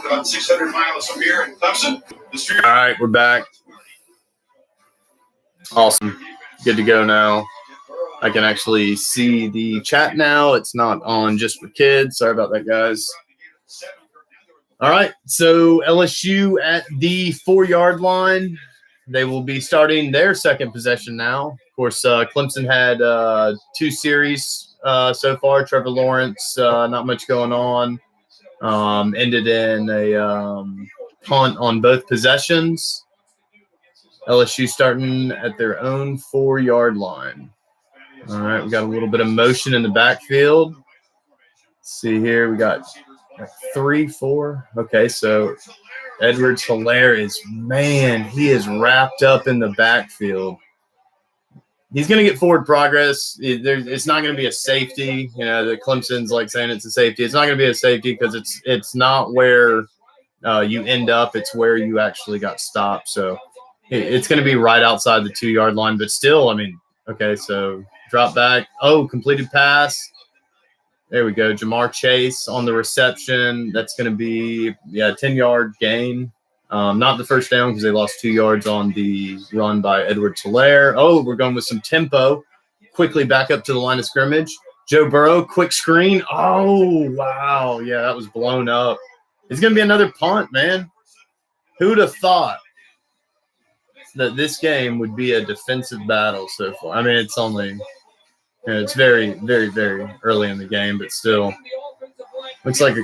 about 600 miles from here in Clemson. All right, we're back. Awesome. Good to go now. I can actually see the chat now. It's not on just for kids. Sorry about that, guys. All right, so LSU at the 4-yard line. They will be starting their second possession now. Of course, Clemson had 2 series so far. Trevor Lawrence, not much going on. Ended in a punt on both possessions. LSU starting at their own 4-yard line. All right, we got a little bit of motion in the backfield. Let's see here, we got 3, 4. Okay, so Edwards-Helaire he is wrapped up in the backfield. He's going to get forward progress. It's not going to be a safety. You know, the Clemson's like saying it's a safety. It's not going to be a safety because it's not where you end up. It's where you actually got stopped. So it's going to be right outside the 2-yard line. But still, I mean, okay, so drop back. Oh, completed pass. There we go. Jamar Chase on the reception. That's going to be, 10-yard gain. Not the first down because they lost 2 yards on the run by Edwards-Helaire. Oh, we're going with some tempo. Quickly back up to the line of scrimmage. Joe Burrow, quick screen. Oh, wow. Yeah, that was blown up. It's going to be another punt, man. Who'd have thought that this game would be a defensive battle so far? I mean, it's only – it's very, very, very early in the game, but still looks like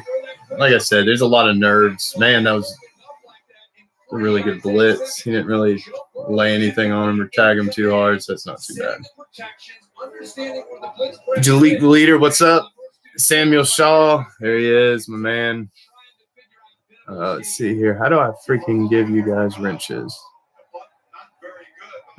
I said, there's a lot of nerves. Man, that was a really good blitz. He didn't really lay anything on him or tag him too hard, so that's not too bad. Jalik the leader, what's up? Samuel Shaw, there he is, my man. Let's see here. How do I freaking give you guys wrenches?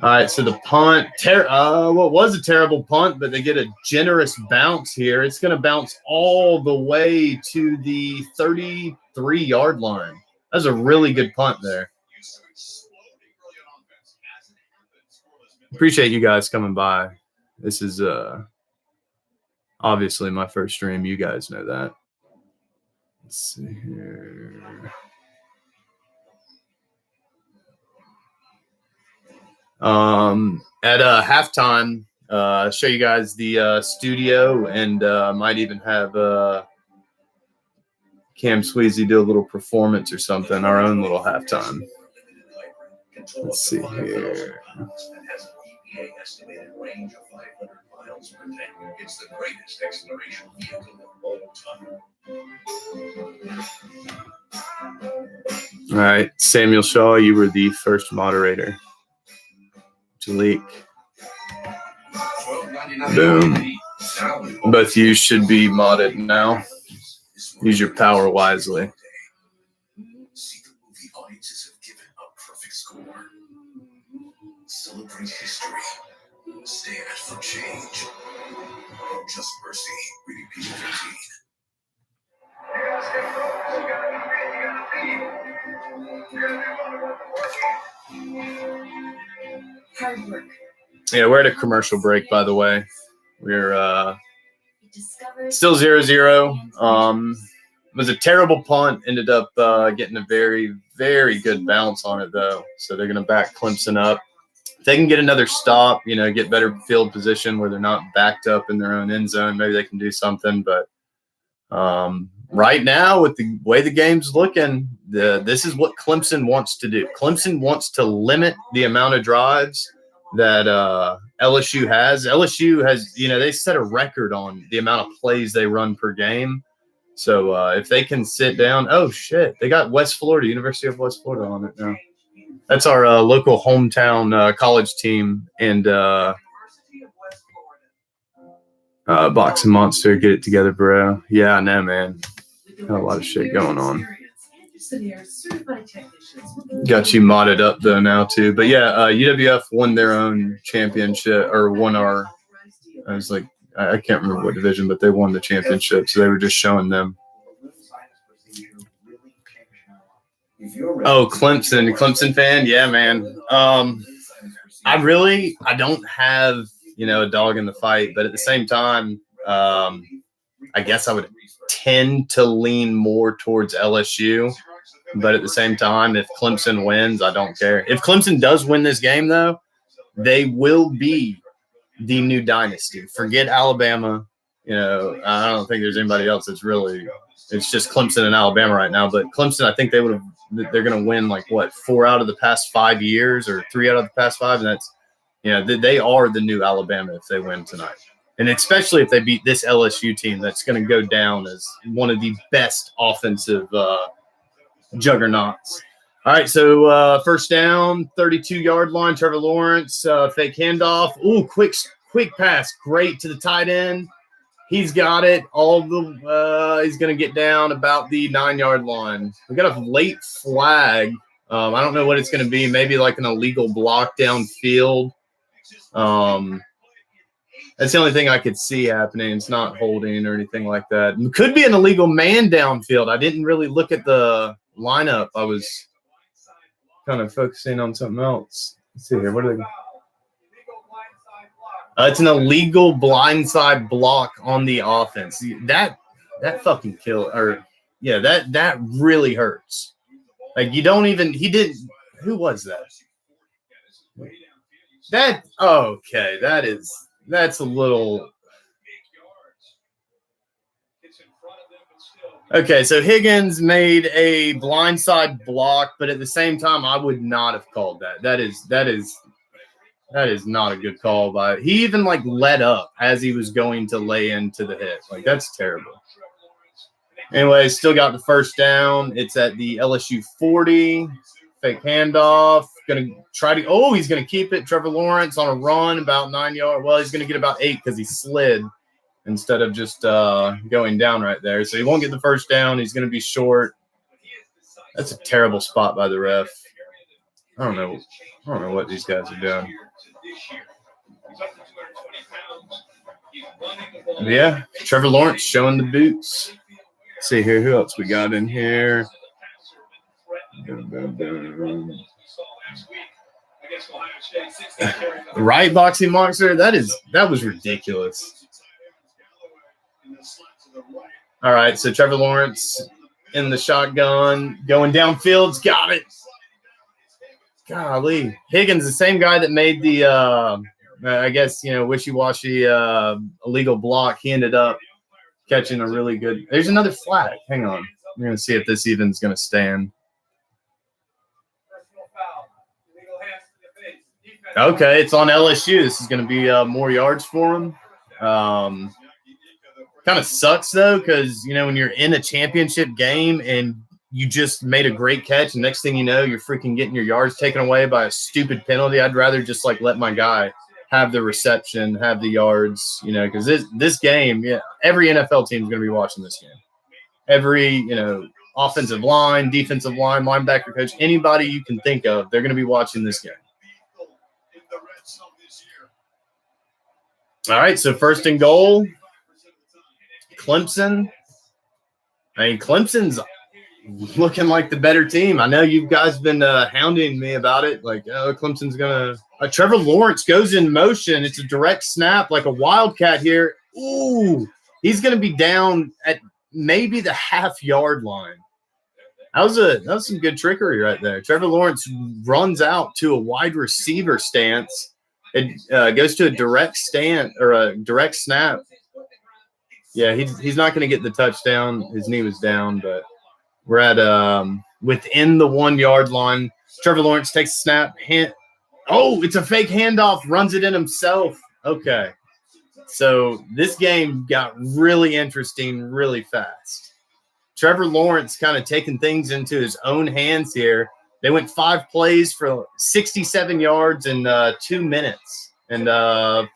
All right, so the punt, what was a terrible punt, but they get a generous bounce here. It's going to bounce all the way to the 33-yard line. That's a really good punt there. Appreciate you guys coming by. This is obviously my first stream. You guys know that. Let's see here. At halftime, show you guys the studio and might even have Cam Sweezy do a little performance or something, our own little halftime. Let's see here. It's the greatest exploration vehicle of all time. All right, Samuel Shaw, you were the first moderator. Jalik. Boom. Both of you should be modded now. Use your power wisely. Audiences have given a perfect score. Celebrate history. Stand for change. Just Mercy. Reading PG-13. Hard work. Yeah, we're at a commercial break, by the way. We're still 0-0. It was a terrible punt. Ended up getting a very, very good bounce on it, though. So they're going to back Clemson up. If they can get another stop, get better field position where they're not backed up in their own end zone, maybe they can do something. But right now, with the way the game's looking, this is what Clemson wants to do. Clemson wants to limit the amount of drives that LSU has. LSU has, they set a record on the amount of plays they run per game. So if they can sit down, oh, shit, they got West Florida, University of West Florida on it now. That's our local hometown college team. And Boxing Monster, get it together, bro. Yeah, I know, man. Got a lot of shit going on. Got you modded up, though, now, too. But, yeah, UWF won their own championship, or won our – I can't remember what division, but they won the championship, so they were just showing them. Oh, Clemson fan? Yeah, man. I don't have, a dog in the fight, but at the same time, I guess I would tend to lean more towards LSU. But at the same time, if Clemson wins, I don't care. If Clemson does win this game, though, they will be the new dynasty. Forget Alabama. I don't think there's anybody else that's really – it's just Clemson and Alabama right now. But Clemson, I think they're going to win, 4 out of the past 5 years or 3 out of the past 5. And that's – they are the new Alabama if they win tonight. And especially if they beat this LSU team that's going to go down as one of the best offensive juggernauts. All right, so first down, 32-yard line, Trevor Lawrence, fake handoff. Ooh, quick pass, great to the tight end. He's got it. He's going to get down about the 9-yard line. We got a late flag. I don't know what it's going to be. Maybe like an illegal block downfield. That's the only thing I could see happening. It's not holding or anything like that. It could be an illegal man downfield. I didn't really look at the lineup. I was kind of focusing on something else. Let's see here. What are they? It's an illegal blindside block on the offense. That fucking kill. That really hurts. You don't even. He didn't. Who was that? Okay. That's a little. Okay, so Higgins made a blindside block, but at the same time, I would not have called that. That is not a good call. He even let up as he was going to lay into the hit. That's terrible. Anyway, still got the first down. It's at the LSU 40. Fake handoff. Gonna try to. Oh, he's gonna keep it. Trevor Lawrence on a run about 9 yards. Well, he's gonna get about 8 because he slid instead of just going down right there. So he won't get the first down. He's going to be short. That's a terrible spot by the ref. I don't know what these guys are doing. Yeah, Trevor Lawrence showing the boots. Let's see here. Who else we got in here? Right, Boxing Monster? That was ridiculous. All right, so Trevor Lawrence in the shotgun, going downfield's got it. Golly. Higgins, the same guy that made the, wishy-washy illegal block. He ended up catching a really good – there's another flag. Hang on. I'm going to see if this even's going to stand. Okay, it's on LSU. This is going to be more yards for him. Kind of sucks, though, because, when you're in a championship game and you just made a great catch, and next thing you know, you're freaking getting your yards taken away by a stupid penalty. I'd rather just, let my guy have the reception, have the yards, because this game, every NFL team is going to be watching this game. Every, offensive line, defensive line, linebacker coach, anybody you can think of, they're going to be watching this game. All right, so first and goal. Clemson. Clemson's looking like the better team. I know you guys been hounding me about it. Clemson's going to Trevor Lawrence goes in motion. It's a direct snap, like a wildcat here. Ooh, he's going to be down at maybe the half-yard line. That was some good trickery right there. Trevor Lawrence runs out to a wide receiver stance. It goes to a direct stand or a direct snap. Yeah, he's not going to get the touchdown. His knee was down, but we're at within the 1 yard line. Trevor Lawrence takes a snap. It's a fake handoff. Runs it in himself. Okay, so this game got really interesting really fast. Trevor Lawrence kind of taking things into his own hands here. They went 5 plays for 67 yards in 2 minutes and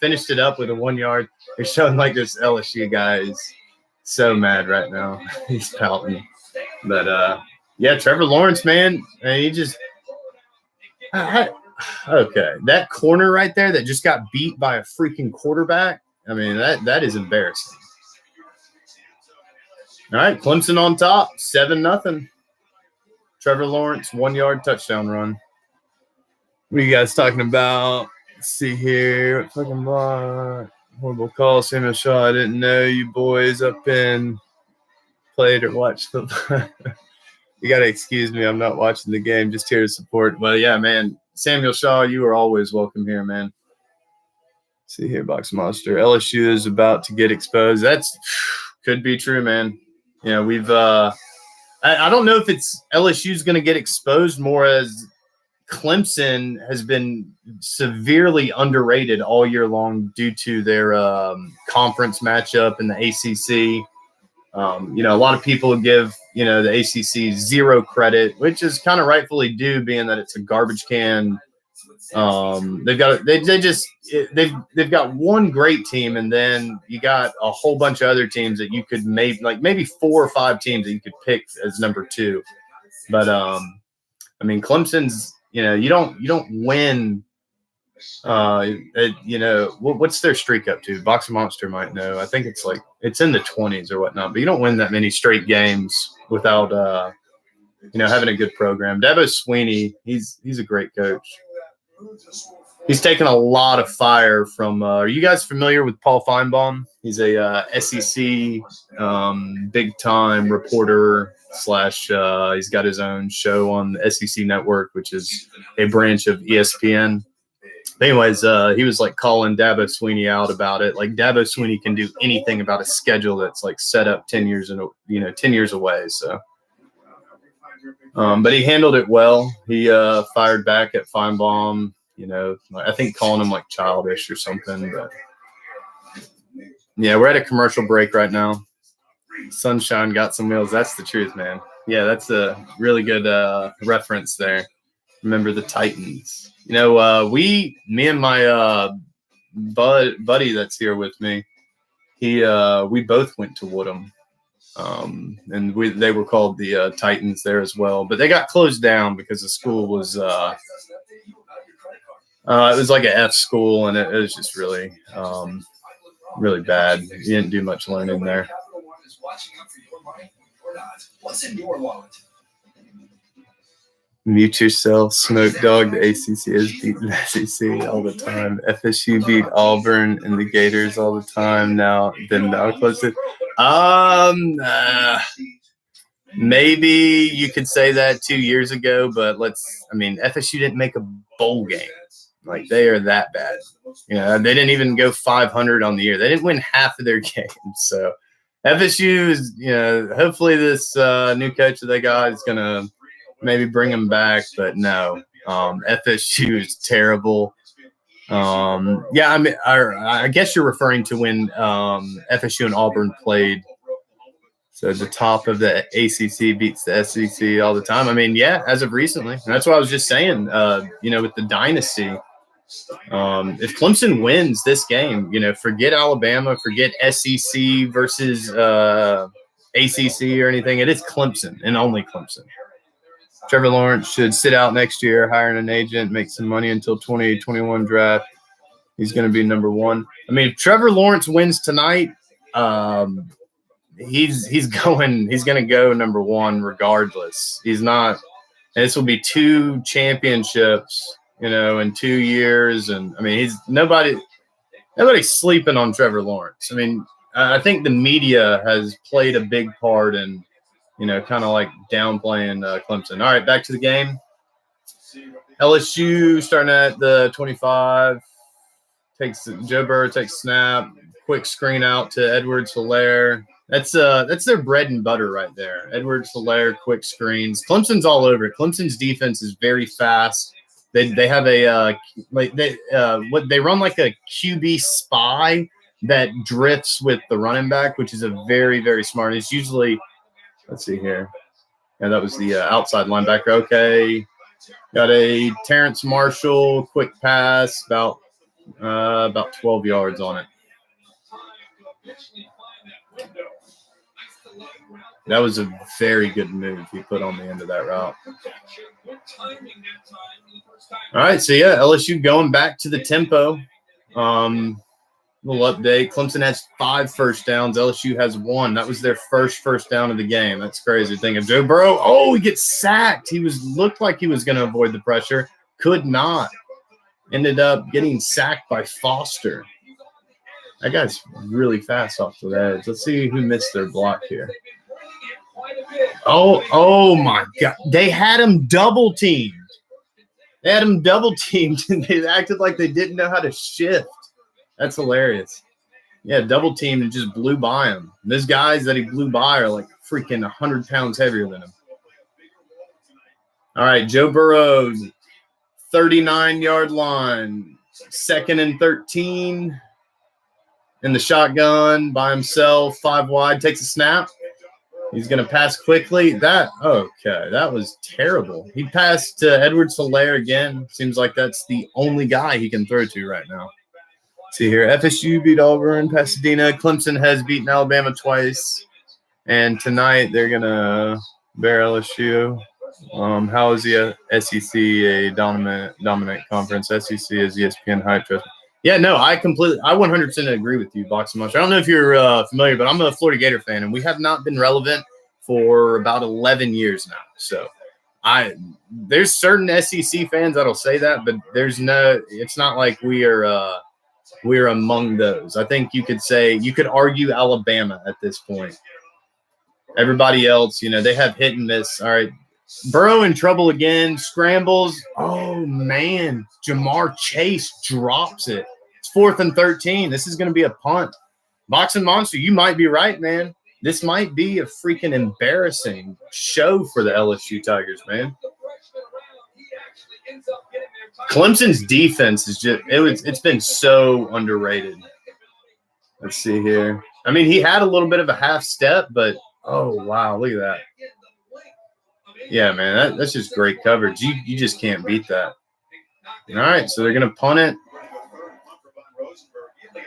finished it up with a 1 yard. They're showing this LSU guy is so mad right now. He's pouting. But, Trevor Lawrence, man, he just okay. That corner right there that just got beat by a freaking quarterback, that is embarrassing. All right, Clemson on top, 7-0. Trevor Lawrence, 1 yard touchdown run. What are you guys talking about? Let's see here. Fucking block. Horrible call. Samuel Shaw. I didn't know you boys up in played or watched football. You got to excuse me. I'm not watching the game, just here to support. Well, yeah, man. Samuel Shaw, you are always welcome here, man. See here, Box Monster. LSU is about to get exposed. That's could be true, man. You know, we've I don't know if it's LSU's going to get exposed more as Clemson has been severely underrated all year long due to their conference matchup in the ACC. You know, a lot of people give, you know, the ACC zero credit, which is kind of rightfully due, being that it's a garbage can. They've got one great team, and then you got a whole bunch of other teams that you could maybe 4 or 5 teams that you could pick as number 2. But I mean, Clemson's, you know, you don't win. You know, what's their streak up to? Box Monster might know. I think it's in the 20s or whatnot. But you don't win that many straight games without you know, having a good program. Dabo Swinney, he's a great coach. He's taken a lot of fire from. Are you guys familiar with Paul Feinbaum? He's a SEC big time reporter / he's got his own show on the SEC Network, which is a branch of ESPN. Anyways, he was like calling Dabo Swinney out about it. Like, Dabo Swinney can do anything about a schedule that's like set up 10 years away. So, but he handled it well. He fired back at Feinbaum. You know, I think calling him like childish or something. But yeah, we're at a commercial break right now. Sunshine got some wheels. That's the truth, man. Yeah, that's a really good reference there. Remember the Titans. You know, me and my buddy that's here with me, we both went to Woodham. And they were called the Titans there as well. But they got closed down because the school was it was like an F school, and it was just really really bad. You didn't do much learning there. What's in your wallet? Mute yourself, Smoke Dog. The ACC has beaten the SEC all the time. FSU beat Auburn and the Gators all the time. Now close it. Maybe you could say that 2 years ago, but FSU didn't make a bowl game. Like, they are that bad. You know, they didn't even go 500 on the year. They didn't win half of their games. So FSU is, you know, hopefully this new coach that they got is going to maybe bring them back, but no. FSU is terrible. Yeah, I mean, I guess you're referring to when FSU and Auburn played. So the top of the ACC beats the SEC all the time. I mean, yeah, as of recently. And that's what I was just saying, you know, with the dynasty. If Clemson wins this game, you know, forget Alabama, forget SEC versus ACC or anything. It is Clemson and only Clemson. Trevor Lawrence should sit out next year, hiring an agent, make some money until 2021 draft. He's going to be number 1. I mean, if Trevor Lawrence wins tonight, he's going to go number 1 regardless. He's not, and this will be 2 championships, you know, in 2 years. And I mean, nobody's sleeping on Trevor Lawrence. I mean, I think the media has played a big part in, you know, kind of like downplaying Clemson. All right, back to the game. LSU starting at the 25. Joe Burrow takes snap. Quick screen out to Edwards-Helaire. That's their bread and butter right there. Edwards-Helaire, quick screens. Clemson's all over it. Clemson's defense is very fast. They have a they run like a QB spy that drifts with the running back, which is a very, very smart. It's usually, let's see here. Yeah, that was the outside linebacker. Okay. Got a Terrence Marshall quick pass, about 12 yards on it. That was a very good move he put on the end of that route. All right, so yeah, LSU going back to the tempo. Little update. Clemson has 5 first downs. LSU has 1. That was their first down of the game. That's crazy. Think of Joe Burrow. Oh, he gets sacked. Looked like he was going to avoid the pressure. Could not. Ended up getting sacked by Foster. That guy's really fast off the edge. Let's see who missed their block here. Oh my God. They had him double teamed. They had him double teamed and they acted like they didn't know how to shift. That's hilarious. Yeah, double teamed and just blew by him. And those guys that he blew by are like freaking 100 pounds heavier than him. All right, Joe Burrow, 39-yard line, 2nd and 13 in the shotgun by himself, 5 wide, takes a snap. He's going to pass quickly. That was terrible. He passed to Edwards-Helaire again. Seems like that's the only guy he can throw to right now. See here, FSU beat Auburn, Pasadena. Clemson has beaten Alabama twice. And tonight they're going to bear LSU. How is the SEC a dominant conference? SEC is ESPN hype. Yeah, no, I 100% agree with you, Boxing Monster. I don't know if you're familiar, but I'm a Florida Gator fan, and we have not been relevant for about 11 years now. So there's certain SEC fans that'll say that, but it's not like we're among those. I think you could argue Alabama at this point. Everybody else, they have hit and miss. All right. Burrow in trouble again, scrambles. Oh, man. Jamar Chase drops it. It's 4th and 13. This is going to be a punt. Boxing Monster, you might be right, man. This might be a freaking embarrassing show for the LSU Tigers, man. Clemson's defense is it's been so underrated. Let's see here. I mean, he had a little bit of a half step, but oh, wow, look at that. Yeah, man, that's just great coverage. You just can't beat that. All right, so they're going to punt it.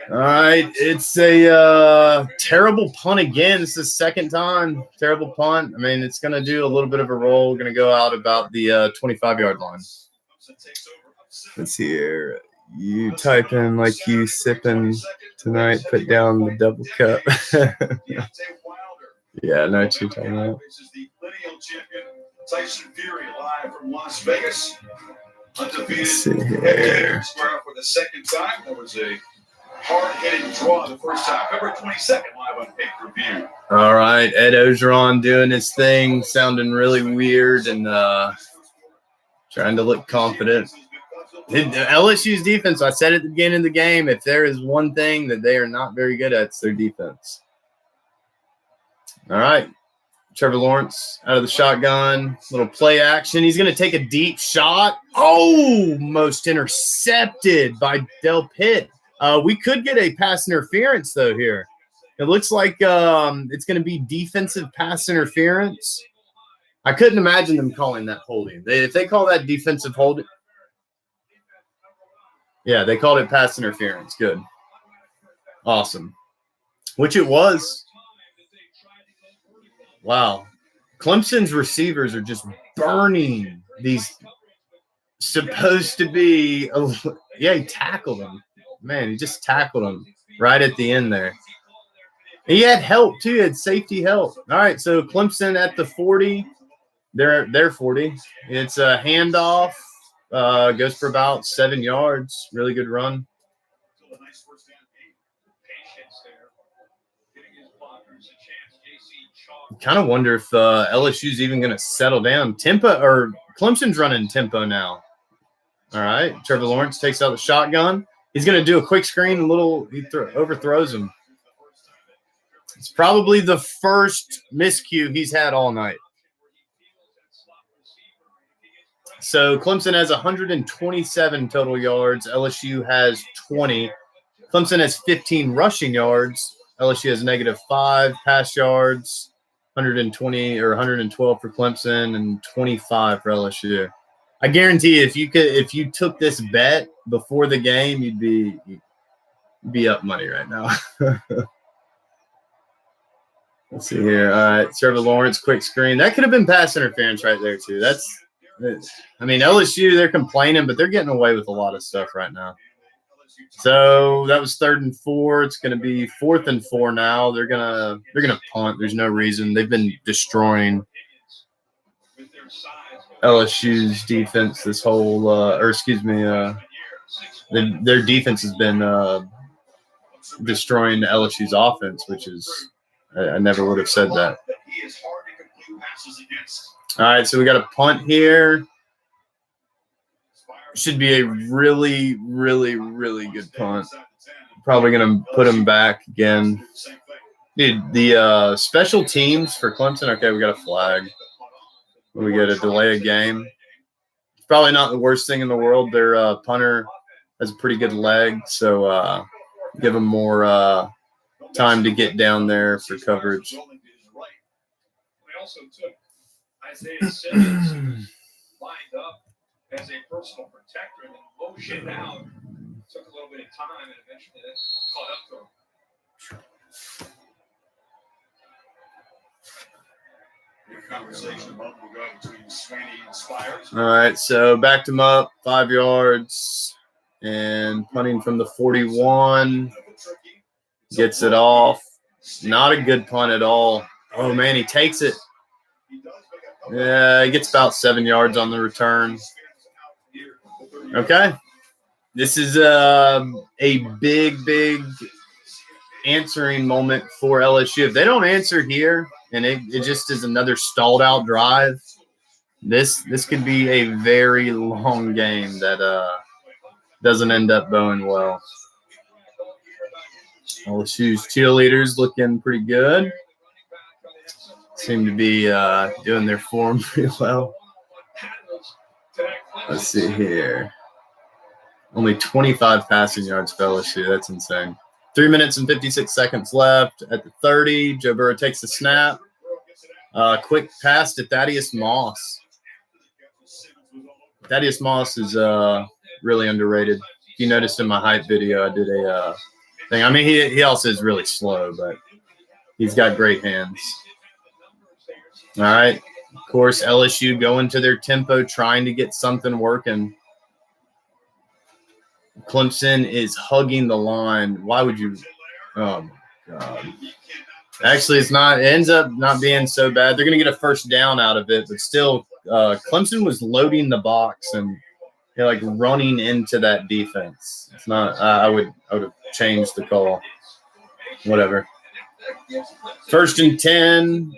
All right, it's a terrible punt again. It's the second time. Terrible punt. I mean, it's going to do a little bit of a roll. Going to go out about the 25-yard line. Let's see here. You type in like you sipping tonight, put down the double cup. Yeah, I know what you're talking about. Tyson Fury live from Las Vegas. Undefeated. Let's see here. Square up for the second time. There was a hard-hitting draw the first time. February 22nd, live on pay-per-view. All right, Ed Ogeron doing his thing, sounding really weird and trying to look confident. LSU's defense, I said at the beginning of the game, if there is one thing that they are not very good at, it's their defense. All right. Trevor Lawrence out of the shotgun, little play action. He's going to take a deep shot. Almost intercepted by Del Pitt. We could get a pass interference, though, here. It looks like it's going to be defensive pass interference. I couldn't imagine them calling that holding. If they call that defensive holding. Yeah, they called it pass interference. Good. Awesome. Which it was. Wow. Clemson's receivers are just burning these supposed to be – yeah, he tackled him. Man, he just tackled him right at the end there. He had help, too. He had safety help. All right, so Clemson at the 40. They're 40. It's a handoff. Goes for about 7 yards. Really good run. Kind of wonder if LSU's even going to settle down. Clemson's running tempo now. All right, Trevor Lawrence takes out the shotgun. He's going to do a quick screen. He overthrows him. It's probably the first miscue he's had all night. So Clemson has 127 total yards. LSU has 20. Clemson has 15 rushing yards. LSU has -5 pass yards. 120 or 112 for Clemson and 25 for LSU. I guarantee if you took this bet before the game, you'd be up money right now. Let's see here. All right, Trevor Lawrence, quick screen. That could have been pass interference right there too. LSU, they're complaining, but they're getting away with a lot of stuff right now. So that was 3rd and 4. It's going to be 4th and 4 now. They're gonna punt. There's no reason. They've been destroying LSU's defense this whole their defense has been destroying LSU's offense, which is I never would have said that. All right, so we got a punt here. Should be a really, really, really good punt. Probably going to put him back again. Dude, the special teams for Clemson, okay, we got a flag. We get a delay of game. It's probably not the worst thing in the world. Their punter has a pretty good leg, so give him more time to get down there for coverage. Lined up as a personal protector and then motioned out. Took a little bit of time and eventually that caught up to him. Conversation a moment ago between Sweeney and Spires. All right, so backed him up 5 yards and punting from the 41. Gets it off. Not a good punt at all. Oh, man, he takes it. Yeah, he gets about 7 yards on the return. Okay. This is a big answering moment for LSU. If they don't answer here and it just is another stalled out drive, this could be a very long game that doesn't end up going well. LSU's cheerleaders looking pretty good. Seem to be doing their form pretty well. Let's see here. Only 25 passing yards for LSU. That's insane. 3 minutes and 56 seconds left at the 30. Joe Burrow takes the snap. Quick pass to Thaddeus Moss. Thaddeus Moss is really underrated. If you noticed in my hype video, I did a thing. I mean, he also is really slow, but he's got great hands. All right. Of course, LSU going to their tempo, trying to get something working. Clemson is hugging the line. Why would you? Oh, my God. Actually, it's not. It ends up not being so bad. They're going to get a first down out of it, but still, Clemson was loading the box and they're like running into that defense. It's not. I would have changed the call. Whatever. 1st and 10.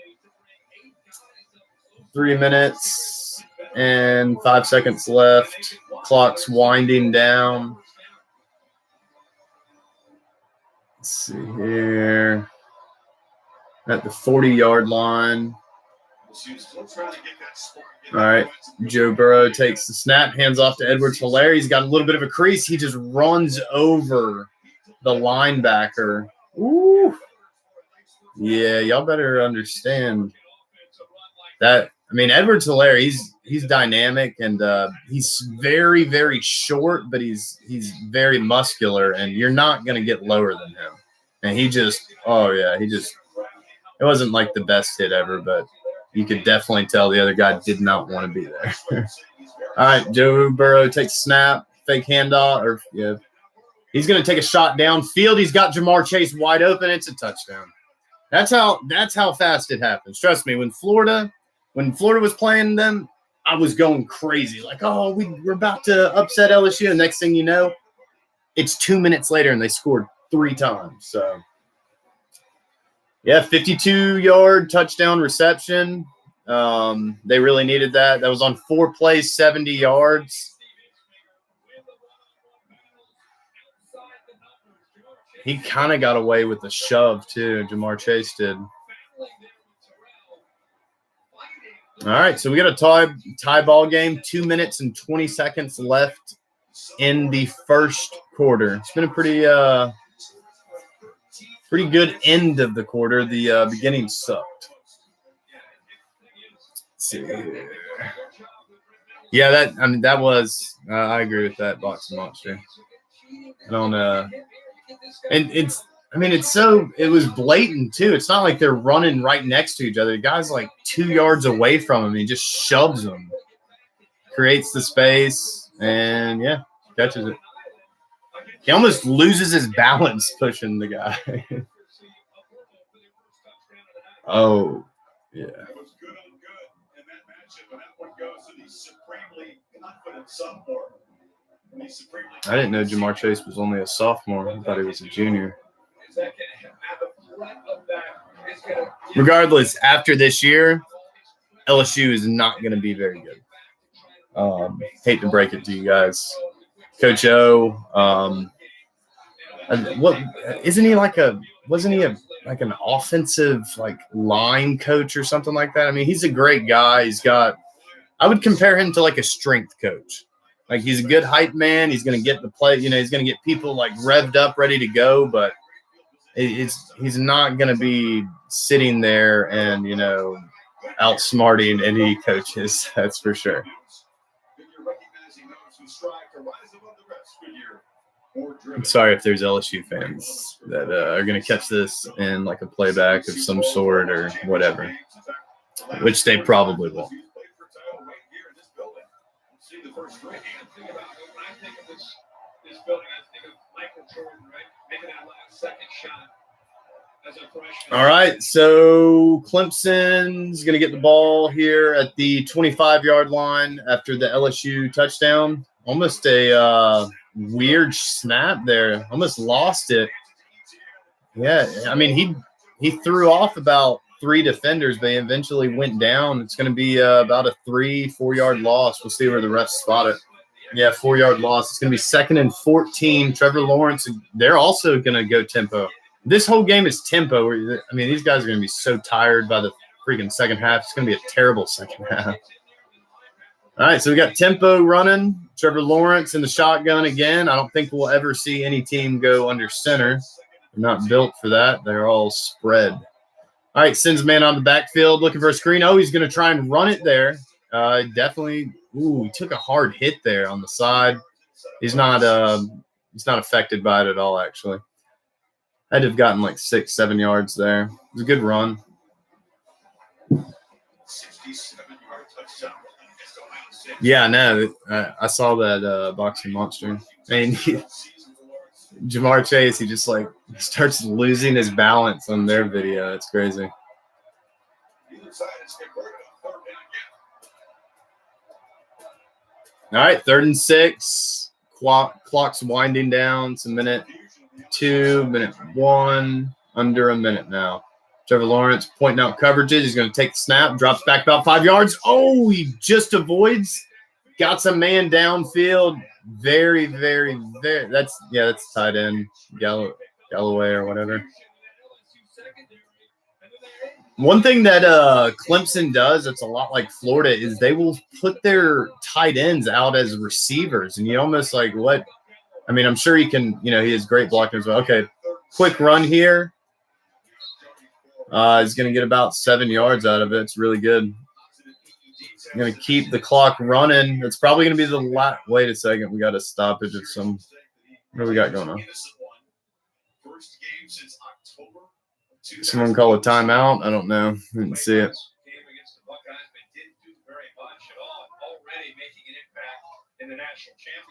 3 minutes and 5 seconds left. Clock's winding down. Let's see here. At the 40-yard line. All right. Joe Burrow takes the snap, hands off to Edwards-Helaire. He's got a little bit of a crease. He just runs over the linebacker. Ooh. Yeah, y'all better understand that. I mean, Edwards-Helaire, he's dynamic and he's very, very short, but he's very muscular, and you're not going to get lower than him. And it wasn't like the best hit ever, but you could definitely tell the other guy did not want to be there. All right, Joe Burrow takes snap, fake handoff, he's going to take a shot downfield. He's got Jamar Chase wide open. It's a touchdown. That's how fast it happens. Trust me, when Florida was playing them, I was going crazy. Like, oh, we're about to upset LSU. And next thing you know, it's 2 minutes later and they scored 3 times. So, yeah, 52-yard touchdown reception. They really needed that. That was on 4 plays, 70 yards. He kind of got away with the shove, too. Jamar Chase did. All right, so we got a tie ball game. 2 minutes and 20 seconds left in the first quarter. It's been a pretty good end of the quarter. The beginning sucked. Let's see here. Yeah, that was. I agree with that, Boxing Monster. I don't. And it was blatant too. It's not like they're running right next to each other. The guy's like 2 yards away from him. He just shoves him, creates the space, and catches it. He almost loses his balance pushing the guy. Oh, yeah. I didn't know Jamar Chase was only a sophomore. I thought he was a junior. Regardless, after this year, LSU is not going to be very good. Hate to break it to you guys. Coach O, what isn't he like wasn't he like an offensive like line coach or something like that? I mean, he's a great guy. I would compare him to like a strength coach. Like he's a good hype man. He's going to get the play, he's going to get people like revved up, ready to go, but he's not going to be sitting there and, outsmarting any coaches. That's for sure. I'm sorry if there's LSU fans that are going to catch this in like a playback of some sort or whatever, which they probably will. All right, so Clemson's going to get the ball here at the 25-yard line after the LSU touchdown. Almost a weird snap there. Almost lost it. Yeah, I mean, he threw off about 3 defenders, but he eventually went down. It's going to be about a 3-4 yard loss. We'll see where the refs spot it. Yeah, 4-yard loss. It's going to be 2nd and 14. Trevor Lawrence, they're also going to go tempo. This whole game is tempo. I mean, these guys are going to be so tired by the freaking second half. It's going to be a terrible second half. All right, so we got tempo running. Trevor Lawrence in the shotgun again. I don't think we'll ever see any team go under center. They're not built for that. They're all spread. All right, sends man on the backfield looking for a screen. Oh, he's going to try and run it there. Definitely. Ooh, he took a hard hit there on the side. He's not affected by it at all, actually. I'd have gotten like 6-7 yards there. It was a good run. Yeah, no, I saw that boxing monster. I mean, Jamar Chase, he just like starts losing his balance on their video. It's crazy. All right, 3rd and 6. Clock's winding down. It's a minute 2, minute 1, under a minute now. Trevor Lawrence pointing out coverages. He's going to take the snap, drops back about 5 yards. Oh, he just avoids. Got some man downfield. Very, very, very. That's tight end Galloway or whatever. One thing that Clemson does that's a lot like Florida is they will put their tight ends out as receivers. And you almost like what? I mean, I'm sure he can, he has great blocking as well. Okay, quick run here. He's going to get about 7 yards out of it. It's really good. I'm going to keep the clock running. It's probably going to be the last. Wait a second. We got a stoppage of some. What do we got going on? Someone call a timeout? I don't know. I didn't see it.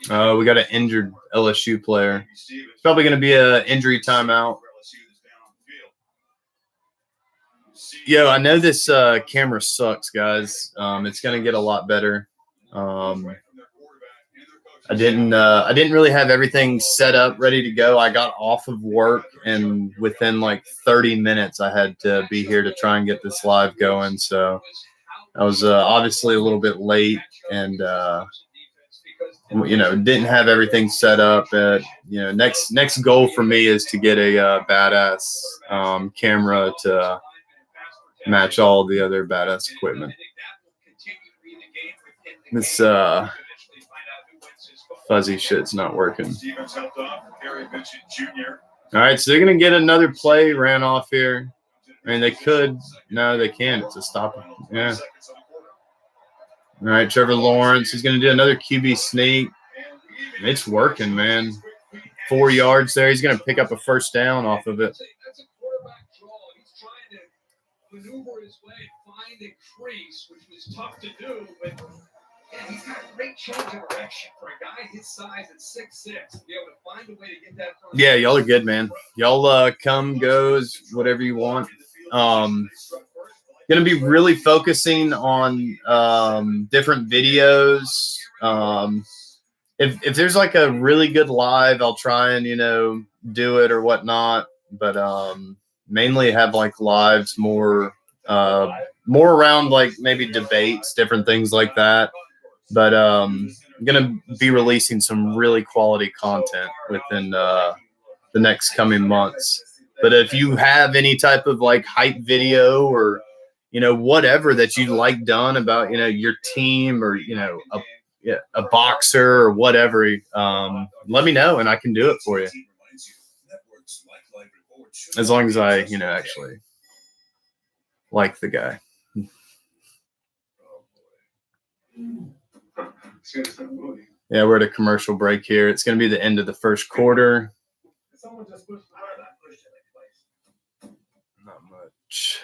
We got an injured LSU player. It's probably going to be an injury timeout. Yo, I know this camera sucks, guys. It's going to get a lot better. I didn't really have everything set up, ready to go. I got off of work, and within like 30 minutes, I had to be here to try and get this live going. So I was obviously a little bit late, and didn't have everything set up. Next goal for me is to get a badass camera to match all the other badass equipment. This fuzzy shit's not working. All right, so they're going to get another play ran off here. I mean, they could. No, they can't. It's a stop. Yeah. All right, Trevor Lawrence. He's going to do another QB sneak. It's working, man. 4 yards there. He's going to pick up a first down off of it. Maneuver his way, find a crease, which was tough to do, but he's got a great change of direction for a guy his size at 6'6", to be able to find a way to get that. Yeah, y'all are good, man. Y'all come, goes, whatever you want. Going to be really focusing on different videos. If there's like a really good live, I'll try and do it or whatnot. But mainly have like lives more more around like maybe debates, different things like that. But I'm gonna be releasing some really quality content within the next coming months. But if you have any type of like hype video or whatever that you like done about your team or a boxer or whatever, let me know and I can do it for you. As long as I actually like the guy. Yeah, we're at a commercial break here. It's going to be the end of the first quarter. Not much.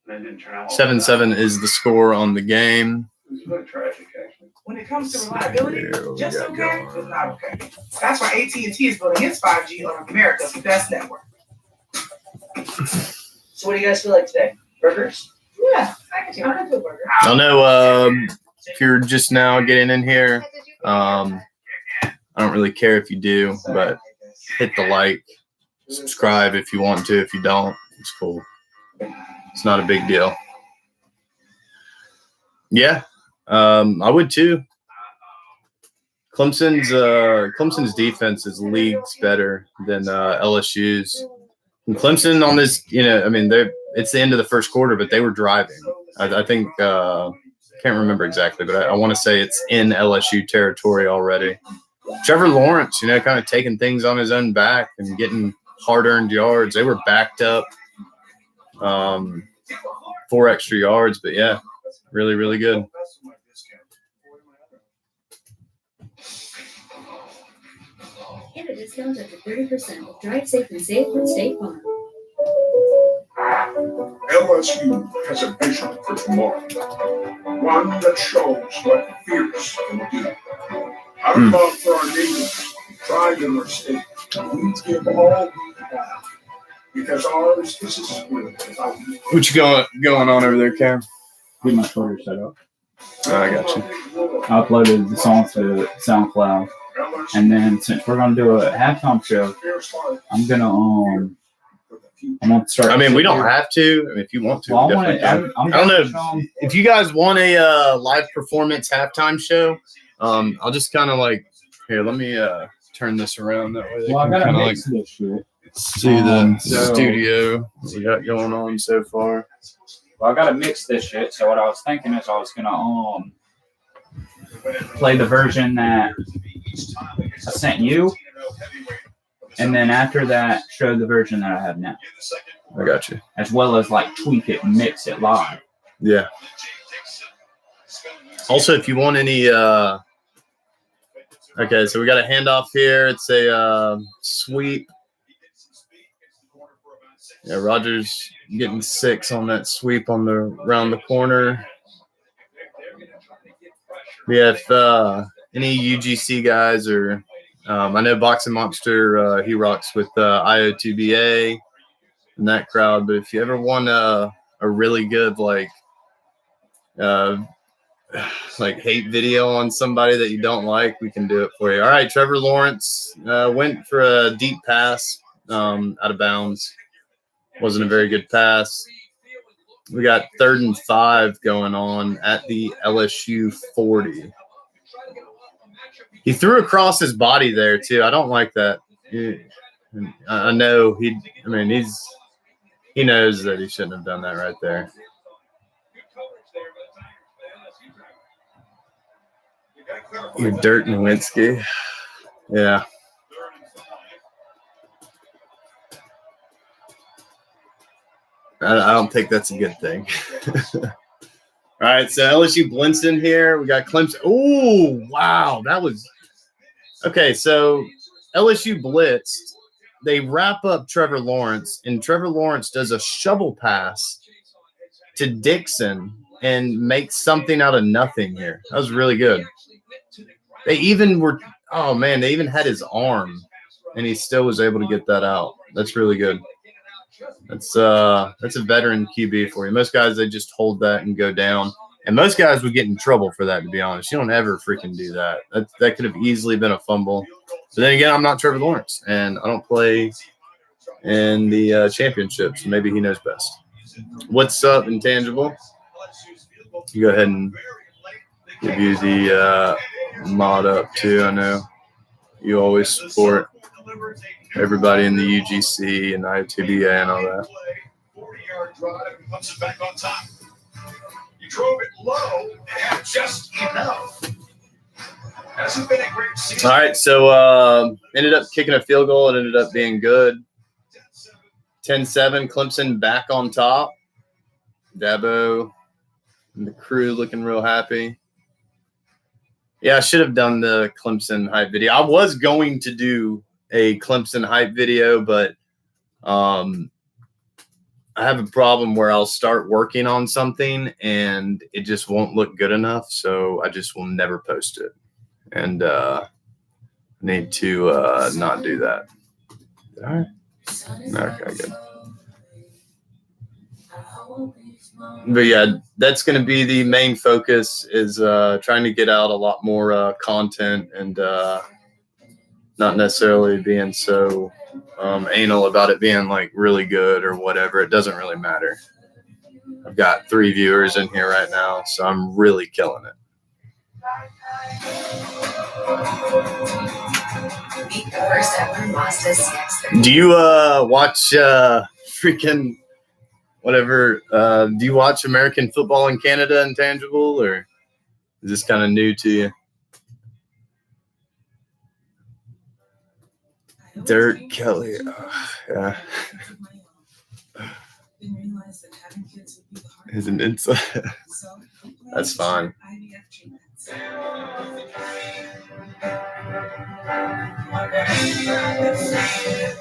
7-7 is the score on the game. When it comes to reliability, just okay is not okay. That's why AT&T is building its 5G on America's best network. So what do you guys feel like today? Burgers? Yeah, I can do a burger. I don't know if you're just now getting in here. I don't really care if you do, but hit the like, subscribe if you want to. If you don't, it's cool. It's not a big deal. Yeah, I would too. Clemson's defense is leagues better than LSU's. And Clemson on this, it's the end of the first quarter, but they were driving. I think can't remember exactly, but I want to say it's in LSU territory already. Trevor Lawrence, kind of taking things on his own back and getting hard-earned yards. They were backed up 4 extra yards, but yeah, really, really good. Get a discount up to 30%. Drive safe and save with State Farm. LSU has a vision for tomorrow, one that shows what fierce can do. Our love for our neighbors, pride in our state, we give all we have, because ours is a spirit without you. What you going on over there, Cam? Get my Twitter set up. Oh, I got you. I uploaded the song to SoundCloud, and then since we're gonna do a halftime show, I'm gonna start. I mean, we don't have to. If you want to, Well, I don't know if you guys want a live performance halftime show. I'll just kind of like here. Let me turn this around that way. They I can gotta kinda, mix this shit. see the studio we got going on so far. Well, I gotta mix this shit. So what I was thinking is I was gonna play the version that I sent you, and then after that, show the version that I have now. I got you. As well as like tweak it and mix it live. Yeah. Also, if you want any, okay, so we got a handoff here. It's a sweep. Yeah, Rogers getting 6 on that sweep on the around the corner. Yeah, if any UGC guys or I know Boxing Monster, he rocks with IO2BA and that crowd. But if you ever want a really good like hate video on somebody that you don't like, we can do it for you. All right, Trevor Lawrence went for a deep pass out of bounds. Wasn't a very good pass. We got 3rd and 5 going on at the LSU 40. He threw across his body there too. I don't like that. I know he knows that he shouldn't have done that right there. You're Dirt Nowinski. Yeah. I don't think that's a good thing. All right, so LSU Blinson here. We got Clemson. Oh, wow. That was – okay, so LSU blitzed. They wrap up Trevor Lawrence, and Trevor Lawrence does a shovel pass to Dixon and makes something out of nothing here. That was really good. They even were – oh, man, they even had his arm, and he still was able to get that out. That's really good. That's a veteran QB for you. Most guys, they just hold that and go down. And most guys would get in trouble for that, to be honest. You don't ever freaking do that. That could have easily been a fumble. But then again, I'm not Trevor Lawrence, and I don't play in the championship, so maybe he knows best. What's up, Intangible? You go ahead and give you the mod up too. I know you always support everybody in the UGC and ITBA and all that. 40-yard drive and puts it back on top. You drove it low and had just enough. Hasn't been a great season. All right, so ended up kicking a field goal. It ended up being good. 10-7, Clemson back on top. Dabo and the crew looking real happy. Yeah, I should have done the Clemson hype video. I was going to do a Clemson hype video, but I have a problem where I'll start working on something and it just won't look good enough, so I just will never post it. And need to not do that. All right. Okay, good. But yeah, that's going to be the main focus, is trying to get out a lot more content and not necessarily being so anal about it being like really good or whatever. It doesn't really matter. I've got 3 viewers in here right now, so I'm really killing it. Do you watch freaking whatever? Do you watch American football in Canada, Intangible, or is this kind of new to you? Dirk Kelly, yeah. Isn't it? That's fine.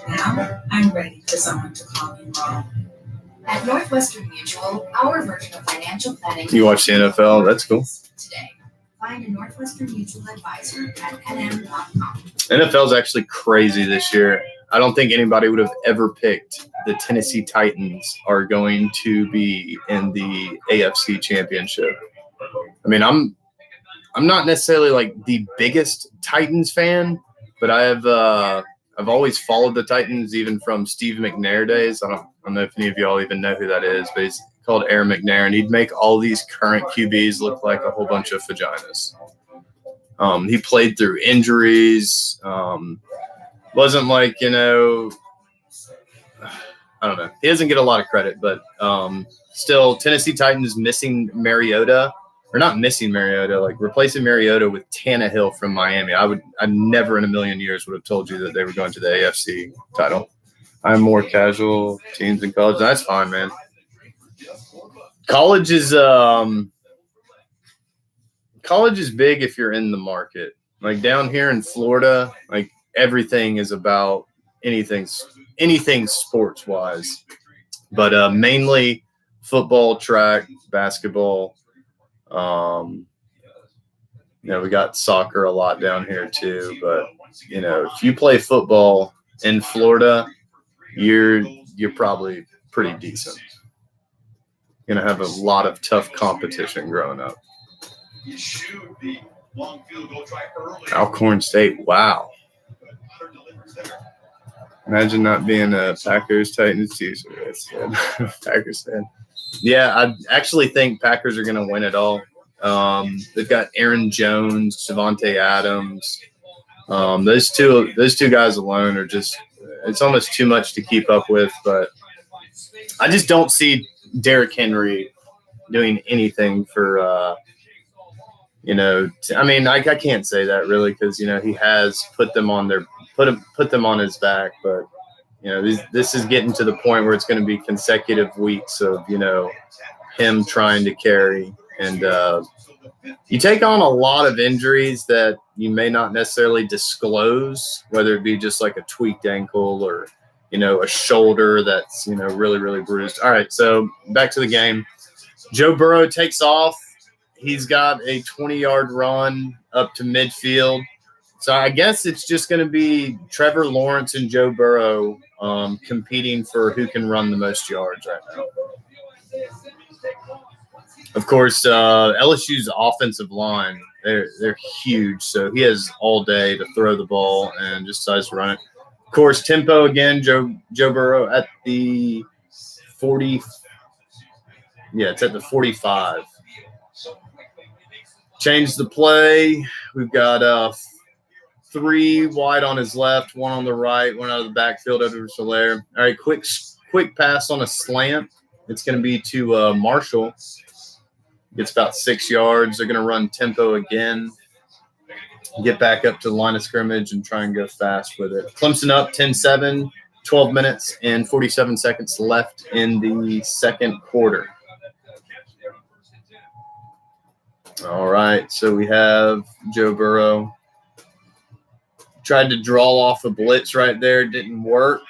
Now I'm ready for someone to call me mom. At Northwestern Mutual, our version of financial planning. You watch the NFL? That's cool. Today, find a Northwestern Mutual advisor at nm.com. NFL's actually crazy this year. I don't think anybody would have ever picked the Tennessee Titans are going to be in the AFC Championship. I mean, I'm not necessarily like the biggest Titans fan, but I've always followed the Titans even from Steve McNair days. I don't know if any of y'all even know who that is, but he's called Aaron McNair, and he'd make all these current QBs look like a whole bunch of vaginas. He played through injuries. Wasn't like, I don't know. He doesn't get a lot of credit, but still, Tennessee Titans missing Mariota. Or not missing Mariota, like replacing Mariota with Tannehill from Miami. I never in a million years would have told you that they were going to the AFC title. I'm more casual teams in college. That's fine, man. College is big if you're in the market. Like down here in Florida, like everything is about anything sports wise, but mainly football, track, basketball. We got soccer a lot down here too, but if you play football in Florida, you're probably pretty decent. You're gonna have a lot of tough competition growing up. Alcorn State, wow. Imagine not being a Packers Titans t-shirt. Packers fan. Yeah, I actually think Packers are going to win it all. They've got Aaron Jones, Devontae Adams. Those two guys alone are it's almost too much to keep up with. But I just don't see Derrick Henry doing anything for, I can't say that really because, he has put them on put them on his back. But this is getting to the point where it's going to be consecutive weeks of, him trying to carry. And you take on a lot of injuries that you may not necessarily disclose, whether it be just like a tweaked ankle or, a shoulder that's, really, really bruised. All right, so back to the game. Joe Burrow takes off. He's got a 20-yard run up to midfield. So I guess it's just going to be Trevor Lawrence and Joe Burrow competing for who can run the most yards right now. Of course, LSU's offensive line, they're huge. So he has all day to throw the ball and just decides to run it. Of course, tempo again, Joe Burrow at the Yeah, it's at the 45. Change the play. We've got 3 wide on his left, 1 on the right, 1 out of the backfield over to Soler. All right, quick pass on a slant. It's going to be to Marshall. Gets about 6 yards. They're going to run tempo again. Get back up to the line of scrimmage and try and go fast with it. Clemson up 10-7, 12 minutes and 47 seconds left in the second quarter. All right, so we have Joe Burrow. Tried to draw off a blitz right there. Didn't work.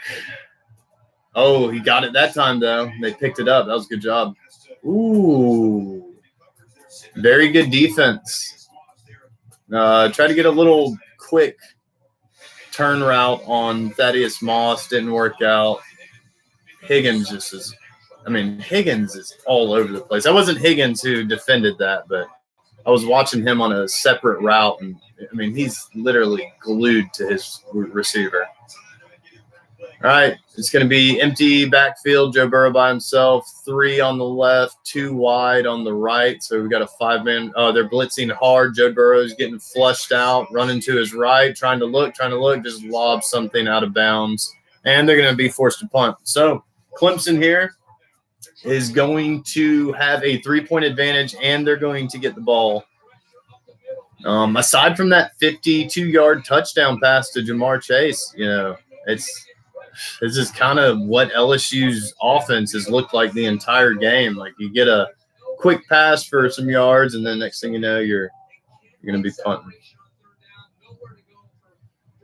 Oh, he got it that time, though. They picked it up. That was a good job. Ooh. Very good defense. Tried to get a little quick turn route on Thaddeus Moss. Didn't work out. Higgins is all over the place. That wasn't Higgins who defended that, but I was watching him on a separate route, and he's literally glued to his receiver. All right, it's going to be empty backfield. Joe Burrow by himself, 3 on the left, 2 wide on the right. So we got a 5-man. Oh, they're blitzing hard. Joe Burrow's getting flushed out, running to his right, trying to look, just lob something out of bounds, and they're going to be forced to punt. So Clemson here is going to have a 3-point advantage, and they're going to get the ball. Aside from that 52-yard touchdown pass to Jamar Chase, this is kind of what LSU's offense has looked like the entire game. Like, you get a quick pass for some yards, and then next thing you know, you're going to be punting.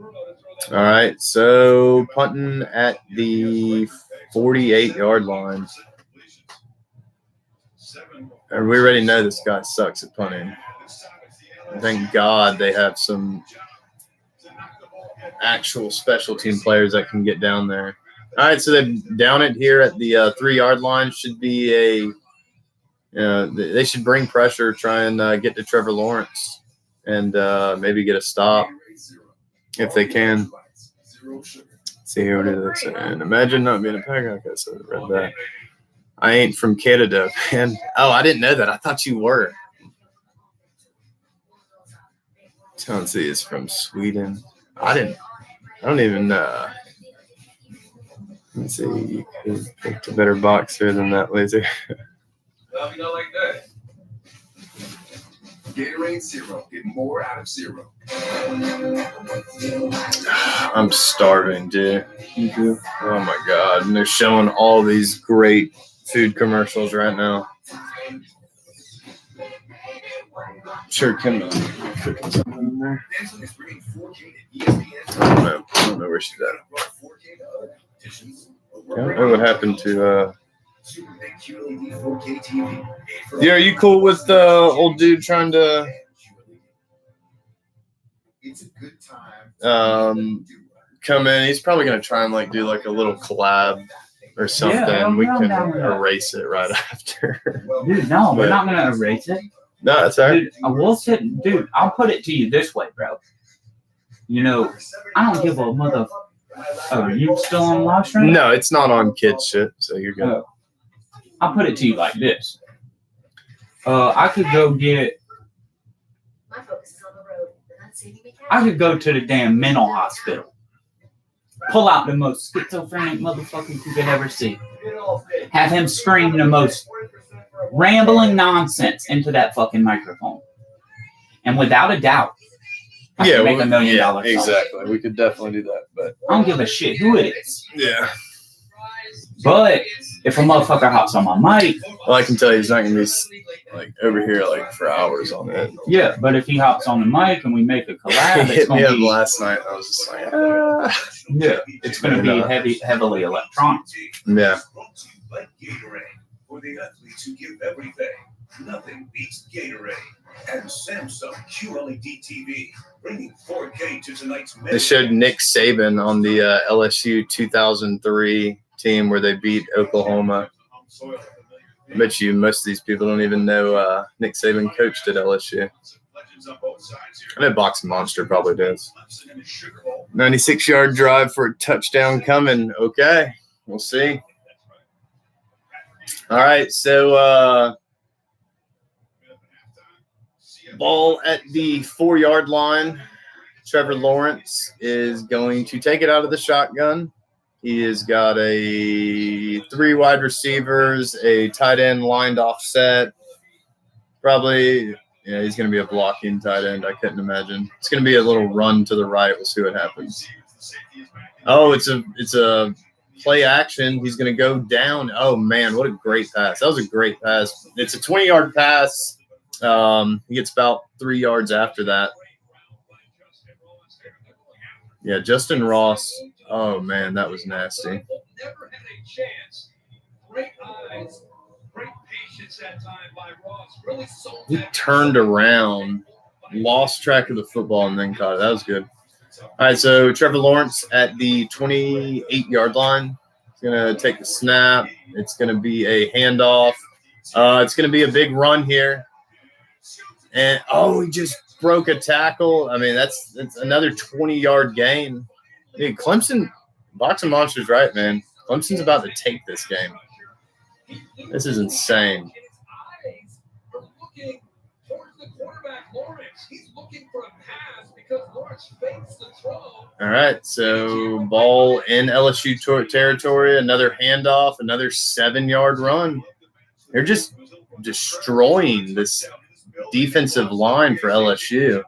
All right, so punting at the 48-yard line. And we already know this guy sucks at punting. Thank God they have some actual special team players that can get down there. All right, so they down it here at the 3-yard line. Should be they should bring pressure, try and get to Trevor Lawrence, and maybe get a stop if they can. Let's see here, what is this? And imagine not being a Packer. Okay, so I read that. I ain't from Canada, man. Oh, I didn't know that. I thought you were. Chauncey is from Sweden. I don't even know. Let's see. You could pick a better boxer than that laser. Like that. Gatorade Zero. Get more out of zero. I'm starving, dude. Oh my God. And they're showing all these great food commercials right now. Sure can cooking something in there. I don't know where she's at. I don't know what happened to Yeah, are you cool with the old dude trying to come in? He's probably gonna try and do a little collab or something. Yeah, we can erase it right after. Dude, no, we're not gonna erase it. No, that's all right. Dude, I'll put it to you this way, bro. I don't give a mother. Oh, are you still on live stream? No, it's not on kids shit, so you're good. I'll put it to you like this. I could go get. My focus is on the road. Not saving me cash. I could go to the damn mental hospital. Pull out the most schizophrenic motherfucker you could ever see. Have him scream the most rambling nonsense into that fucking microphone. And without a doubt, I can make $1 million. Exactly. We could definitely do that, but I don't give a shit who it is. Yeah. But if a motherfucker hops on my mic, well, I can tell you he's not gonna be over here for hours on it. Yeah, but if he hops on the mic and we make a collab, he hit me up last night. I was just like, yeah, it's gonna be heavily electronic. Yeah. For the athletes who give everything, nothing beats Gatorade. And Samsung QLED TV, bringing 4K to tonight's. They showed Nick Saban on the LSU 2003 team where they beat Oklahoma. I bet you most of these people don't even know Nick Saban coached at LSU. I know Boxing Monster probably does. 96-yard drive for a touchdown coming. Okay, we'll see. All right, so ball at the 4-yard line. Trevor Lawrence is going to take it out of the shotgun. He has got a 3 wide receivers, a tight end lined offset. Probably, yeah, he's going to be a blocking tight end. I couldn't imagine. It's going to be a little run to the right. We'll see what happens. Oh, it's a play action. He's going to go down. Oh, man, what a great pass. That was a great pass. It's a 20-yard pass. He gets about 3 yards after that. Yeah, Justin Ross. Oh, man, that was nasty. Never had a chance. Great eyes, great patience that time by Ross. Really sold He that. turned around, lost track of the football, and then caught it. That was good. All right, so Trevor Lawrence at the 28-yard line. He's going to take the snap. It's going to be a handoff. It's going to be a big run here. And, he just broke a tackle. I mean, that's another 20-yard gain. Dude, Clemson, Boxing Monster's right, man. Clemson's about to take this game. This is insane. All right, so ball in LSU territory, another handoff, another 7-yard run. They're just destroying this defensive line for LSU.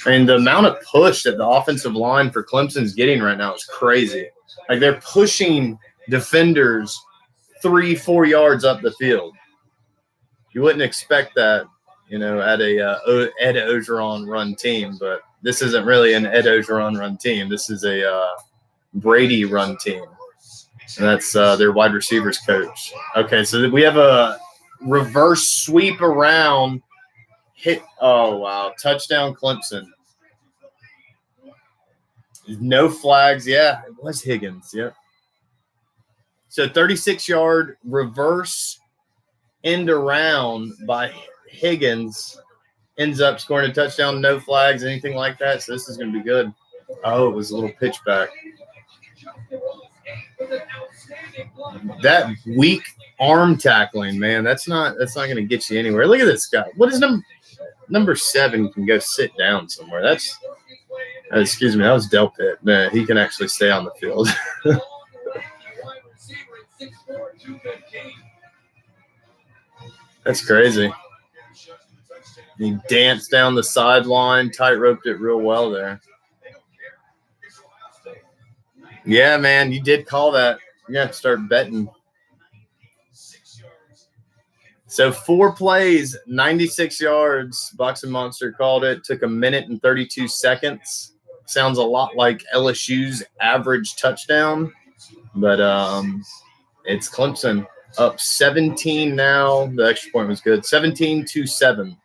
I mean, the amount of push that the offensive line for Clemson's getting right now is crazy. Like, they're pushing defenders 3-4 yards up the field. You wouldn't expect that, at a Ed Ogeron run team, but this isn't really an Ed Ogeron run team. This is a Brady run team. And that's their wide receivers coach. Okay, so we have a reverse sweep around. Hit. Oh, wow. Touchdown, Clemson. No flags. Yeah, it was Higgins. Yep. So 36-yard reverse end around by Higgins ends up scoring a touchdown. No flags, anything like that. So this is going to be good. Oh, it was a little pitch back. That weak arm tackling, man, that's not going to get you anywhere. Look at this guy. What is number 7 can go sit down somewhere. That's excuse me, that was Del Pitt. Man, he can actually stay on the field. That's crazy. He danced down the sideline, tight-roped it real well there. Yeah, man, you did call that. You have to start betting. So 4 plays, 96 yards. Boxing Monster called it. Took 1 minute and 32 seconds. Sounds a lot like LSU's average touchdown. But it's Clemson up 17 now. The extra point was good. 17-7.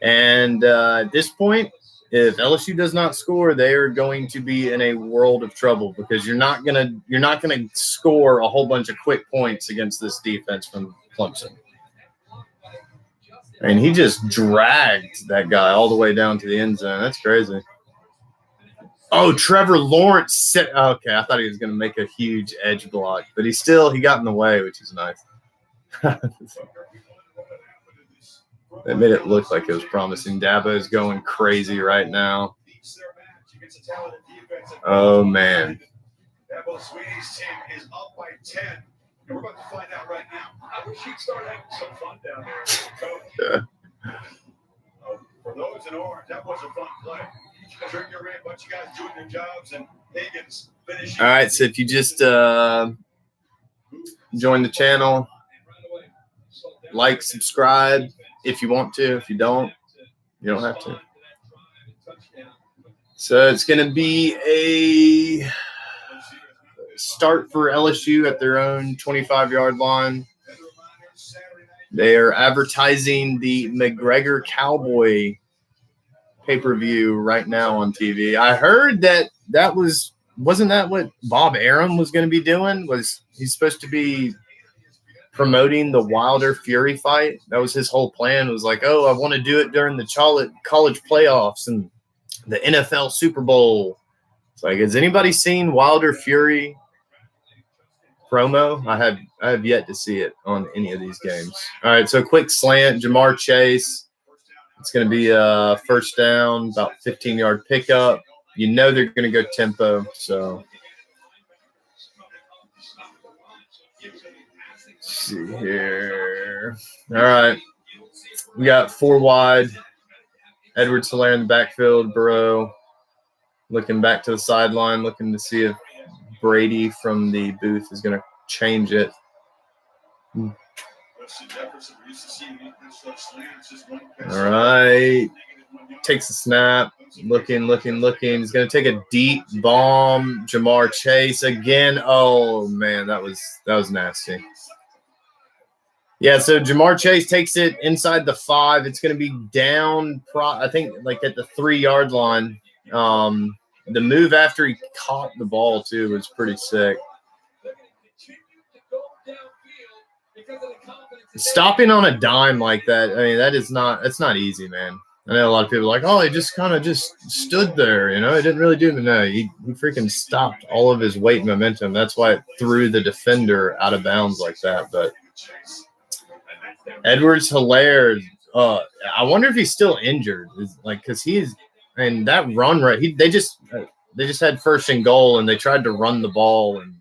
And at this point, if LSU does not score, they are going to be in a world of trouble because you're not gonna score a whole bunch of quick points against this defense from Clemson. And he just dragged that guy all the way down to the end zone. That's crazy. Oh, Trevor Lawrence set. Okay, I thought he was going to make a huge edge block, but he got in the way, which is nice. They made it look like it was promising. Dabo's going crazy right now. Oh, man. Dabo Sweetie's team is up by 10. And we're about to find out right now. I wish he'd start having some fun down there. Yeah. For those in orange, that was a fun play. Trigger in, a bunch of guys doing their jobs, and Higgins finishing. All right, so if you just join the channel, like, subscribe if you want to. If you don't, you don't have to. So it's going to be a start for LSU at their own 25-yard line. They are advertising the McGregor Cowboy pay-per-view right now on TV. I heard that wasn't that what Bob Arum was going to be doing? He's supposed to be promoting the Wilder Fury fight? That was his whole plan. It was like, I want to do it during the college playoffs and the NFL Super Bowl. It's like, has anybody seen Wilder Fury promo. I have yet to see it on any of these games. All right, so quick slant, Jamar Chase. It's going to be a first down, about 15-yard pickup. You know they're going to go tempo, so let's see here. All right, we got 4 wide. Edwards-Helaire in the backfield. Burrow looking back to the sideline, looking to see if Brady from the booth is going to change it. All right. Takes a snap. Looking. He's going to take a deep bomb. Jamar Chase again. Oh, man, that was nasty. Yeah, so Jamar Chase takes it inside the 5. It's going to be down, I think, like at the 3-yard line. The move after he caught the ball, too, was pretty sick. Stopping on a dime like that, I mean, that's not easy, man. I know a lot of people are like, oh, he just kind of just stood there, you know, it didn't really do anything. No, he freaking stopped all of his weight and momentum. That's why it threw the defender out of bounds like that. But Edwards-Helaire, I wonder if he's still injured, because that run right. They just had first and goal and they tried to run the ball and.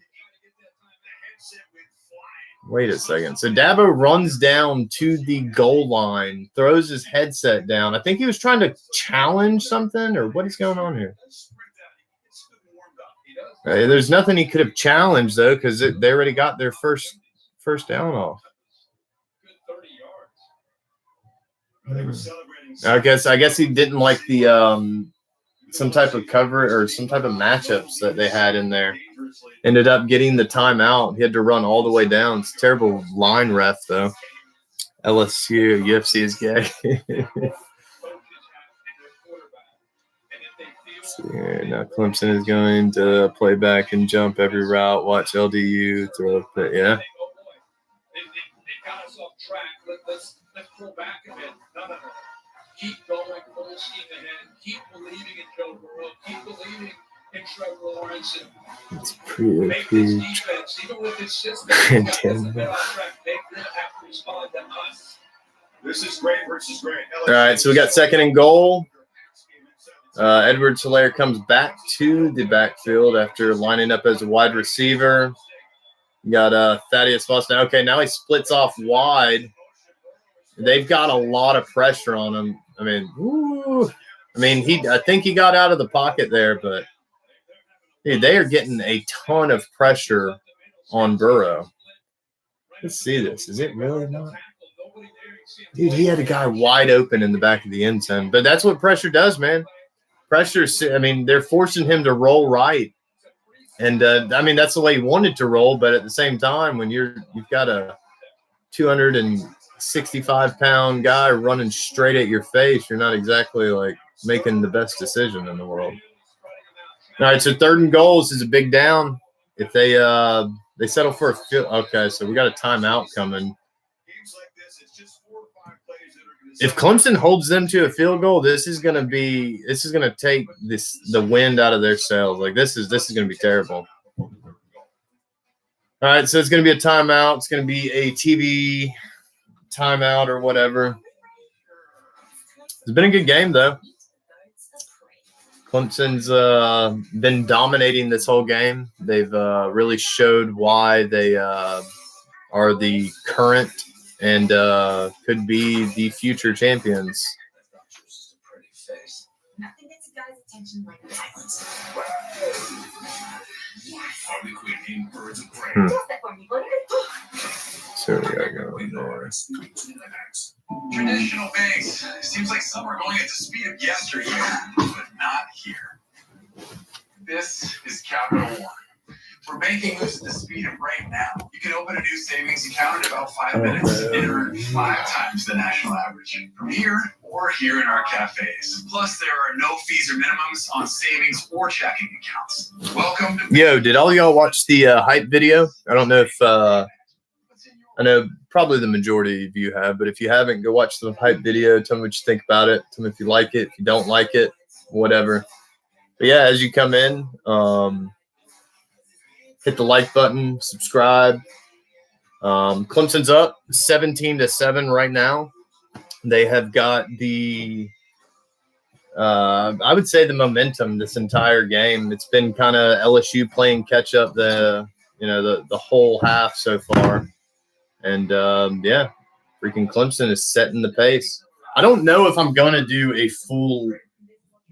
Wait a second. So Dabo runs down to the goal line, throws his headset down. I think he was trying to challenge something, or what is going on here? There's nothing he could have challenged, though, because they already got their first down off. I guess he didn't like the some type of cover or some type of matchups that they had in there. Ended up getting the timeout. He had to run all the way down. It's a terrible line ref, though. LSU, UFC is gay. See here. Now Clemson is going to play back and jump every route. Watch LDU throw up it. Yeah. They got us off track. Let's pull back a bit. No. Keep going, full steam ahead. Keep believing in Joe Burrow. Keep believing in Trevor Lawrence. It's pretty make this defense, even with this system, make them have to respond to us. This is great versus great. All right, so we got second and goal. Edwards-Helaire comes back to the backfield after lining up as a wide receiver. You got Thaddeus Moss now. Okay, now he splits off wide. They've got a lot of pressure on him. I mean, I think he got out of the pocket there, but dude, they are getting a ton of pressure on Burrow. Let's see this. Is it really not? Dude, he had a guy wide open in the back of the end zone. But that's what pressure does, man. Pressure, I mean, they're forcing him to roll right. And, I mean, that's the way he wanted to roll. But at the same time, when you've got a 265-pound guy running straight at your face, you're not exactly, like, making the best decision in the world. All right, so third and goal. This is a big down. If they settle for a field, okay, so we got a timeout coming. If Clemson holds them to a field goal, this is gonna take the wind out of their sails. Like this is gonna be terrible. All right, so it's gonna be a timeout. It's gonna be a TV timeout or whatever. It's been a good game though. Clemson's been dominating this whole game. They've really showed why they are the current and could be the future champions. Nothing gets a guy's attention like violence. So we gotta go there. Traditional banks. Seems like some are going at the speed of yesteryear, but not here. This is Capital One. We're banking moves at the speed of right now. You can open a new savings account in about 5 minutes and earn 5 times the national average from here or here in our cafes. Plus, there are no fees or minimums on savings or checking accounts. Welcome to. Yo, did all y'all watch the hype video? I don't know if I know probably the majority of you have, but if you haven't, go watch the hype video. Tell me what you think about it. Tell me if you like it. If you don't like it, whatever. But yeah, as you come in, hit the like button, subscribe. Clemson's up 17-7 right now. They have got the I would say the momentum this entire game. It's been kind of LSU playing catch up the whole half so far. And yeah, freaking Clemson is setting the pace. I don't know if I'm going to do a full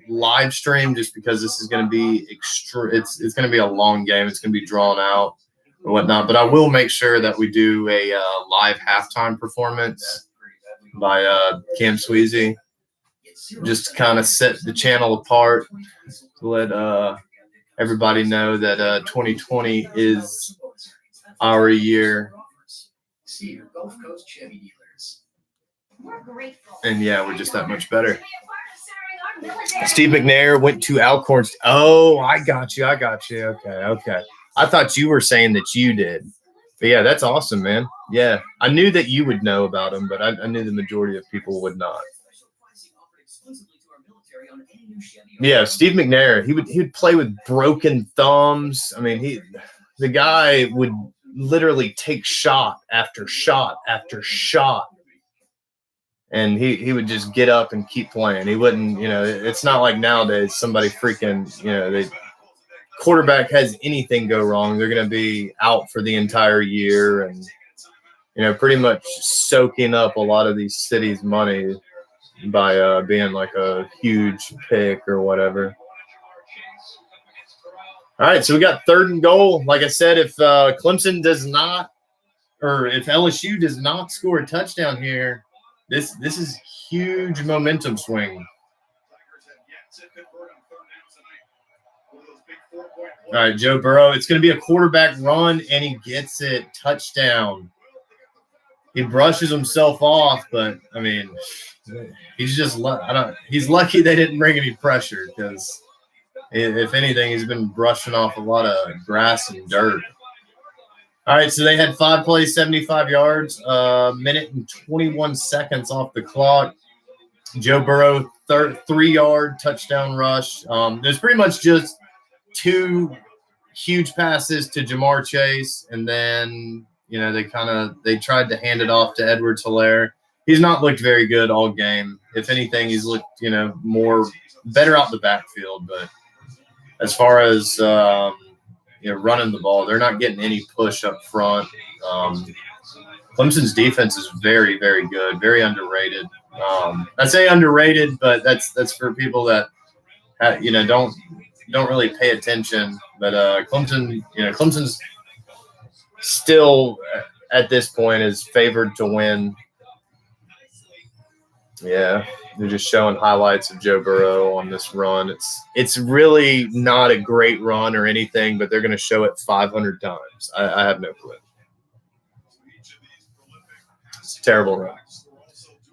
live stream just because this is going to be it's going to be a long game. It's going to be drawn out or whatnot. But I will make sure that we do a live halftime performance by Cam Sweezy. Just to kind of set the channel apart to let everybody know that 2020 is our year. And yeah, we're just that much better. Steve McNair went to Alcorn. Oh, I got you. Okay. I thought you were saying that you did. But yeah, that's awesome, man. Yeah, I knew that you would know about him, but I knew the majority of people would not. Yeah, Steve McNair, he would play with broken thumbs. I mean, the guy would literally take shot after shot after shot. And he would just get up and keep playing. He wouldn't, it's not like nowadays somebody freaking, the quarterback has anything go wrong, they're going to be out for the entire year and, pretty much soaking up a lot of these cities' money by being like a huge pick or whatever. All right, so we got 3rd and goal. Like I said, if Clemson does not, or if LSU does not score a touchdown here, this is huge momentum swing. All right, Joe Burrow. It's going to be a quarterback run, and he gets it. Touchdown. He brushes himself off, but I mean, he's just he's lucky they didn't bring any pressure because if anything, he's been brushing off a lot of grass and dirt. All right, so they had 5 plays, 75 yards, minute and 21 seconds off the clock. Joe Burrow, 3-yard touchdown rush. There's pretty much just 2 huge passes to Jamar Chase, and then they tried to hand it off to Edwards-Helaire. He's not looked very good all game. If anything, he's looked more better out the backfield. But as far as running the ball, they're not getting any push up front. Clemson's defense is very, very good, very underrated. I say underrated, but that's for people that don't really pay attention. But Clemson's still at this point is favored to win. Yeah, they're just showing highlights of Joe Burrow on this run. It's really not a great run or anything, but they're going to show it 500 times. I have no clue. It's a terrible run.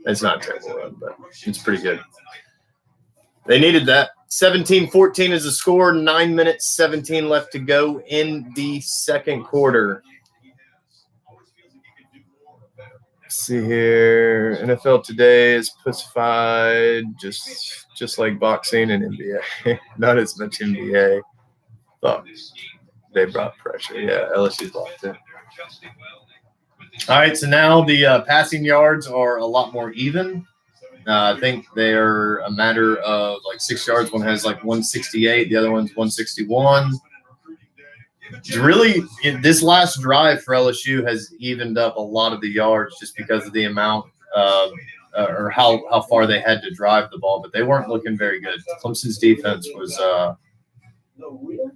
It's not a terrible run, but it's pretty good. They needed that. 17-14 is the score. 9 minutes, 17 left to go in the second quarter. Let's see here. NFL Today is pussified, just like boxing and NBA. Not as much NBA. But they brought pressure. Yeah, LSU's locked in. All right, so now the passing yards are a lot more even. I think they're a matter of like 6 yards. One has like 168. The other one's 161. Really, this last drive for LSU has evened up a lot of the yards just because of the amount or how far they had to drive the ball. But they weren't looking very good. Clemson's defense was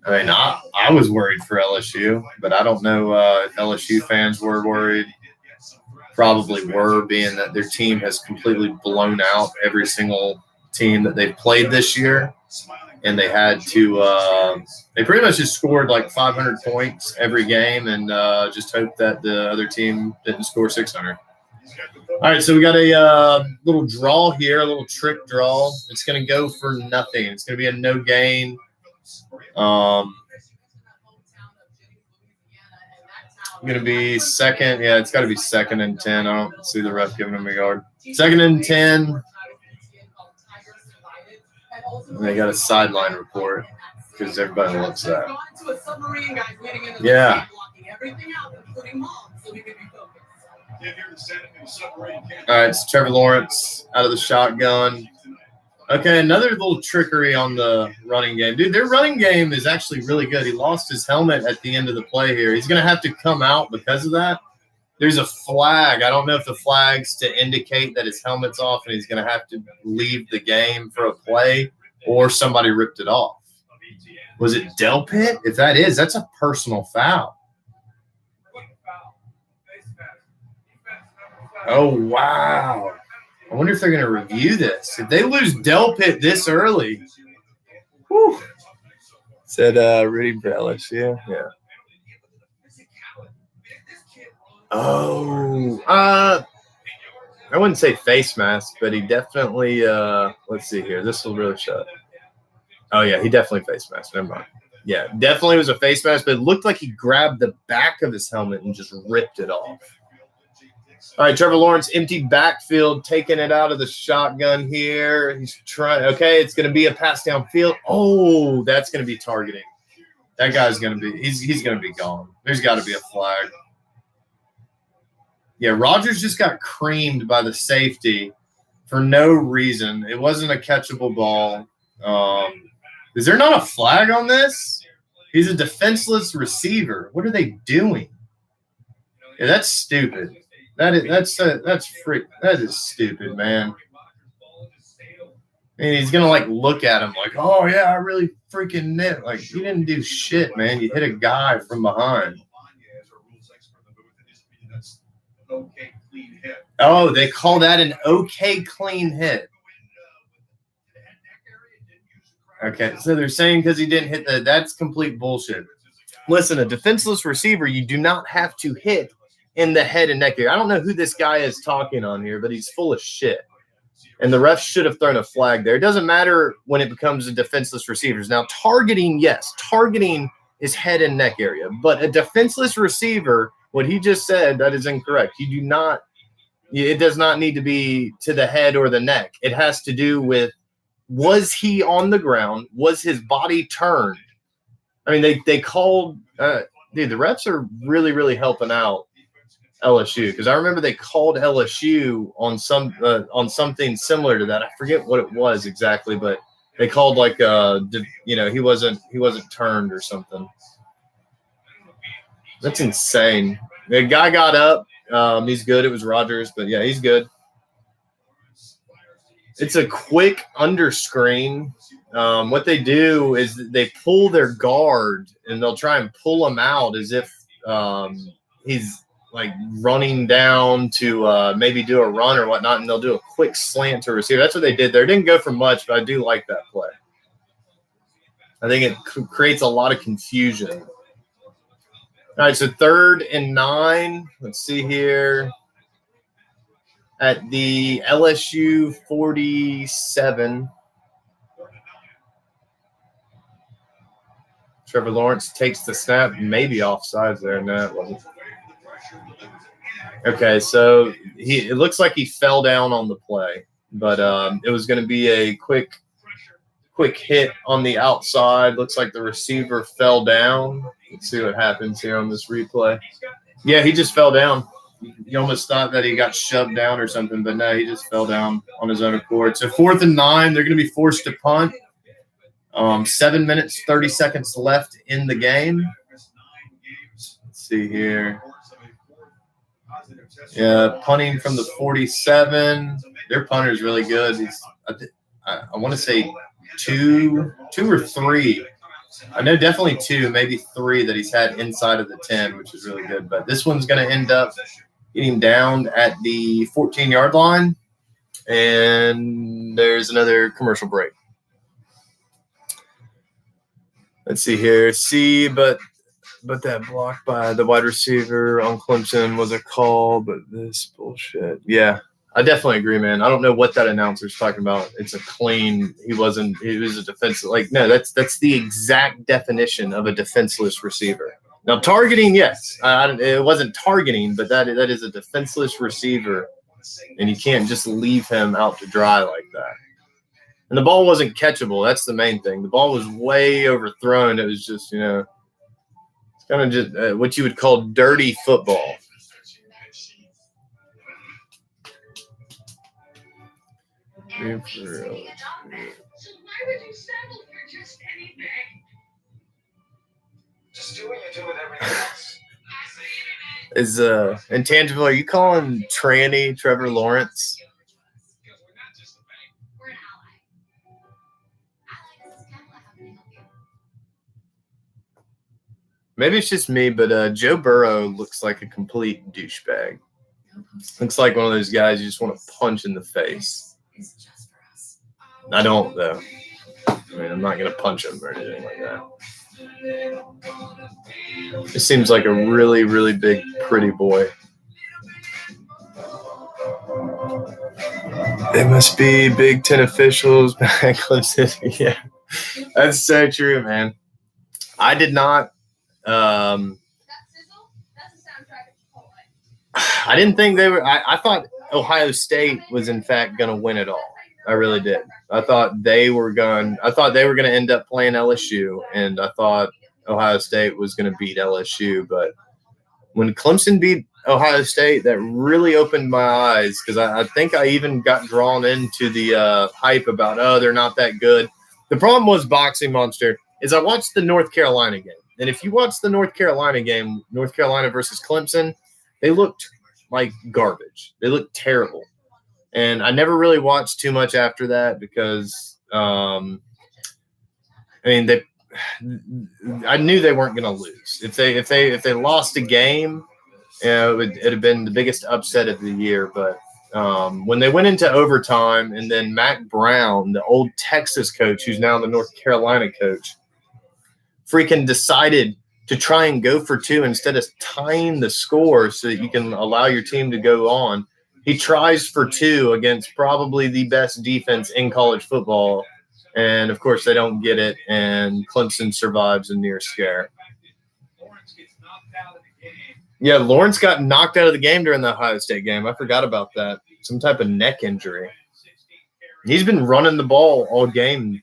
I was worried for LSU, but I don't know if LSU fans were worried. Probably were, being that their team has completely blown out every single team that they've played this year. And they had to they pretty much just scored like 500 points every game and just hope that the other team didn't score 600. All right, so we got a little draw here, a little trick draw. It's going to go for nothing. It's going to be a no gain. Going to be second. Yeah, it's got to be 2nd and 10. I don't see the ref giving him a yard. 2nd and 10. And they got a sideline report. because everybody loves that. Yeah. All right, it's Trevor Lawrence out of the shotgun. Okay, another little trickery on the running game. Dude, their running game is actually really good. He lost his helmet at the end of the play here. He's going to have to come out because of that. There's a flag. I don't know if the flag's to indicate that his helmet's off and he's going to have to leave the game for a play or somebody ripped it off. Was it Delpit? If that is, that's a personal foul. Oh, wow. I wonder if they're going to review this. If they lose Delpit this early. Whew. Said Rudy for LSU. Yeah. Oh. I wouldn't say face mask, but he definitely let's see here. This will really show it. Oh, yeah, he definitely face mask. Never mind. Yeah, definitely was a face mask, but it looked like he grabbed the back of his helmet and just ripped it off. All right, Trevor Lawrence, empty backfield, taking it out of the shotgun here. He's trying. Okay, it's going to be a pass downfield. Oh, that's going to be targeting. That guy's going to be. He's going to be gone. There's got to be a flag. Yeah, Rodgers just got creamed by the safety for no reason. It wasn't a catchable ball. Is there not a flag on this? He's a defenseless receiver. What are they doing? Yeah, that's stupid. That is stupid, man. And he's gonna like look at him like, oh yeah, I really freaking nit. Like you didn't do shit, man. You hit a guy from behind. Oh, they call that an okay clean hit. Okay, so they're saying because he didn't hit that's complete bullshit. Listen, a defenseless receiver, you do not have to hit in the head and neck area. I don't know who this guy is talking on here, but he's full of shit. And the refs should have thrown a flag there. It doesn't matter when it becomes a defenseless receivers. Now, targeting, yes, targeting is head and neck area. But a defenseless receiver, what he just said, that is incorrect. You do not – it does not need to be to the head or the neck. It has to do with, was he on the ground? Was his body turned? I mean, they called dude, the refs are really, really helping out LSU, because I remember they called LSU on something similar to that. I forget what it was exactly, but they called like he wasn't turned or something. That's insane. The guy got up. He's good. It was Rodgers, but yeah, he's good. It's a quick under screen. What they do is they pull their guard and they'll try and pull him out as if he's like running down to maybe do a run or whatnot, and they'll do a quick slant to receiver. That's what they did there. It didn't go for much, but I do like that play. I think it creates a lot of confusion. All right, so 3rd and 9. Let's see here. At the LSU 47. Trevor Lawrence takes the snap, maybe offsides there. No, it wasn't. Okay, so it looks like he fell down on the play, but it was going to be a quick hit on the outside. Looks like the receiver fell down. Let's see what happens here on this replay. Yeah, he just fell down. You almost thought that he got shoved down or something, but no, he just fell down on his own accord. So 4th and 9, they're going to be forced to punt. 7 minutes, 30 seconds left in the game. Let's see here. Yeah, punting from the 47. Their punter is really good. I want to say two or three. I know definitely 2, maybe 3 that he's had inside of the 10, which is really good. But this one's going to end up getting down at the 14-yard line. And there's another commercial break. Let's see here. But that block by the wide receiver on Clemson was a call, but this bullshit. Yeah, I definitely agree, man. I don't know what that announcer's talking about. It's a clean. He was a defensive. Like, no, that's the exact definition of a defenseless receiver. Now, targeting, yes. It wasn't targeting, but that is a defenseless receiver, and you can't just leave him out to dry like that. And the ball wasn't catchable. That's the main thing. The ball was way overthrown. It was just, it's kind of just what you would call dirty football. Just do what you do with everything else. Is Intangible, are you calling Tranny Trevor Lawrence? Maybe it's just me, but Joe Burrow looks like a complete douchebag. Looks like one of those guys you just want to punch in the face. I don't, though. I mean, I'm not going to punch him or anything like that. It seems like a really, really big, pretty boy. It must be Big Ten officials back Clemson. Yeah, that's so true, man. I did not. I didn't think they were. I thought Ohio State was in fact going to win it all. I really did. I thought they were going to end up playing LSU, and I thought Ohio State was going to beat LSU. But when Clemson beat Ohio State, that really opened my eyes, because I think I even got drawn into the hype about, they're not that good. The problem was, Boxing Monster, is I watched the North Carolina game. And if you watch the North Carolina game, North Carolina versus Clemson, they looked like garbage. They looked terrible. And I never really watched too much after that because, I knew they weren't going to lose. If they lost a game, it'd have been the biggest upset of the year. But when they went into overtime, and then Mac Brown, the old Texas coach, who's now the North Carolina coach, freaking decided to try and go for two instead of tying the score so that you can allow your team to go on. He tries for two against probably the best defense in college football. And, of course, they don't get it, and Clemson survives a near scare. Yeah, Lawrence got knocked out of the game during the Ohio State game. I forgot about that. Some type of neck injury. He's been running the ball all game.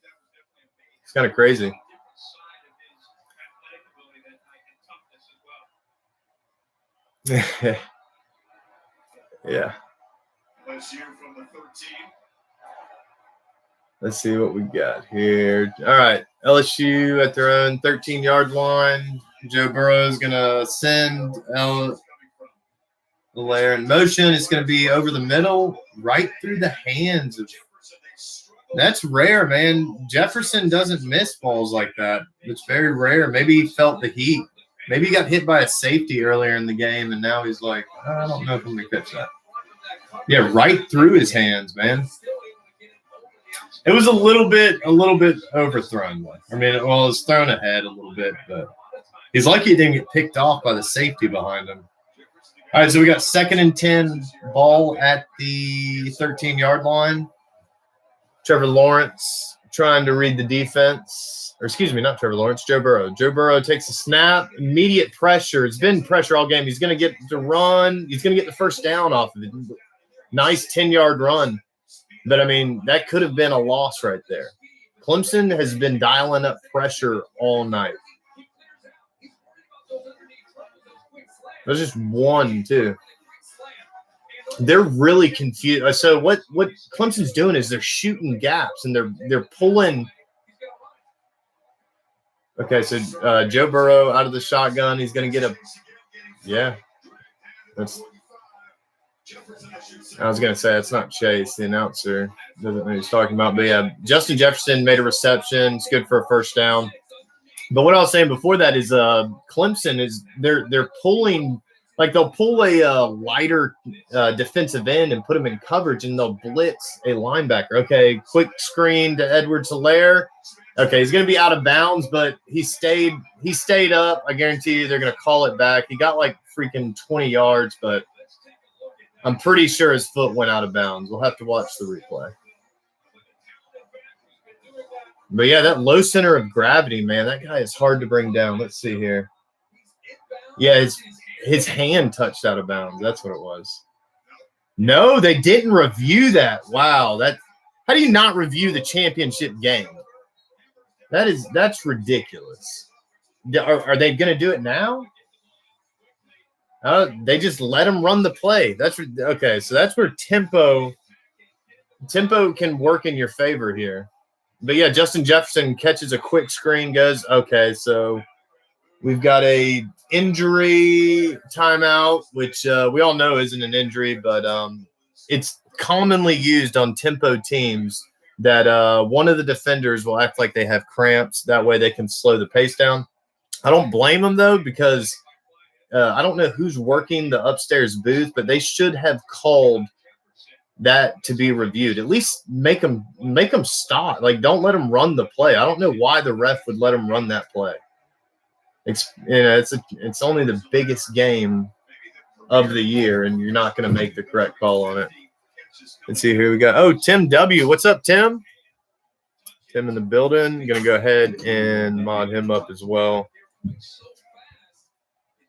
It's kind of crazy. Yeah. Let's see what we got here. All right. LSU at their own 13-yard line. Joe Burrow is going to send Lair in motion. It's going to be over the middle, right through the hands of. That's rare, man. Jefferson doesn't miss balls like that. It's very rare. Maybe he felt the heat. Maybe he got hit by a safety earlier in the game, and now he's like, I don't know if I'm going to catch that. Yeah, right through his hands, man. It was a little bit overthrown. I mean, it was thrown ahead a little bit, but he's lucky he didn't get picked off by the safety behind him. All right, so we got 2nd and 10, ball at the 13-yard line. Trevor Lawrence trying to read the defense. Or excuse me, not Trevor Lawrence, Joe Burrow. Joe Burrow takes a snap, immediate pressure. It's been pressure all game. He's going to get the run. He's going to get the first down off of it. Nice 10-yard run. But, I mean, that could have been a loss right there. Clemson has been dialing up pressure all night. There's just one, too. They're really confused. So what Clemson's doing is they're shooting gaps, and they're pulling. Okay, so Joe Burrow out of the shotgun. He's going to get a – yeah. I was going to say, it's not Chase, the announcer. Doesn't know what he's talking about. But, yeah, Justin Jefferson made a reception. It's good for a first down. But what I was saying before that is Clemson is they're pulling – like they'll pull a lighter defensive end and put him in coverage, and they'll blitz a linebacker. Okay, quick screen to Edwards-Helaire. Okay, he's going to be out of bounds, but he stayed up. I guarantee you they're going to call it back. He got like freaking 20 yards, but I'm pretty sure his foot went out of bounds. We'll have to watch the replay. But, yeah, that low center of gravity, man, that guy is hard to bring down. Let's see here. Yeah, his hand touched out of bounds. That's what it was. No, they didn't review that. Wow. Hey, How do you not review the championship game? That's ridiculous. Are they going to do it now? They just let them run the play. Okay. So that's where tempo can work in your favor here. But yeah, Justin Jefferson catches a quick screen, goes, okay, so we've got a injury timeout, which we all know isn't an injury, but it's commonly used on tempo teams that one of the defenders will act like they have cramps. That way they can slow the pace down. I don't blame them, though, because I don't know who's working the upstairs booth, but they should have called that to be reviewed. At least make them stop. Like, don't let them run the play. I don't know why the ref would let them run that play. It's only the biggest game of the year, and you're not going to make the correct call on it. Let's see, here we go. Oh, Tim W. What's up, Tim? Tim in the building. Going to go ahead and mod him up as well.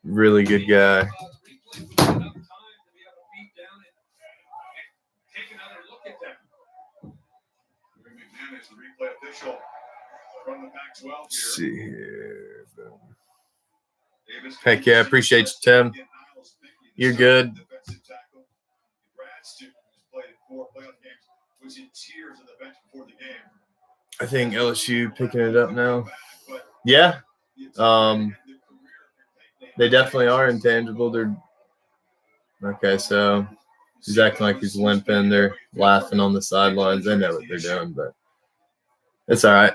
Really good guy. Let's see here. Heck yeah, appreciate you, Tim. You're good. I think LSU picking it up now. Yeah. They definitely are intangible. They're okay, so he's acting like he's limping. They're laughing on the sidelines. They know what they're doing, but it's all right.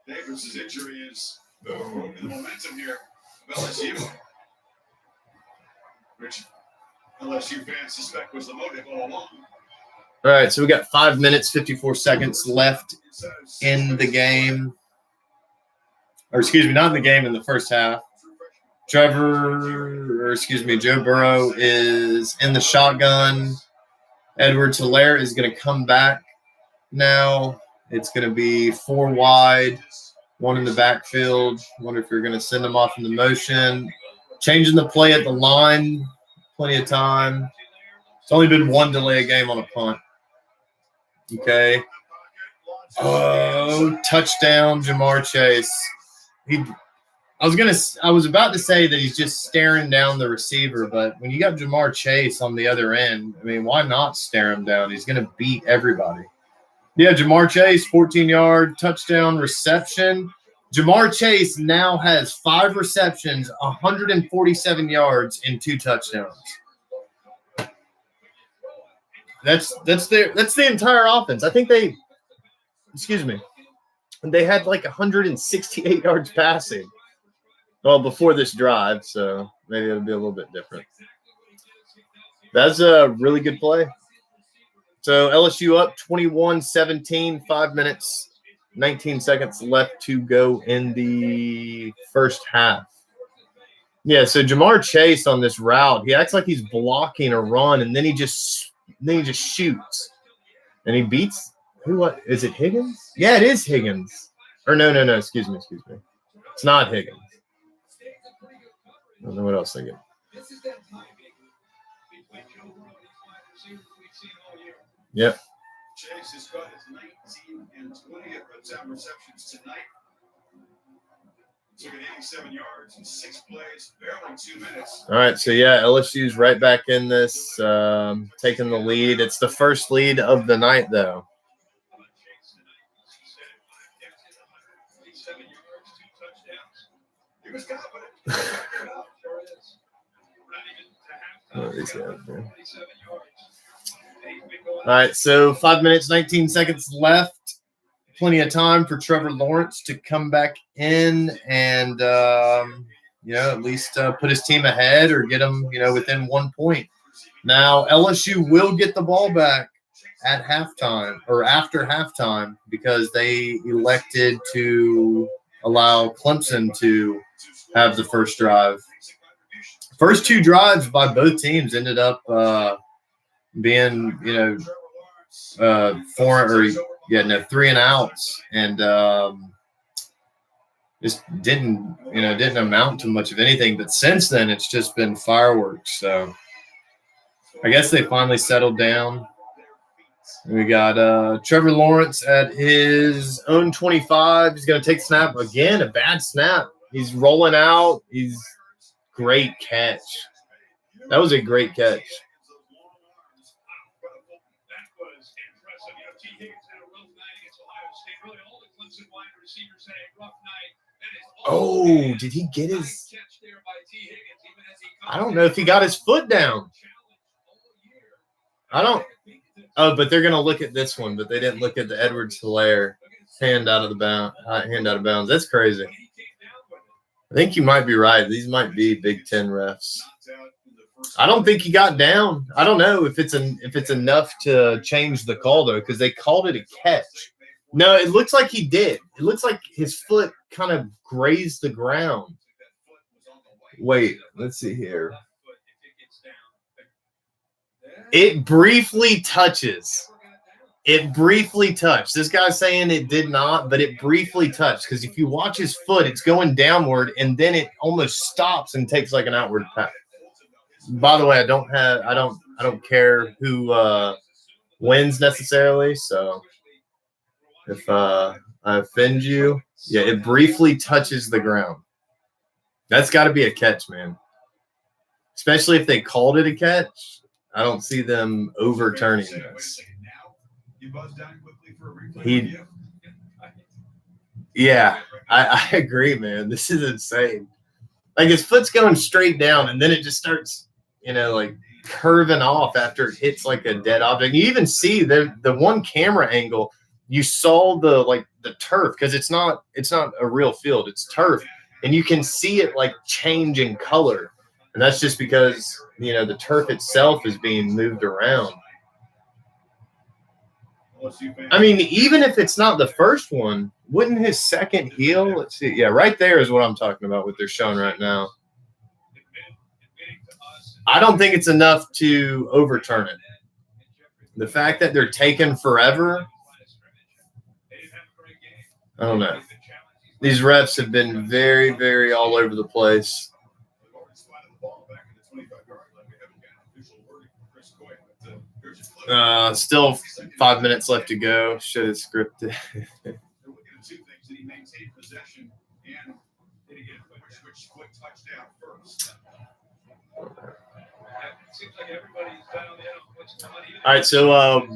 Davis' injury is the momentum here of LSU, which LSU fans suspect was the motive all along. All right, so we got 5 minutes, 54 seconds left in the game. Or excuse me, not in the game, in the first half. Joe Burrow is in the shotgun. Edwards Hilaire is going to come back now. It's going to be 4 wide, 1 in the backfield. Wonder if you're going to send them off in the motion. Changing the play at the line, plenty of time. It's only been 1 delay a game on a punt. Okay. Oh, touchdown, Jamar Chase. I was about to say that he's just staring down the receiver, but when you got Jamar Chase on the other end, I mean, why not stare him down? He's going to beat everybody. Yeah, Jamar Chase, 14-yard touchdown reception. Jamar Chase now has 5 receptions, 147 yards, and 2 touchdowns. That's the entire offense. I think they had like 168 yards passing. Well, before this drive, so maybe it'll be a little bit different. That's a really good play. So LSU up 21-17, 5 minutes, 19 seconds left to go in the first half. Yeah, so Jamar Chase on this route, he acts like he's blocking a run, and then he just shoots. And he beats what is it, Higgins? Yeah, it is Higgins. Or no, excuse me. It's not Higgins. I don't know what else I get. Yep. Chase has got his 19 and 20th receptions tonight. Took it 87 yards in 6 plays, barely 2 minutes. All right, so yeah, LSU's right back in this, taking the lead. It's the first lead of the night, though. He was confident. All right, so 5 minutes, 19 seconds left. Plenty of time for Trevor Lawrence to come back in and, at least put his team ahead or get them, within 1 point. Now, LSU will get the ball back at halftime or after halftime because they elected to allow Clemson to have the first drive. First 2 drives by both teams ended up being, 3 and outs, and just didn't amount to much of anything. But since then, it's just been fireworks. So I guess they finally settled down. We got Trevor Lawrence at his own 25. He's going to take snap again. A bad snap. He's rolling out. He's great catch. That was a great catch. Oh, did he get his? I don't know if he got his foot down. I don't. Oh, but they're gonna look at this one, but they didn't look at the Edwards-Helaire hand out of bounds. That's crazy. I think you might be right. These might be Big Ten refs. I don't think he got down. I don't know if it's enough to change the call though, because they called it a catch. No, it looks like he did. It looks like his foot kind of grazed the ground. Wait, let's see here. It briefly touches. It briefly touched. This guy's saying it did not, but it briefly touched. Because if you watch his foot, it's going downward, and then it almost stops and takes like an outward path. By the way, I don't care who wins necessarily. So if I offend you, yeah, it briefly touches the ground. That's got to be a catch, man. Especially if they called it a catch. I don't see them overturning this. Yeah, I agree, man. This is insane. Like his foot's going straight down, and then it just starts, like curving off after it hits like a dead object. You even see the one camera angle. You saw the turf, because it's not a real field. It's turf, and you can see it like change in color, and that's just because the turf itself is being moved around. I mean, even if it's not the first one, wouldn't his second heel? Let's see. Yeah, right there is what I'm talking about, what they're showing right now. I don't think it's enough to overturn it. The fact that they're taking forever, I don't know. These refs have been very, very all over the place. Still 5 minutes left to go. Should have scripted. All right, so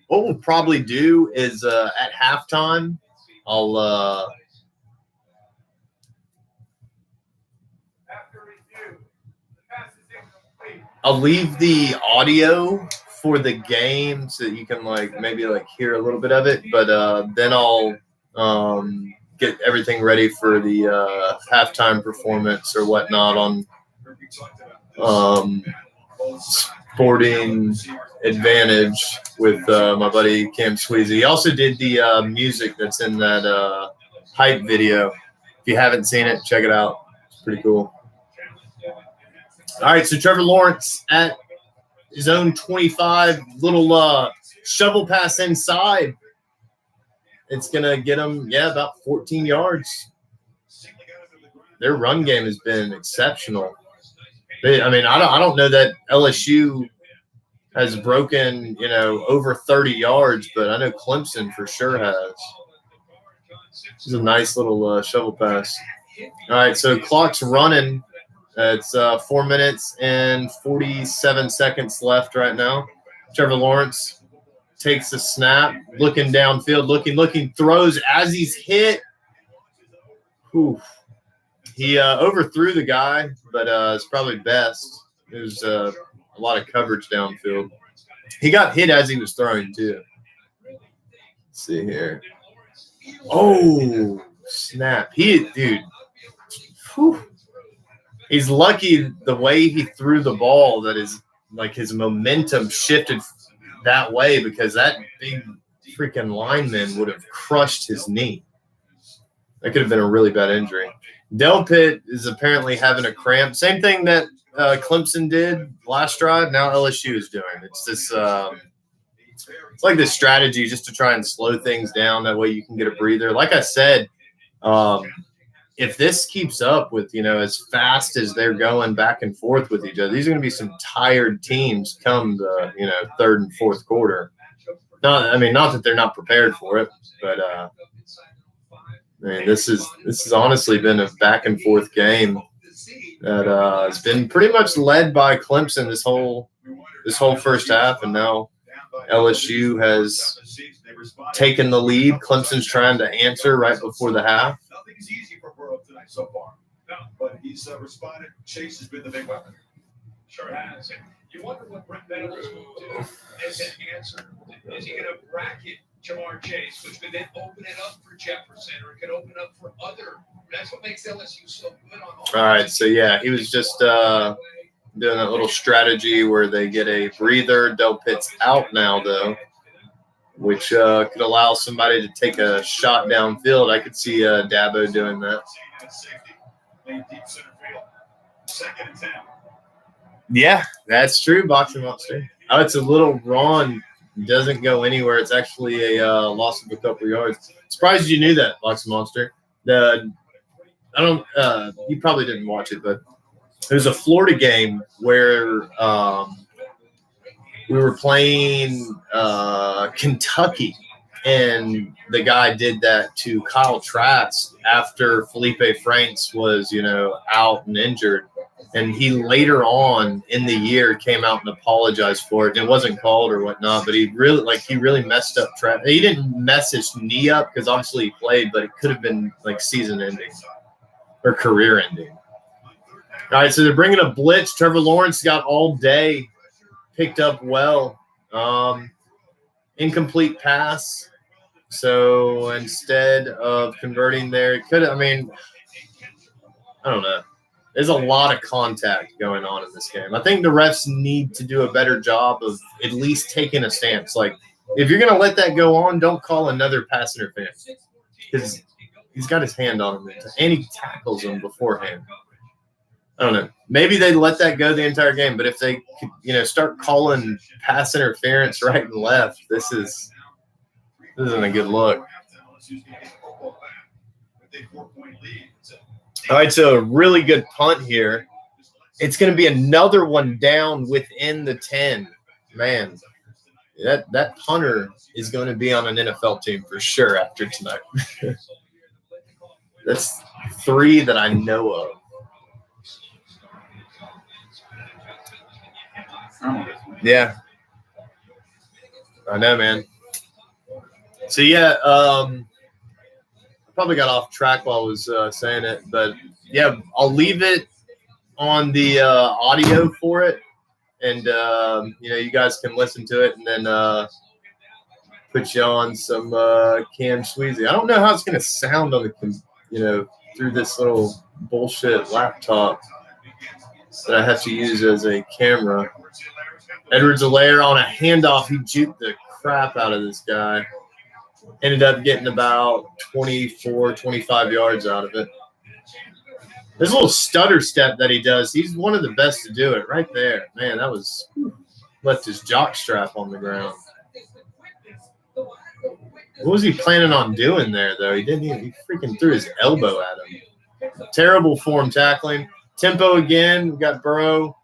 what we'll probably do is at halftime, I'll leave the audio for the game so that you can maybe hear a little bit of it, but then I'll get everything ready for the halftime performance or whatnot on Sporting Advantage with my buddy Cam Squeezy. He also did the music that's in that hype video. If you haven't seen it, check it out. It's pretty cool. All right, so Trevor Lawrence at his own 25, little shovel pass inside. It's going to get him, about 14 yards. Their run game has been exceptional. I don't know that LSU has broken, over 30 yards, but I know Clemson for sure has. This is a nice little shovel pass. All right, so clock's running. It's 4 minutes and 47 seconds left right now. Trevor Lawrence takes the snap, looking downfield, looking, throws as he's hit. Whew. He overthrew the guy, but it's probably best. There's a lot of coverage downfield. He got hit as he was throwing, too. Let's see here. Oh, snap. Dude. Whew. He's lucky the way he threw the ball that is his momentum shifted that way, because that big freaking lineman would have crushed his knee. That could have been a really bad injury. Del Pitt is apparently having a cramp. Same thing that Clemson did last drive. Now LSU is doing. It's this. It's like this strategy just to try and slow things down. That way you can get a breather. Like I said, if this keeps up with, as fast as they're going back and forth with each other, these are going to be some tired teams come the, third and fourth quarter. Not that they're not prepared for it, but man, this has honestly been a back and forth game that has been pretty much led by Clemson this whole first half, and now LSU has taken the lead. Clemson's trying to answer right before the half. Nothing is easy for Burrow tonight so far. No, but he's responded. Chase has been the big weapon. Sure has. And you wonder what Brent Venables will do as an answer. Is he going to bracket Jamar Chase, which could then open it up for Jefferson, or it could open up for other? That's what makes LSU so good on offense. All right, so yeah, he was just doing that little strategy where they get a breather. Del Pitt's out now, though, which could allow somebody to take a shot downfield. I could see Dabo doing that. Second and 10. Yeah, that's true, Boxing Monster. Oh, it's a little Ron. Doesn't go anywhere. It's actually a loss of a couple yards. Surprised you knew that, Boxing Monster. You probably didn't watch it, but there's a Florida game where we were playing Kentucky, and the guy did that to Kyle Trask after Felipe Franks was, out and injured. And he later on in the year came out and apologized for it. It wasn't called or whatnot, but he really messed up Trask. He didn't mess his knee up because obviously he played, but it could have been like season ending or career ending. All right, so they're bringing a blitz. Trevor Lawrence got all day, picked up well. Incomplete pass. So instead of converting there, it could have, I don't know. There's a lot of contact going on in this game. I think the refs need to do a better job of at least taking a stance. Like, if you're going to let that go on, don't call another pass interference because he's got his hand on him and he tackles him beforehand. I don't know. Maybe they let that go the entire game, but if they, start calling pass interference right and left, this isn't a good look. All right, so a really good punt here. It's going to be another one down within the 10. Man, that punter is going to be on an NFL team for sure after tonight. That's 3 that I know of. Yeah. I know, man. So, yeah, probably got off track while I was saying it, but yeah, I'll leave it on the audio for it, and you guys can listen to it, and then put you on some Cam Sweezy. I don't know how it's going to sound on the through this little bullshit laptop that I have to use as a camera. Edwards-Helaire on a handoff, he juked the crap out of this guy. Ended up getting about 24, 25 yards out of it. This little stutter step that he does, he's one of the best to do it right there. Man, that was left his jock strap on the ground. What was he planning on doing there, though? He freaking threw his elbow at him. Terrible form tackling. Tempo again. We got Burrow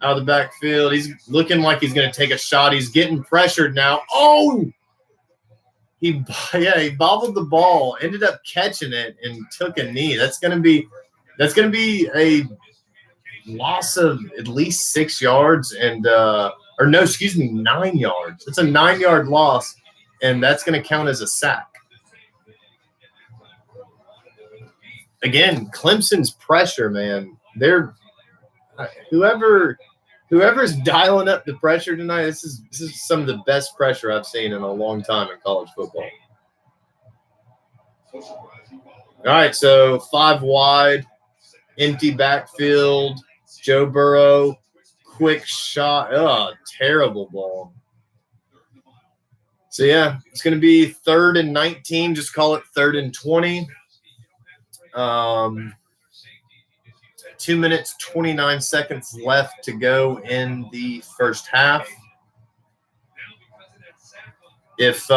out of the backfield. He's looking like he's going to take a shot. He's getting pressured now. Oh! He bobbled the ball, ended up catching it, and took a knee. That's gonna be a loss of at least 6 yards 9 yards. It's a 9-yard loss, and that's gonna count as a sack. Again, Clemson's pressure, man. They're Whoever's dialing up the pressure tonight, this is some of the best pressure I've seen in a long time in college football. All right, so 5 wide, empty backfield, Joe Burrow, quick shot. Oh, terrible ball. So, yeah, it's going to be 3rd and 19. Just call it 3rd and 20. 2 minutes, 29 seconds left to go in the first half. If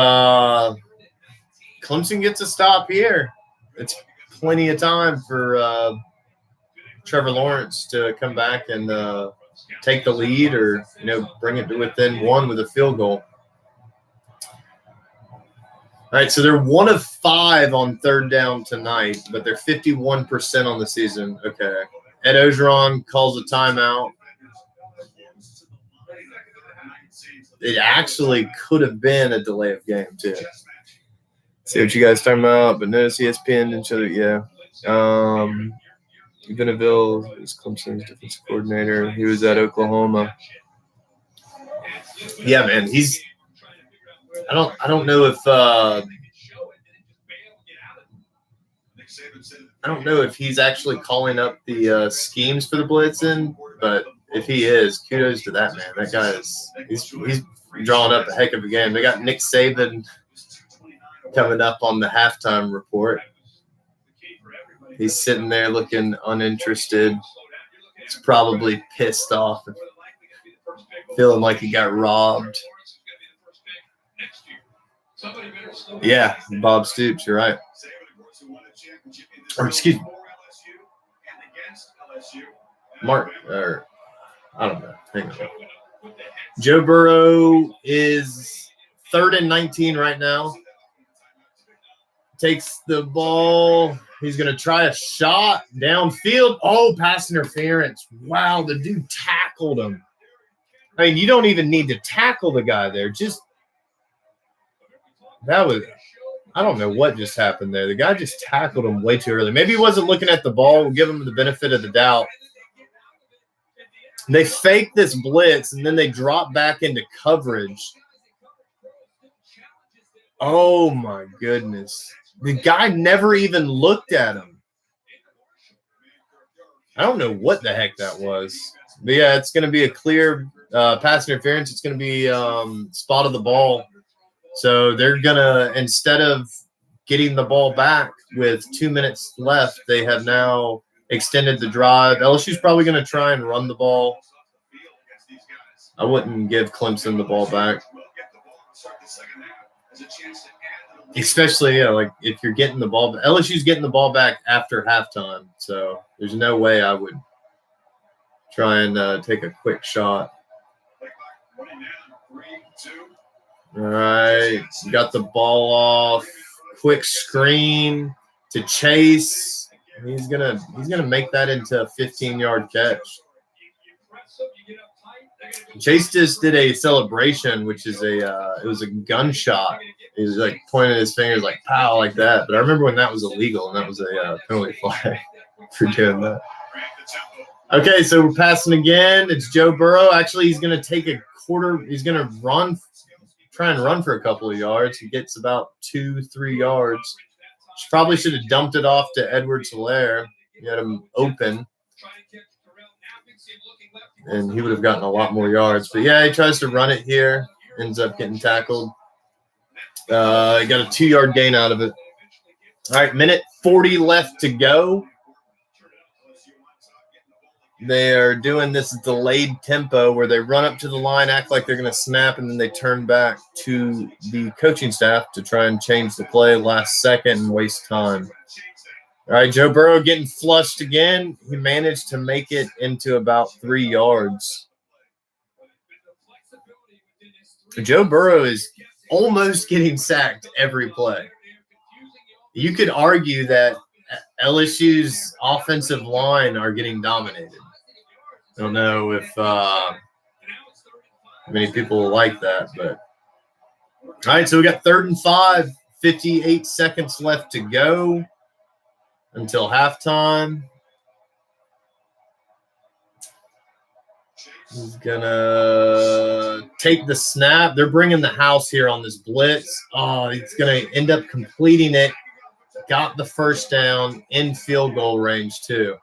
Clemson gets a stop here, it's plenty of time for Trevor Lawrence to come back and take the lead or, bring it to within 1 with a field goal. right, so they're 1 of 5 on third down tonight, but they're 51% on the season. Okay. Ed Ogeron calls a timeout. It actually could have been a delay of game, too. See what you guys talking about, but notice ESPN and each other. Yeah. Beneville is Clemson's defensive coordinator. He was at Oklahoma. Yeah, man. I don't know if I don't know if he's actually calling up the schemes for the blitzing, but if he is, kudos to that man. That guy he's drawing up a heck of a game. They got Nick Saban coming up on the halftime report. He's sitting there looking uninterested. He's probably pissed off, feeling like he got robbed. Yeah, Bob Stoops, you're right. Or excuse me, Mark, or I don't know. Hang on. Joe Burrow is 3rd and 19 right now. Takes the ball. He's going to try a shot downfield. Oh, pass interference. Wow, the dude tackled him. I mean, you don't even need to tackle the guy there. I don't know what just happened there. The guy just tackled him way too early. Maybe he wasn't looking at the ball. We'll give him the benefit of the doubt. They fake this blitz, and then they drop back into coverage. Oh, my goodness. The guy never even looked at him. I don't know what the heck that was. But, yeah, it's going to be a clear pass interference. It's going to be spot of the ball. So they're going to, instead of getting the ball back with 2 minutes left, they have now extended the drive. LSU's probably going to try and run the ball. I wouldn't give Clemson the ball back. Especially, like if you're getting the ball, LSU's getting the ball back after halftime, so there's no way I would try and take a quick shot. All right, got the ball off. Quick screen to Chase. He's gonna make that into a 15-yard catch. Chase just did a celebration, which is it was a gunshot. He was like pointing his fingers like pow like that. But I remember when that was illegal and that was a penalty flag for doing that. Okay, so we're passing again. It's Joe Burrow. Actually, he's going to take a quarter. He's going to try and run for a couple of yards. He gets about 2-3 yards. Probably should have dumped it off to Edwards-Helaire. He had him open. And he would have gotten a lot more yards. But, yeah, he tries to run it here. Ends up getting tackled. He got a 2-yard gain out of it. All right, minute 40 left to go. They are doing this delayed tempo where they run up to the line, act like they're going to snap, and then they turn back to the coaching staff to try and change the play last second and waste time. All right, Joe Burrow getting flushed again. He managed to make it into about 3 yards. Joe Burrow is almost getting sacked every play. You could argue that LSU's offensive line are getting dominated. I don't know if many people like that, but all right, so we got 3rd and 5, 58 seconds left to go until halftime. He's gonna take the snap. They're bringing the house here on this blitz. Oh, he's gonna end up completing it. Got the first down in field goal range too.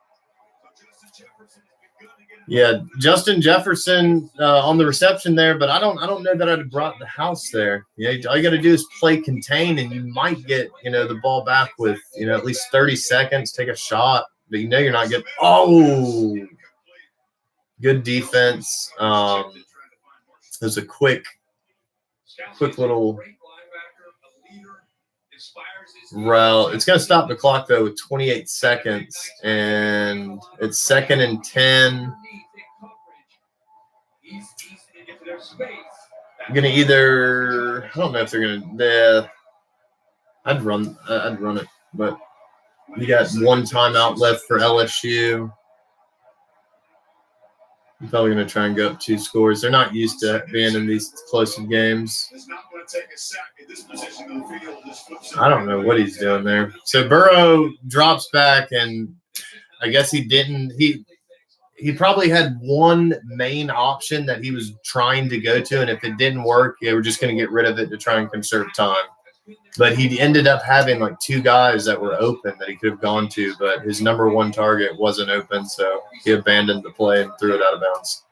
Yeah, Justin Jefferson on the reception there, but I don't know that I'd have brought the house there. Yeah, all you got to do is play contain, and you might get the ball back with at least 30 seconds. Take a shot, but you're not getting. Oh, good defense. There's a quick little. Well, it's going to stop the clock, though, with 28 seconds, and it's 2nd and 10. I'm going to either – I don't know if they're going to I'd run it, but we got one timeout left for LSU. I'm probably going to try and go up 2 scores. They're not used to being in these close games. I don't know what he's doing there. So Burrow drops back, and I guess he didn't. He probably had one main option that he was trying to go to, and if it didn't work, they were just going to get rid of it to try and conserve time. But he ended up having like 2 guys that were open that he could have gone to, but his number 1 target wasn't open, so he abandoned the play and threw it out of bounds.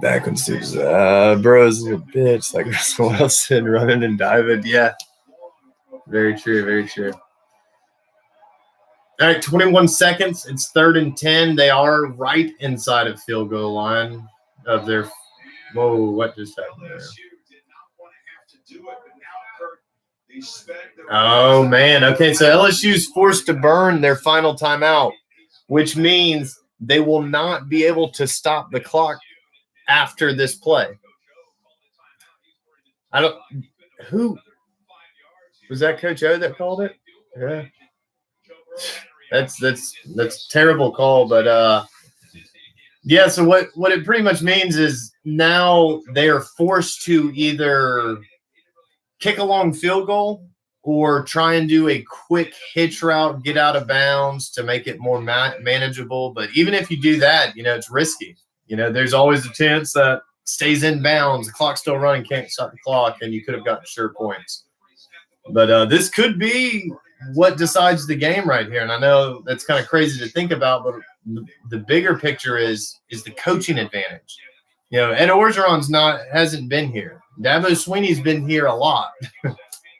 Back when Steve's Burrow's a little bitch, like Russell Wilson running and diving. Yeah, very true, very true. All right, 21 seconds. It's 3rd and 10. They are right inside of field goal line of their. Whoa, what just happened there? Oh, man. Okay, so LSU's forced to burn their final timeout, which means they will not be able to stop the clock after this play. Who was that? Coach O that called it? Yeah. That's a terrible call, but yeah, so what it pretty much means is now they are forced to either kick a long field goal or try and do a quick hitch route, get out of bounds to make it more manageable. But even if you do that, it's risky. There's always a chance that stays in bounds, the clock's still running, can't stop the clock, and you could have gotten sure points. But this could be what decides the game right here. And I know that's kind of crazy to think about, but the bigger picture is the coaching advantage. Ed Orgeron's hasn't been here. Dabo Swinney's been here a lot.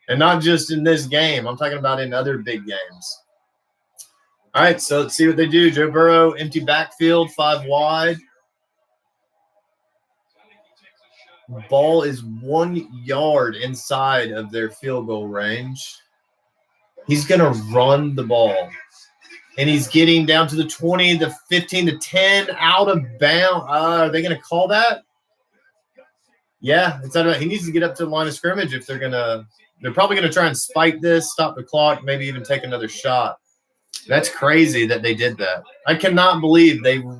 And not just in this game. I'm talking about in other big games. All right, so let's see what they do. Joe Burrow, empty backfield, 5 wide. Ball is 1 yard inside of their field goal range. He's going to run the ball. And he's getting down to the 20, the 15, the 10, out of bounds. Are they going to call that? Yeah, it's out of, he needs to get up to the line of scrimmage if they're probably going to try and spike this, stop the clock, maybe even take another shot. That's crazy that they did that. I cannot believe they did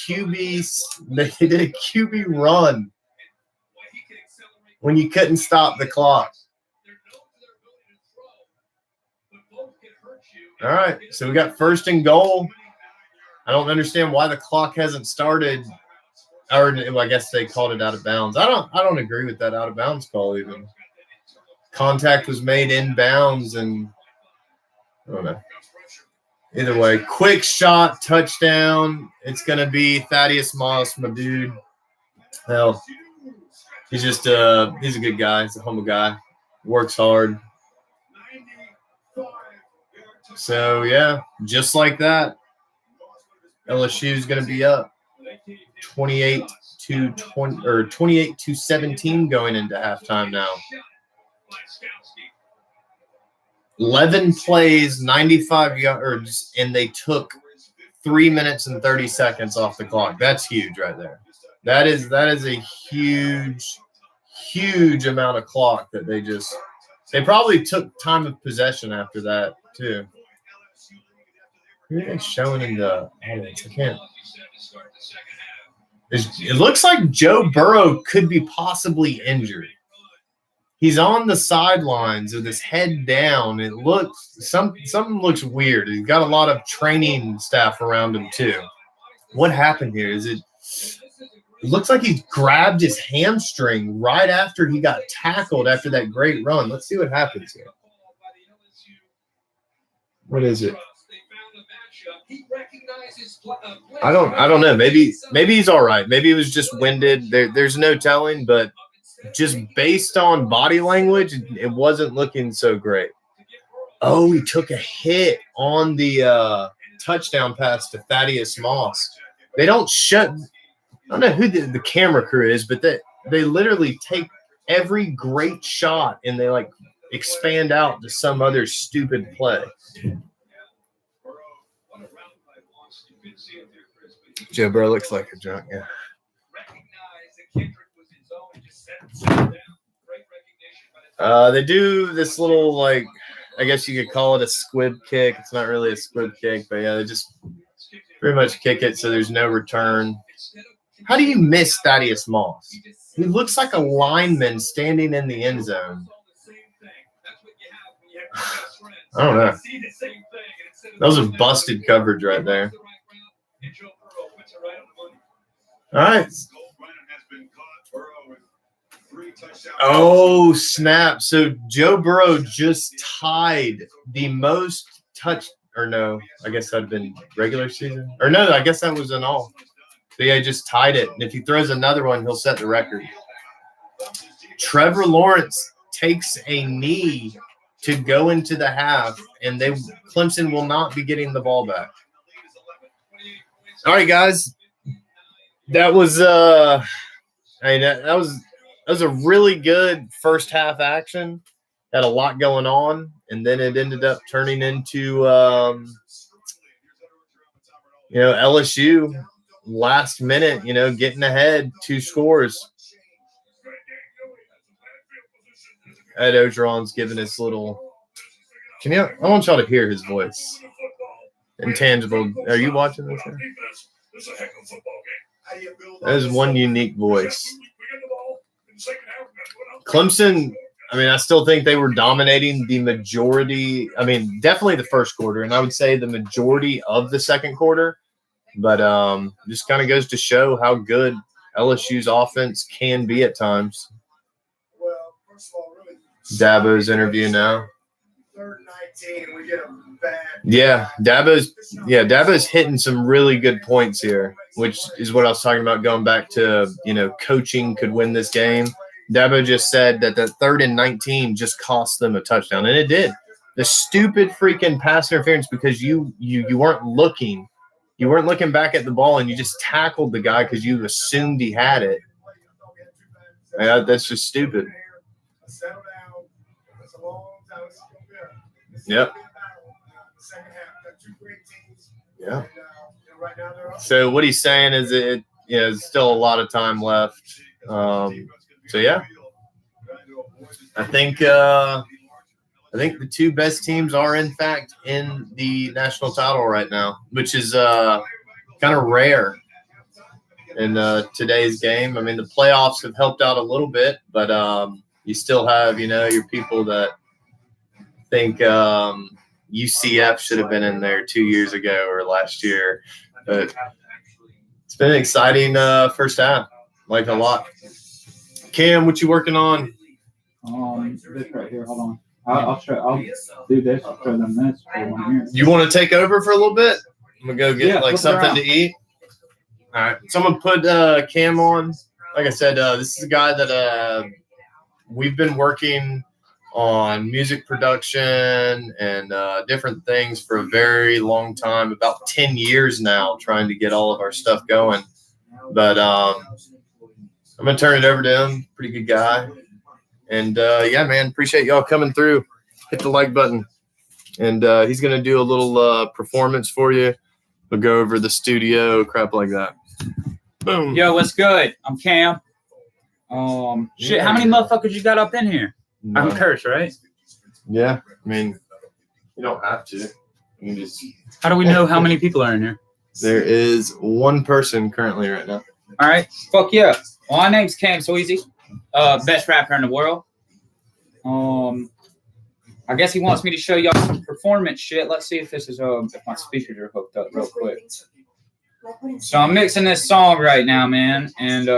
a QB run when you couldn't stop the clock. All right, so we got 1st and goal. I don't understand why the clock hasn't started. Or I guess they called it out of bounds. I don't agree with that out of bounds call even. Contact was made in bounds, and I don't know. Either way, quick shot, touchdown. It's going to be Thaddeus Moss, my dude. Hell, he's just he's a good guy. He's a humble guy. Works hard. So, yeah, just like that, LSU's going to be up 28-17 going into halftime now. 11 plays, 95 yards, and they took 3 minutes and 30 seconds off the clock. That's huge right there. That is a huge amount of clock that they probably took time of possession after that too. Who are they showing in the audience? I can't. It looks like Joe Burrow could be possibly injured. He's on the sidelines with his head down. It looks something looks weird. He's got a lot of training staff around him too. What happened here? It looks like he grabbed his hamstring right after he got tackled after that great run. Let's see what happens here. What is it? I don't know. Maybe he's all right. Maybe he was just winded. There's no telling, but just based on body language, it wasn't looking so great. Oh, he took a hit on the touchdown pass to Thaddeus Moss. They don't I don't know who the camera crew is, but they literally take every great shot and they like expand out to some other stupid play. Joe Burrow looks like a drunk, yeah. They do this little, like, I guess you could call it a squib kick. It's not really a squib kick, but yeah, they just pretty much kick it so there's no return. How do you miss Thaddeus Moss? He looks like a lineman standing in the end zone. I don't know. That was a busted coverage right there. All right. Oh, snap. So Joe Burrow just tied the most or no, I guess that'd been regular season. Or no, I guess that was an all. So yeah, he just tied it. And if he throws another one, he'll set the record. Trevor Lawrence takes a knee to go into the half, and Clemson will not be getting the ball back. All right, guys. That was that was a really good first half action. Had a lot going on, and then it ended up turning into LSU last minute, getting ahead 2 scores. Ed Ogeron's giving his little. I want y'all to hear his voice. Intangible. Are you watching this? That is one unique voice. Clemson, I still think they were dominating the majority. Definitely the first quarter, and I would say the majority of the second quarter. But just kind of goes to show how good LSU's offense can be at times. Dabo's interview now. Yeah, Dabo's hitting some really good points here, which is what I was talking about going back to, coaching could win this game. Dabo just said that the 3rd and 19 just cost them a touchdown, and it did. The stupid freaking pass interference because you weren't looking. You weren't looking back at the ball, and you just tackled the guy because you assumed he had it. Yeah, that's just stupid. Yep. Yeah. So what he's saying is there's still a lot of time left. So yeah, I think the 2 best teams are in fact in the national title right now, which is kind of rare in today's game. The playoffs have helped out a little bit, but you still have your people that think UCF should have been in there 2 years ago or last year. But it's been an exciting first half, like a lot. Cam, what you working on? This right here. Hold on. I'll do this. I'll show them this. You want to take over for a little bit? I'm gonna go get something to eat. All right. So I'm gonna put Cam on. Like I said, this is a guy that we've been working on music production and different things for a very long time, about 10 years now, trying to get all of our stuff going. But I'm going to turn it over to him. Pretty good guy. And, yeah, man, appreciate y'all coming through. Hit the like button. And he's going to do a little performance for you. We'll go over the studio, crap like that. Boom. Yo, what's good? I'm Cam. Shit, how many motherfuckers you got up in here? No. I'm cursed, right? Yeah, you don't have to. You can just. How do we know how many people are in here? There is 1 person currently right now. All right, fuck yeah. Well, my name's Cam Sweezy, best rapper in the world. I guess he wants me to show y'all some performance shit. Let's see if this is if my speakers are hooked up real quick. So I'm mixing this song right now, man, and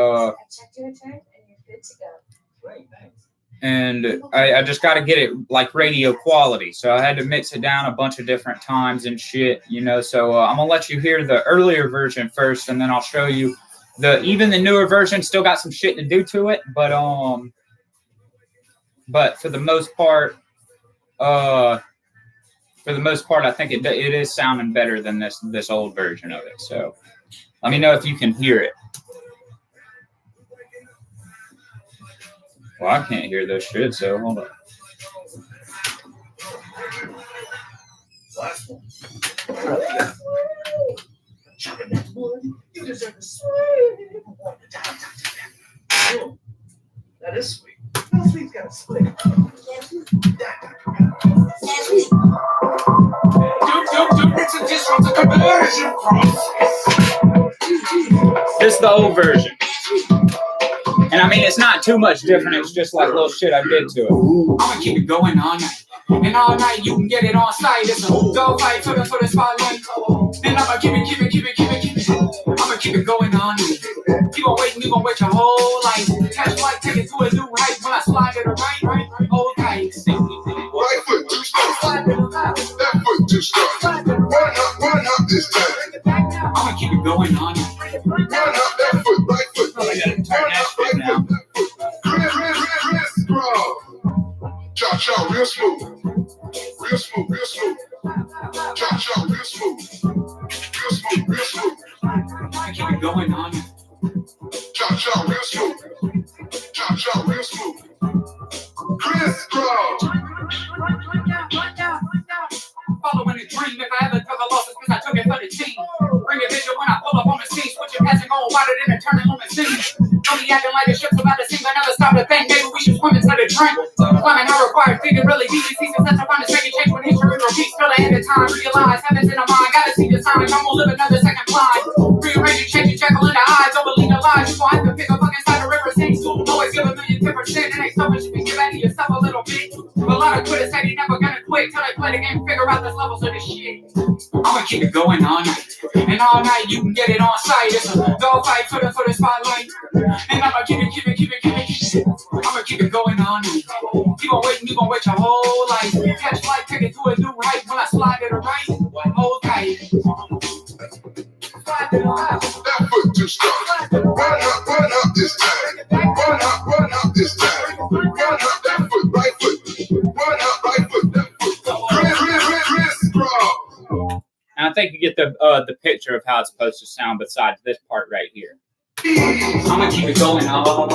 I just got to get it like radio quality. So I had to mix it down a bunch of different times and shit, So I'm going to let you hear the earlier version first, and then I'll show you even the newer version still got some shit to do to it. But for the most part, I think it is sounding better than this old version of it. So let me know if you can hear it. Well, I can't hear this shit, so hold on. Last one. That is sweet. No, sweet's got a split. This is the old version. And I mean, it's not too much different. It's just like little shit I did to it. I'ma keep it going all night. And all night you can get it on site. It's a dog fight for the spotlight. And I'ma keep it. I'ma keep it going on. You gon' wait and you gon' wait your whole life. Catch flight, take it to a new height. When I slide it right, hold tight. Right foot too strong. That foot too strong. One hop this time. I'ma keep it going on. One hop that foot, right foot. I gotta turn that shit now. Crisscross. Cha-cha, real smooth. Real smooth. Cha-cha, real smooth. Real smooth. I'ma keep it going on. Cha-cha, real smooth. Cha-cha, real smooth. Crisscross. Following a dream, if I ever took a loss, it's because I took it for the team. Bring a vision when I pull up on the scene. Switch your passing goal wider than a turning limousine. Don't be acting like a ship's about to sink, but never stop to think. Maybe we should swim into the drink. Climbing how required, thinking really deep. See success, I find it's making change when history repeats. Till the end of time, realize heaven's in the mind. Gotta see the signs, I'm gonna live another second blind. Rearrange and change and jackal in the eyes. Don't believe the lies, you gon' have to pick a fucking side of river sings. Always give a million 10%. It ain't so much you can give out of yourself a little bit. A lot of quitters say they never gonna quit till they play the game, figure out the levels of this shit. I'ma keep it going all night. And all night you can get it on site. It's a dog fight for the spotlight. And I'ma keep it. I'ma keep it going on. You gon' wait and you gon' wait your whole life. Catch flight, take it to a new height. When I slide to the right, hold tight. That foot too strong. One hop this time. One hop this time. One hop that foot, right foot. One hop right foot, that foot. Crisscross. And I think you get the picture of how it's supposed to sound besides this part right here. I'ma keep it going on.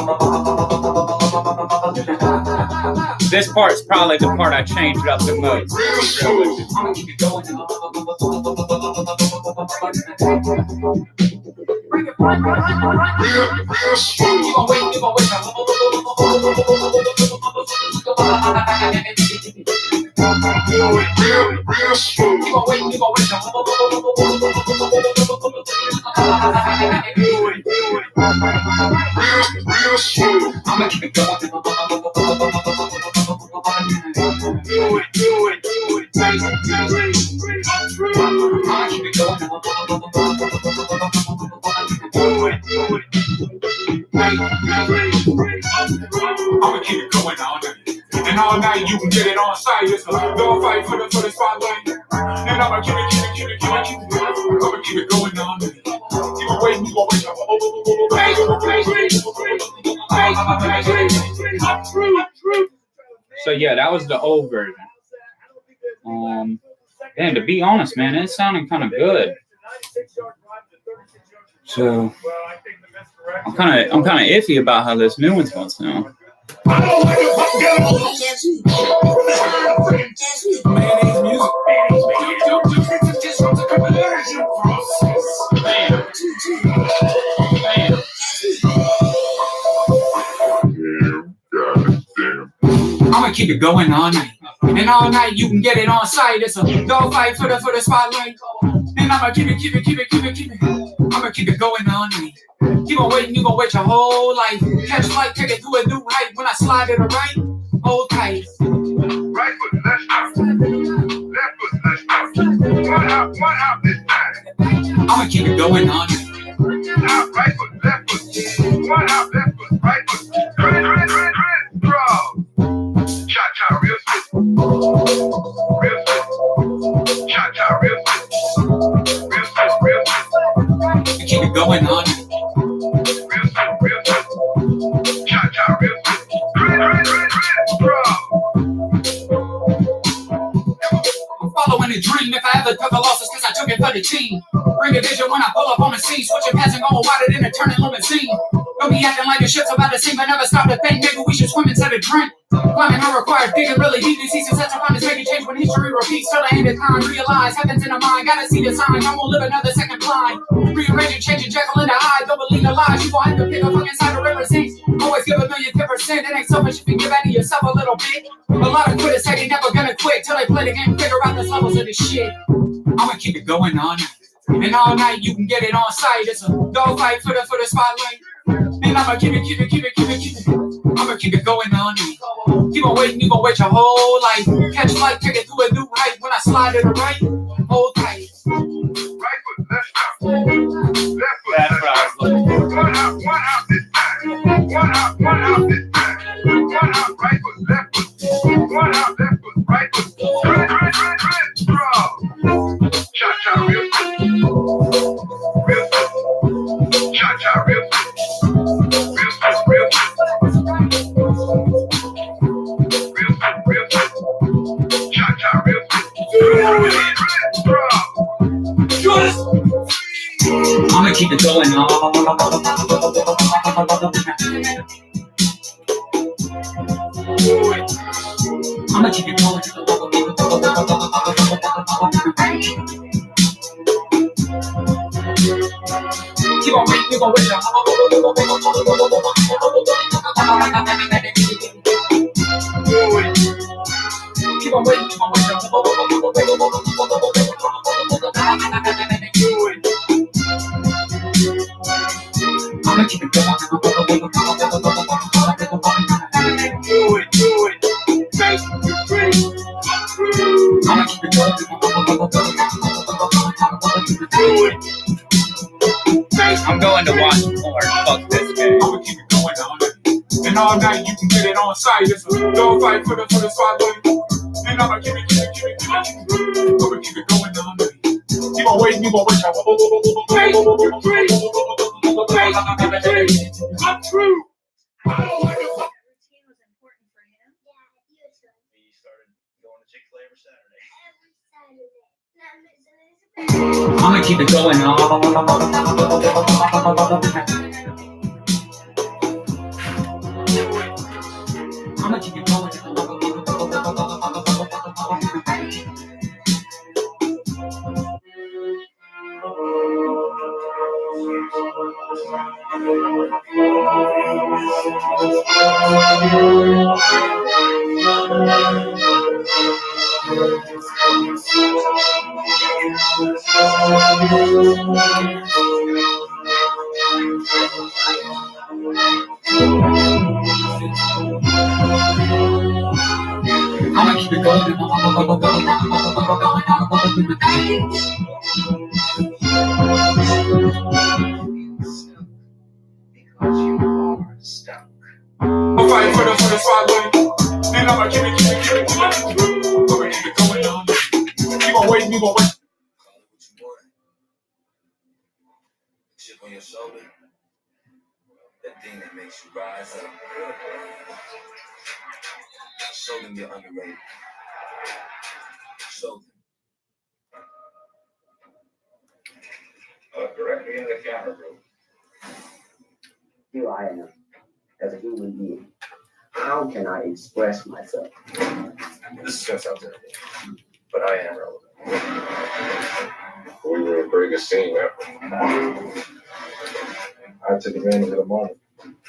This part's probably the part I changed up the most. Real smooth. I'ma keep it going on. Real smooth. You gon' wait. Real smooth. You gon' wait. Real smooth. I'ma keep it going. I'ma keep it going all night. And all night you can get it on site. It's a dog fight for the spotlight. And I'ma keep it. I'ma keep it going all night. You gon' wait. So yeah, that was the old version. And to be honest, man, it sounded kind of good. So I'm kind of iffy about how this new one's gonna sound. I'ma keep it going all night. And all night you can get it on site. It's a dog fight for the spotlight. And I'ma keep it. I'ma keep it going all night. You gon' wait and you gon' wait your whole life. Catch flight, take it to a new height. When I slide to the right, hold tight. Right foot, left foot. Left foot, left foot. One hop this time. I'ma keep it going all night. Hop, right foot, left foot. One hop, left foot, right foot. Crisscross. Cha-cha, real smooth. Real smooth. Cha-cha, real smooth. Real smooth. Keep it going on. Real smooth. Cha-cha, real smooth. Crisscross. I'm following a dream. If I ever took a loss, it's because I took it for the team. Bring a vision when I pull up on the scene. Switching passing goal wider than a turning limousine. Don't be acting like a ship's about to sink, but never stop to think. Maybe we should swim into the drink. Climbing how required, digging really deep. See success, I find it's making change when history repeats. Till the end of time, realize heaven's in the mind. Gotta see the signs, I'm gonna live another second blind. Rearrange and change and jackal in the eyes. Don't believe the lies, you gon' have to pick a fucking side of river sinks. Always give a million 10%. It ain't so much you can give out of yourself a little bit. A lot of quitters say they never gonna quit till they play the game, figure out the levels of this shit. I'ma keep it going all night. And all night you can get it on sight. It's a dogfight for the spotlight. And I'ma keep it. I'ma keep it going on. Keep on waiting, you gon' wait your whole life. Catch flight, take it to a new height. When I slide to the right, hold tight. Right foot, left out. Left foot, That's left what I out. was looking for. One out this time. One out this time. One out, right foot, left foot. One out, left foot, right foot. Draw. Cha-cha, real quick. Real quick. Cha-cha, real quick. Real quick, real quick. Real quick. Cha-cha, real quick. Draw. I'ma keep it going on. I'ma keep it going. Keep on waiting, you gon' wait. Keep on waiting, you gon' wait. I'ma keep it going. I'ma keep it going. I'm going to watch more. Fuck this game. I'ma keep it going on. And all night you can get it on sight. It's a dogfight for the spotlight. And I'ma keep it. I'ma keep it going on. Keep on waiting, you gon' wait. I'm true. I don't like it. Routine was important for him. He started going to Chick-fil-A every Saturday. I'ma keep it going on. I'ma keep it going. I'ma keep it going. Because you are stuck. I'm fighting for the spotlight. And I'ma keep it. I'ma keep it going on. Keep on waiting, you gon' wait. Call it what you want. Chip on your shoulder. That thing that makes you rise up. Show them you're underrated. Show them. Directly in the camera, bro. Here I am, as a human being. How can I express myself? This is gonna sound terrible, but I am relevant. We were a pretty good team, man. I took advantage of the moment.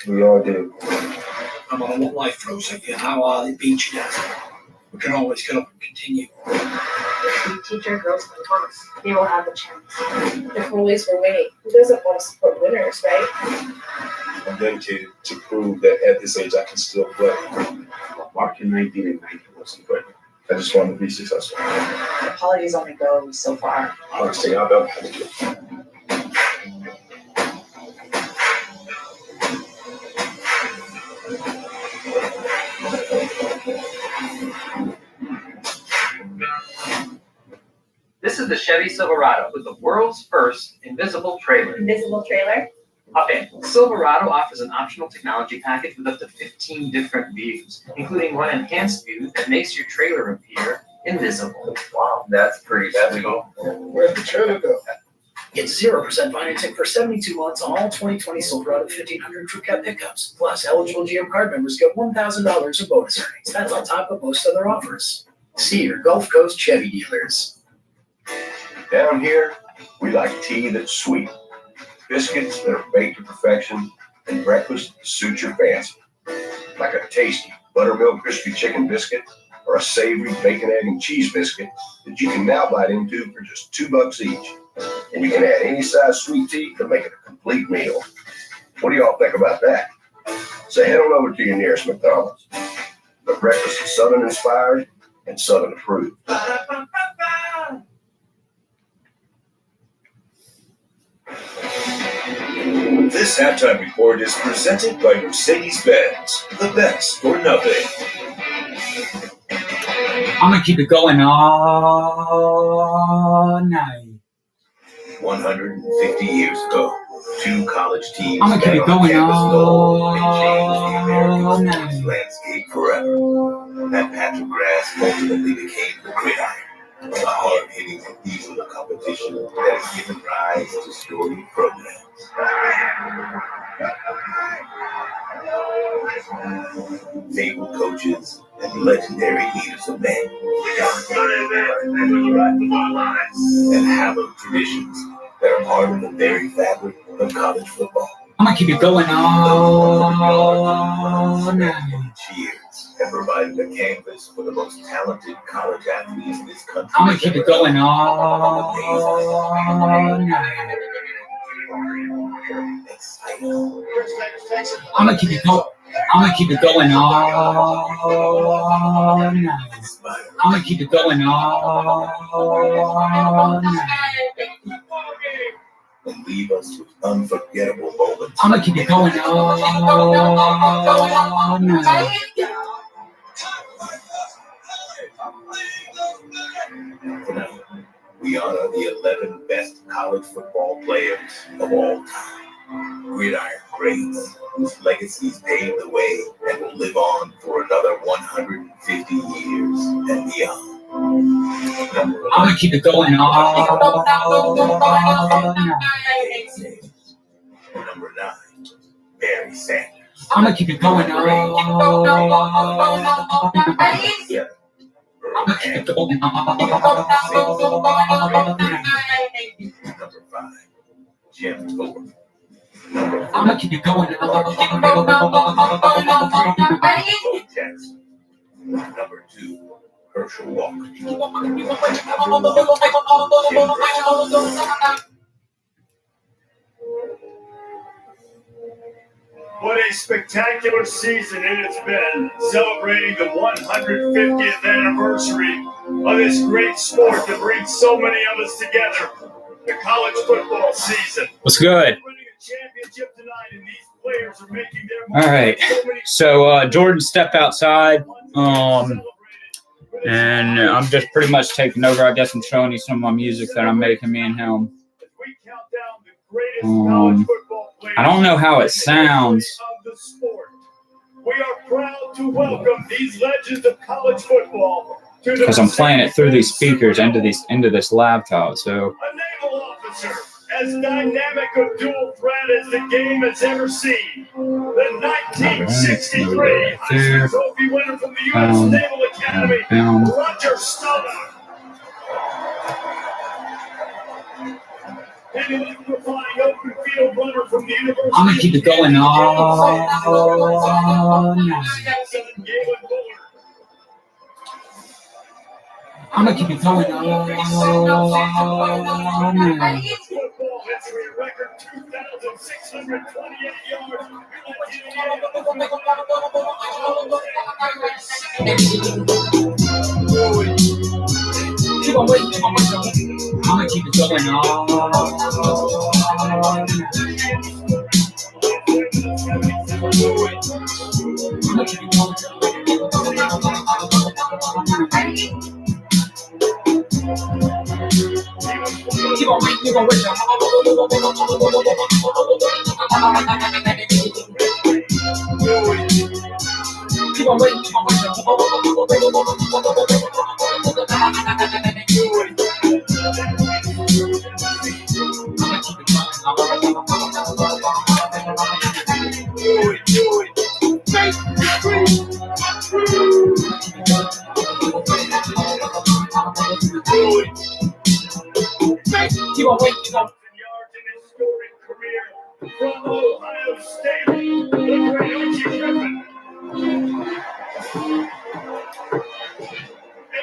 We all did. No matter what life throws at you, how hard it beats you down, we can always get up and continue. Teach our girls the promise. They will have a chance. If bullies were winning, who doesn't want to support winners, right? I'm dedicated to prove that at this age I can still play. Marking 19 and 19 wasn't good. I just wanted to be successful. Apologies only go so far. Hardest thing I've ever had to do. This is the Chevy Silverado with the world's first invisible trailer. Invisible trailer? Okay, Silverado offers an optional technology package with up to 15 different views, including one enhanced view that makes your trailer appear invisible. Wow, that's pretty sweet. Where'd the trailer go? Get 0% financing for 72 months on all 2020 Silverado 1500 Crew Cab pickups. Plus, eligible GM card members get $1,000 in bonus earnings. That's on top of most other offers. See your Gulf Coast Chevy dealers. Down here, we like tea that's sweet, biscuits that are baked to perfection, and breakfast that suits your fancy. Like a tasty buttermilk crispy chicken biscuit or a savory bacon, egg, and cheese biscuit that you can now bite into for just $2 each. And you can add any size sweet tea to make it a complete meal. What do y'all think about that? So head on over to your nearest McDonald's. The breakfast is Southern inspired and Southern approved. This halftime report is presented by Mercedes-Benz, the best for nothing. I'm gonna keep it going all night. 150 years ago, two college teams I'm gonna keep it going all changed night. landscape forever. That patch of grass ultimately became the gridiron, a hard-hitting cathedral of competition that has given rise to storied programs. Naval coaches and legendary leaders of men. And hallowed traditions that are part of the very fabric of college football. I'm gonna keep it going all night. Cheers and provided a canvas for the most talented college athletes in this country. I'm gonna keep it going all night. I'm gonna keep it going. I'm gonna keep it going all night. I'm gonna keep it going all night. And leave us with unforgettable moments. I'm gonna keep it going all night. Tonight, we honor the 11 best college football players of all time. Gridiron greats whose legacies paved the way and will live on for another 150 years and beyond. I'm gonna keep it going all night. Number 9, Barry Sanders. I'm gonna keep it going all night. I'm gonna keep it going all night. Number 5, Jim Thorpe. I'm gonna keep it going all night. Jackson. Number 2, Herschel Walker. What a spectacular season it has been, celebrating the 150th anniversary of this great sport that brings so many of us together, the college football season. What's good? All right. So Jordan stepped outside, and I'm just pretty much taking over. I guess I'm showing you some of my music that I'm making, me and him. I don't know how it sounds. We are proud to welcome these legends of college football Because I'm playing it through these speakers into this laptop. So a naval officer as dynamic a dual threat as the game has ever seen. The 1963 Heisman Trophy winner from the U.S. Naval Academy, Roger Staubach. And an electrifying open field runner from the University. I'm gonna keep it going all night. I'm gonna keep it going all night. Football history record 2,628 yards. Keep on waiting, keep on waiting. I'm gonna keep it going all night. I'm gonna keep it going. Keep on waiting, keep on waiting. Keep on waiting, keep on waiting. Keep on waiting, keep on. From Ohio State, the great Archie Griffin.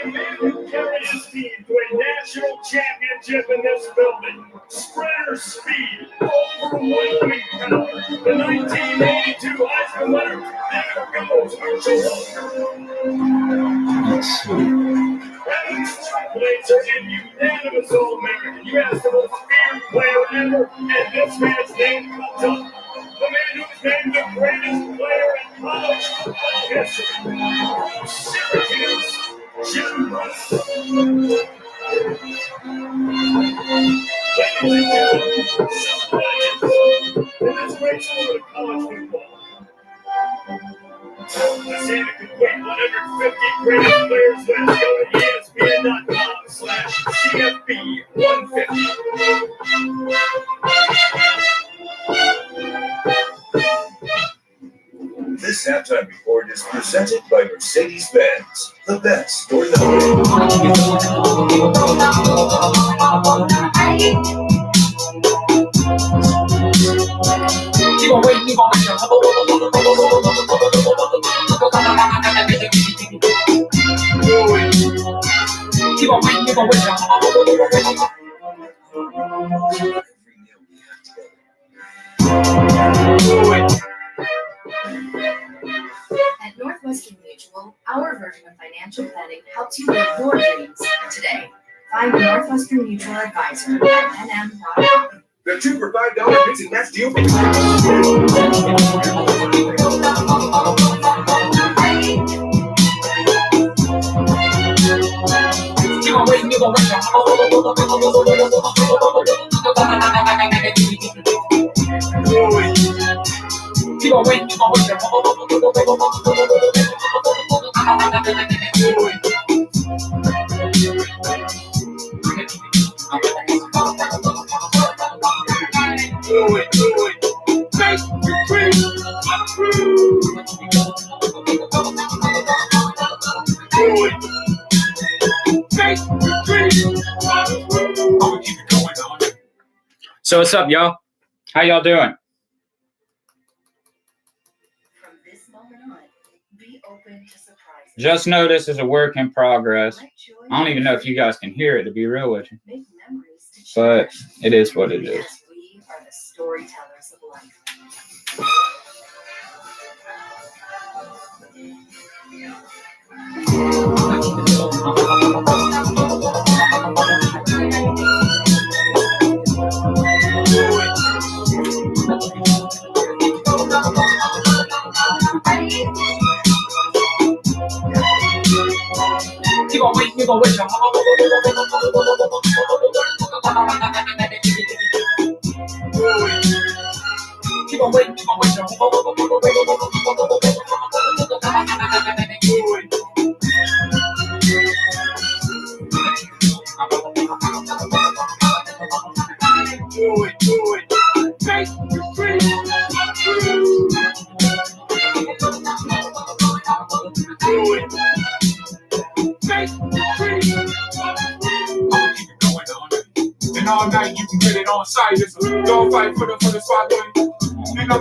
a man who carried his team to a national championship in this building. Sprinter speed, overwhelming power. The 1982 Heisman winner. There goes Blades are in unanimous All-American. You asked the most feared player ever, and this man's name comes up. The man who's named the greatest player in college football history. Syracuse, Jim Brown. Ladies and gentlemen, some legends in this great sport of college football. The Santa complete 150 greatest players list. Go to ESPN.com/CFB 150. This halftime report is presented by Mercedes-Benz, the best for the Keep on waiting, keep on waiting. Keep on waiting, keep on waiting. At Northwestern Mutual, our version of financial planning helps you live your dreams today. Find a Northwestern Mutual advisor at nm.com. The 2 for $5 mix and match deal for Keep on waiting, keep on waiting. Keep on waiting, keep on waiting. So what's up, y'all? How y'all doing? From this moment on, be open to surprises. Just know this is a work in progress. I don't even know if you guys can hear it, to be real with you. Make memories to But it is what it is. because we are the storytellers of life. Keep on waiting, keep on waiting. Keep on waiting, keep on waiting. And all night you can get it on site. It's a dogfight for the spotlight. And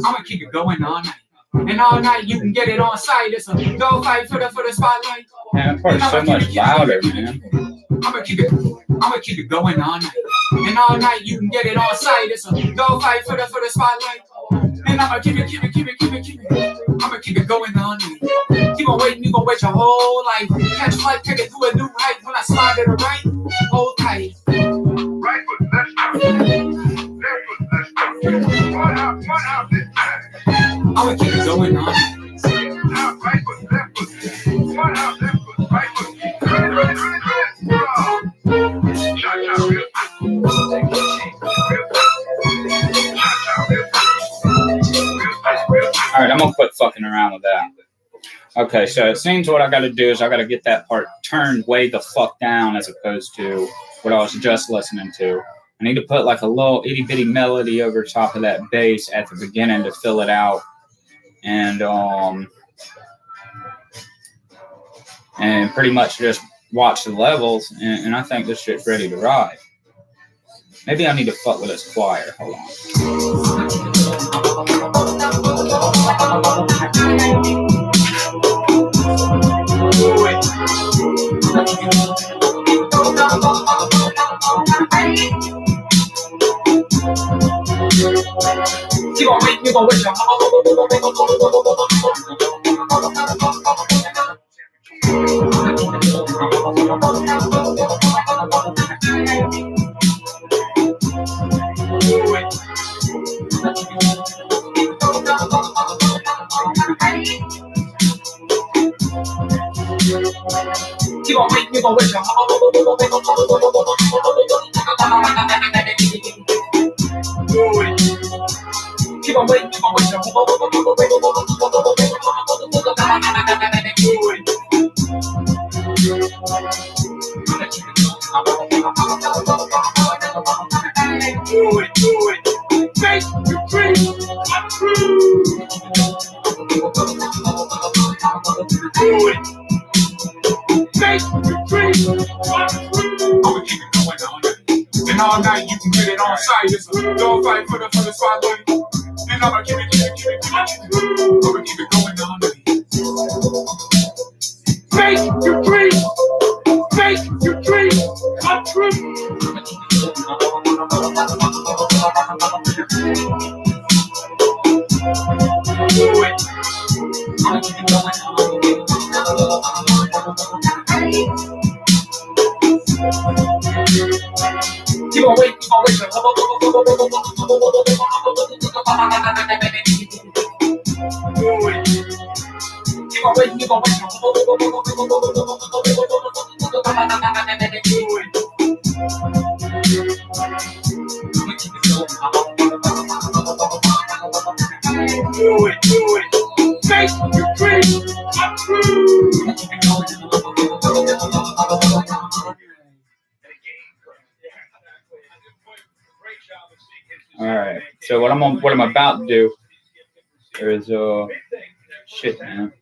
I'ma keep it going all night. And all night you can get it on site. It's a dogfight for the spotlight. Man, that part's so much louder, man. I'ma keep it going all night. And all night you can get it on site. It's a dogfight for the spotlight. And I'ma keep it. I'ma keep it going all night. Keep on waiting, you gon' wait your whole life. Catch flight, take it to a new height. When I slide to the right, hold tight. Right foot, left foot. Left foot, left foot. One out this time. I'ma keep it going on. Now, right foot, left foot. One out, left foot, right foot. Ready. Cha-cha, real. All right, I'm gonna quit fucking around with that. Okay, so it seems what I got to do is I got to get that part turned way the fuck down as opposed to what I was just listening to. I need to put like a little itty bitty melody over top of that bass at the beginning to fill it out, and pretty much just watch the levels, and I think this shit's ready to ride. Maybe I need to fuck with this choir. Hold on. Do it. Keep on waiting, you gon' wait your keep on waiting, you gon' wait your keep on waiting, you gon' wait your make your dreams come true. Make your dreams come true. I'ma keep it going on. And all night you can get it on sight. It's a dogfight for the spotlight. And I'ma keep it. I'ma keep it going on. Make your dreams come true. Keep on waiting, keep on waiting. Keep on waiting, keep on waiting. Make your dreams come true. All right. So what I'm about to do is shit, man.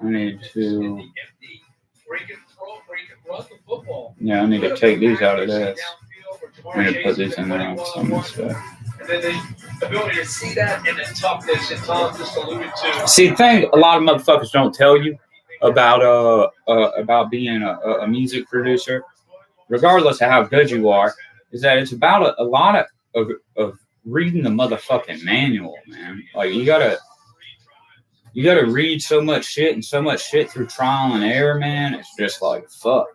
I need to I need to take these out of this. I'm gonna put these in there on some of this stuff. And then the ability to see that and the toughness that Tom just alluded to. See, the thing a lot of motherfuckers don't tell you about being a music producer, regardless of how good you are, is that it's about a lot of reading the motherfucking manual, man. Like you gotta read so much shit through trial and error, man. It's just like fuck.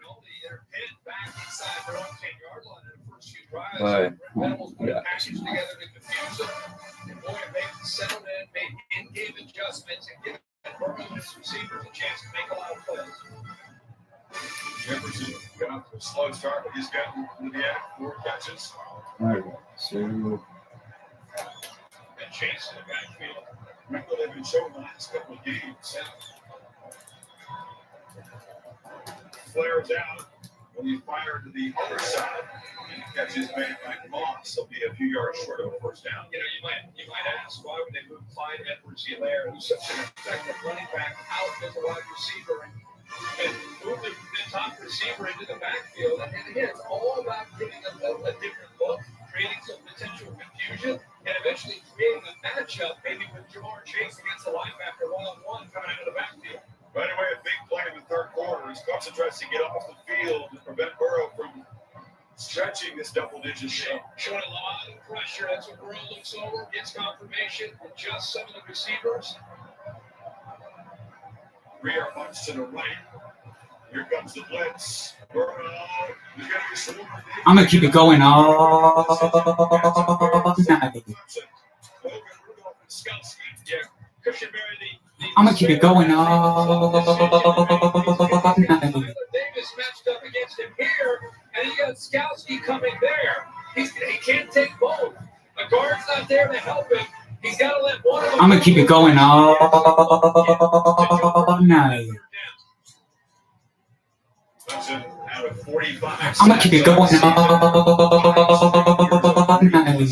But I got this now. Jefferson got off to a slow start, but he's gotten to the end, 4 catches. All right, so And Chase in the backfield. Remember, they've been showing the last couple of games. Flares out when you fire to the other side. And the catch is made by Moss. He'll be a few yards short of a first down. You know, you might ask, why would they move Clyde Edwards-Helaire, who's such an effective running back, out as a wide receiver and move the top receiver into the backfield? And again, it's all about giving a different look, creating some potential confusion, and eventually creating a matchup, maybe with Jamar Chase against a linebacker one-on-one coming out of the backfield. Right away, a big play in the third quarter as Clemson tries to get off the field to prevent Burrow from stretching this double-digit show. Showing a lot of pressure. That's what Burrow looks over, gets confirmation, adjusts some of the receivers. Rear punch to the right. Here comes the blitz. Burrow. I'm gonna keep it going all night. I'm gonna keep it going all night. Davis matched up against him here, and you got Skowski coming there. He can't take both. The guard's not there to help him. He's got to let one of them. I'm gonna keep it going all night. Out of 45. I'm gonna keep it going all night.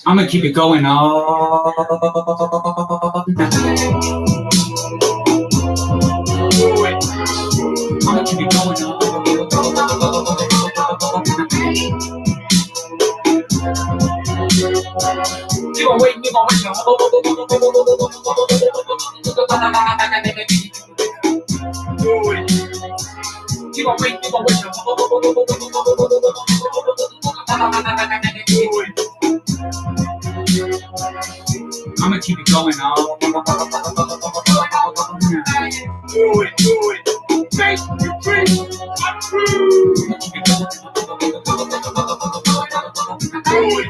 I'm gonna keep it going all night. I'm gonna keep it going all night. Keep on waiting, you gon' wait your whole. You gon' wait your I'ma keep it going on. Do it. Make you free. I'm through. Do it.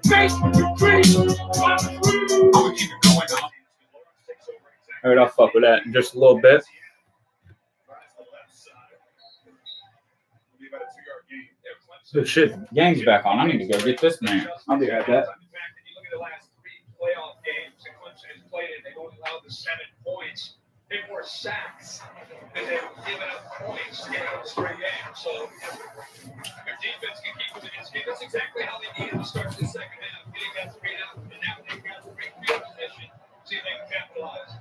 Make you free. I'm through. I'ma keep it going on. All right, I'll fuck with that in just a little bit. So shit, gang's back on. I need to go get this man. I'll be right back. Playoff games that Clemson has played in, they've only allowed the 7 points. They've more sacks than they've given up points to get out of the straight game. So their defense can keep them in this game. That's exactly how they needed to start the second half, getting that 3 out, and now they've got a great field position. See if they can capitalize.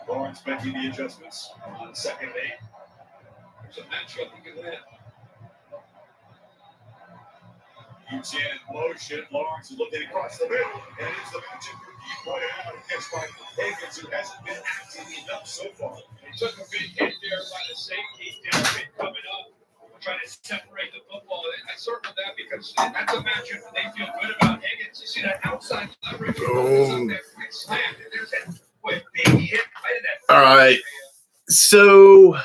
Lawrence making the adjustments on 2nd and 8. There's a matchup you can win. Keeps in motion. Lawrence is looking across the middle, and it's the matchup you pointed out against Mike Higgins, who hasn't been active enough so far. They took a big hit there by the safety. Derrick coming up, trying to separate the football. I circled that because that's a matchup that they feel good about. Higgins, you see that outside leverage. Quick slam. There's that big hit right in that. All right. So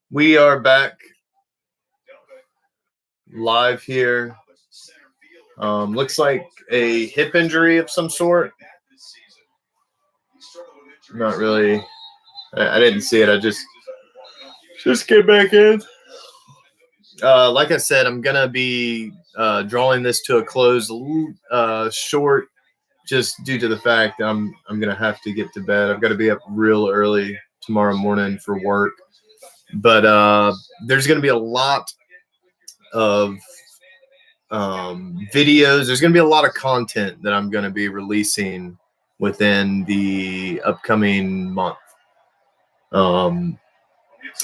we are back live here. Looks like a hip injury of some sort. Not really. I didn't see it. I just get back in. Like I said, I'm gonna be drawing this to a close short, just due to the fact I'm gonna have to get to bed. I've got to be up real early tomorrow morning for work. But there's gonna be a lot of videos. There's going to be a lot of content that I'm going to be releasing within the upcoming month.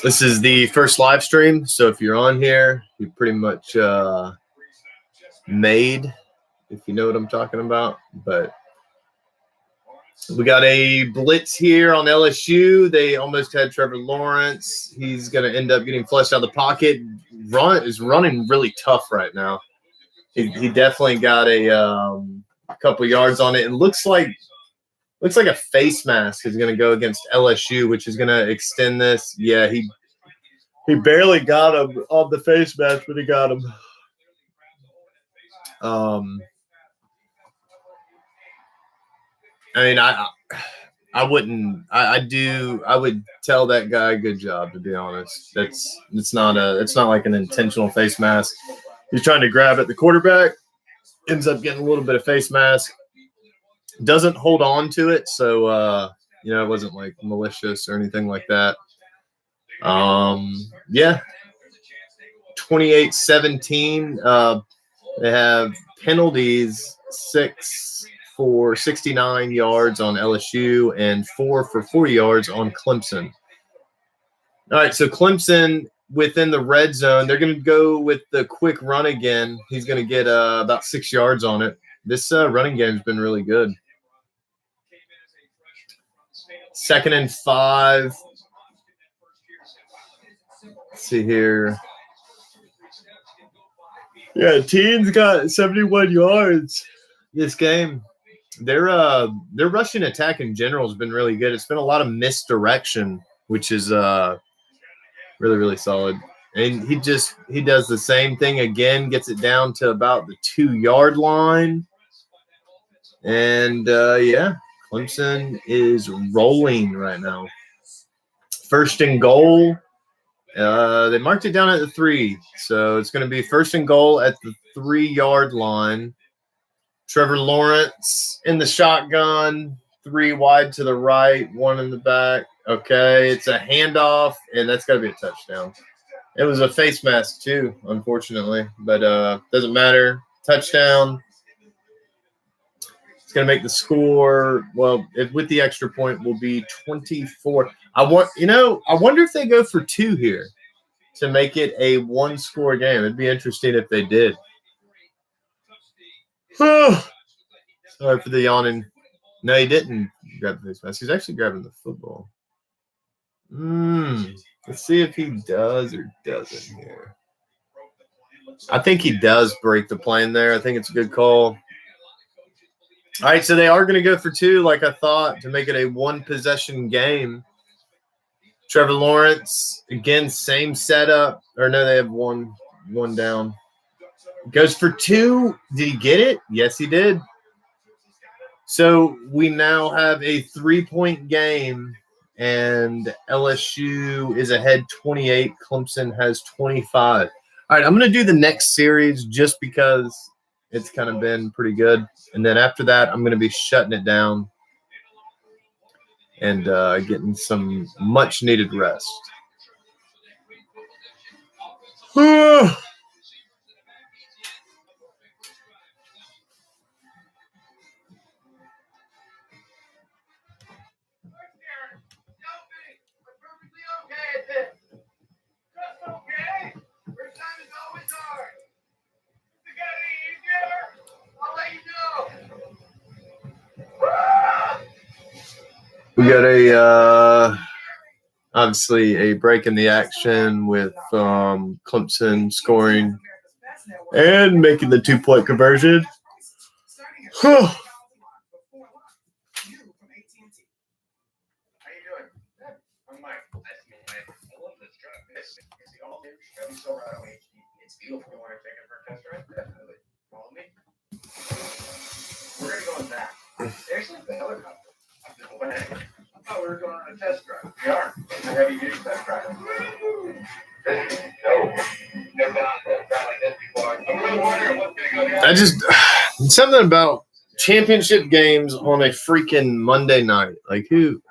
This is the first live stream, so if you're on here, you're pretty much made, if you know what I'm talking about. But we got a blitz here on LSU. They almost had Trevor Lawrence. He's going to end up getting flushed out of the pocket. Is running really tough right now. He definitely got a couple yards on it. It looks like a face mask is going to go against LSU, which is going to extend this. Yeah, he barely got him on the face mask, but he got him. I mean, I would tell that guy good job, to be honest. It's not like an intentional face mask. He's trying to grab at the quarterback, ends up getting a little bit of face mask, doesn't hold on to it, so it wasn't like malicious or anything like that. Yeah. 28-17. They have penalties, 6 for 69 yards on LSU and 4 for 40 yards on Clemson. All right, so Clemson within the red zone, they're going to go with the quick run again. He's going to get about 6 yards on it. This running game has been really good. 2nd and 5. Let's see here. Yeah, Teens got 71 yards this game. Their rushing attack in general has been really good. It's been a lot of misdirection, which is really, really solid. And he does the same thing again, gets it down to about the 2-yard line. And yeah, Clemson is rolling right now. 1st and goal. They marked it down at the 3. So it's going to be 1st and goal at the 3-yard line. Trevor Lawrence in the shotgun, 3 wide to the right, 1 in the back. Okay, it's a handoff, and that's got to be a touchdown. It was a face mask too, unfortunately, but doesn't matter. Touchdown. It's going to make the score, well, with the extra point, will be 24. I wonder if they go for 2 here. to make it a one-score game. It'd be interesting if they did. Sorry for the yawning. No, he didn't grab the face mask. He's actually grabbing the football. Let's see if he does or doesn't here. I think he does break the plane there. I think it's a good call. All right, so they are going to go for two, like I thought, to make it a one-possession game. Trevor Lawrence, again, same setup. Or no, they have one down. Goes for two. Did he get it? Yes, he did. So we now have a 3-point game, and LSU is ahead 28. Clemson has 25. All right, I'm going to do the next series just because it's kind of been pretty good. And then after that, I'm going to be shutting it down and getting some much-needed rest. We got obviously a break in the action with Clemson scoring and making the 2-point conversion. It's beautiful. You want to take it for a test drive? Definitely. Follow me. We're going to go in back. Actually, the helicopter. I thought we were going on a test drive. We are. It's a heavy duty test drive. No. Never been on a test drive like this before. I'm really wondering what's going to go down. I just something about championship games on a freaking Monday night. Like who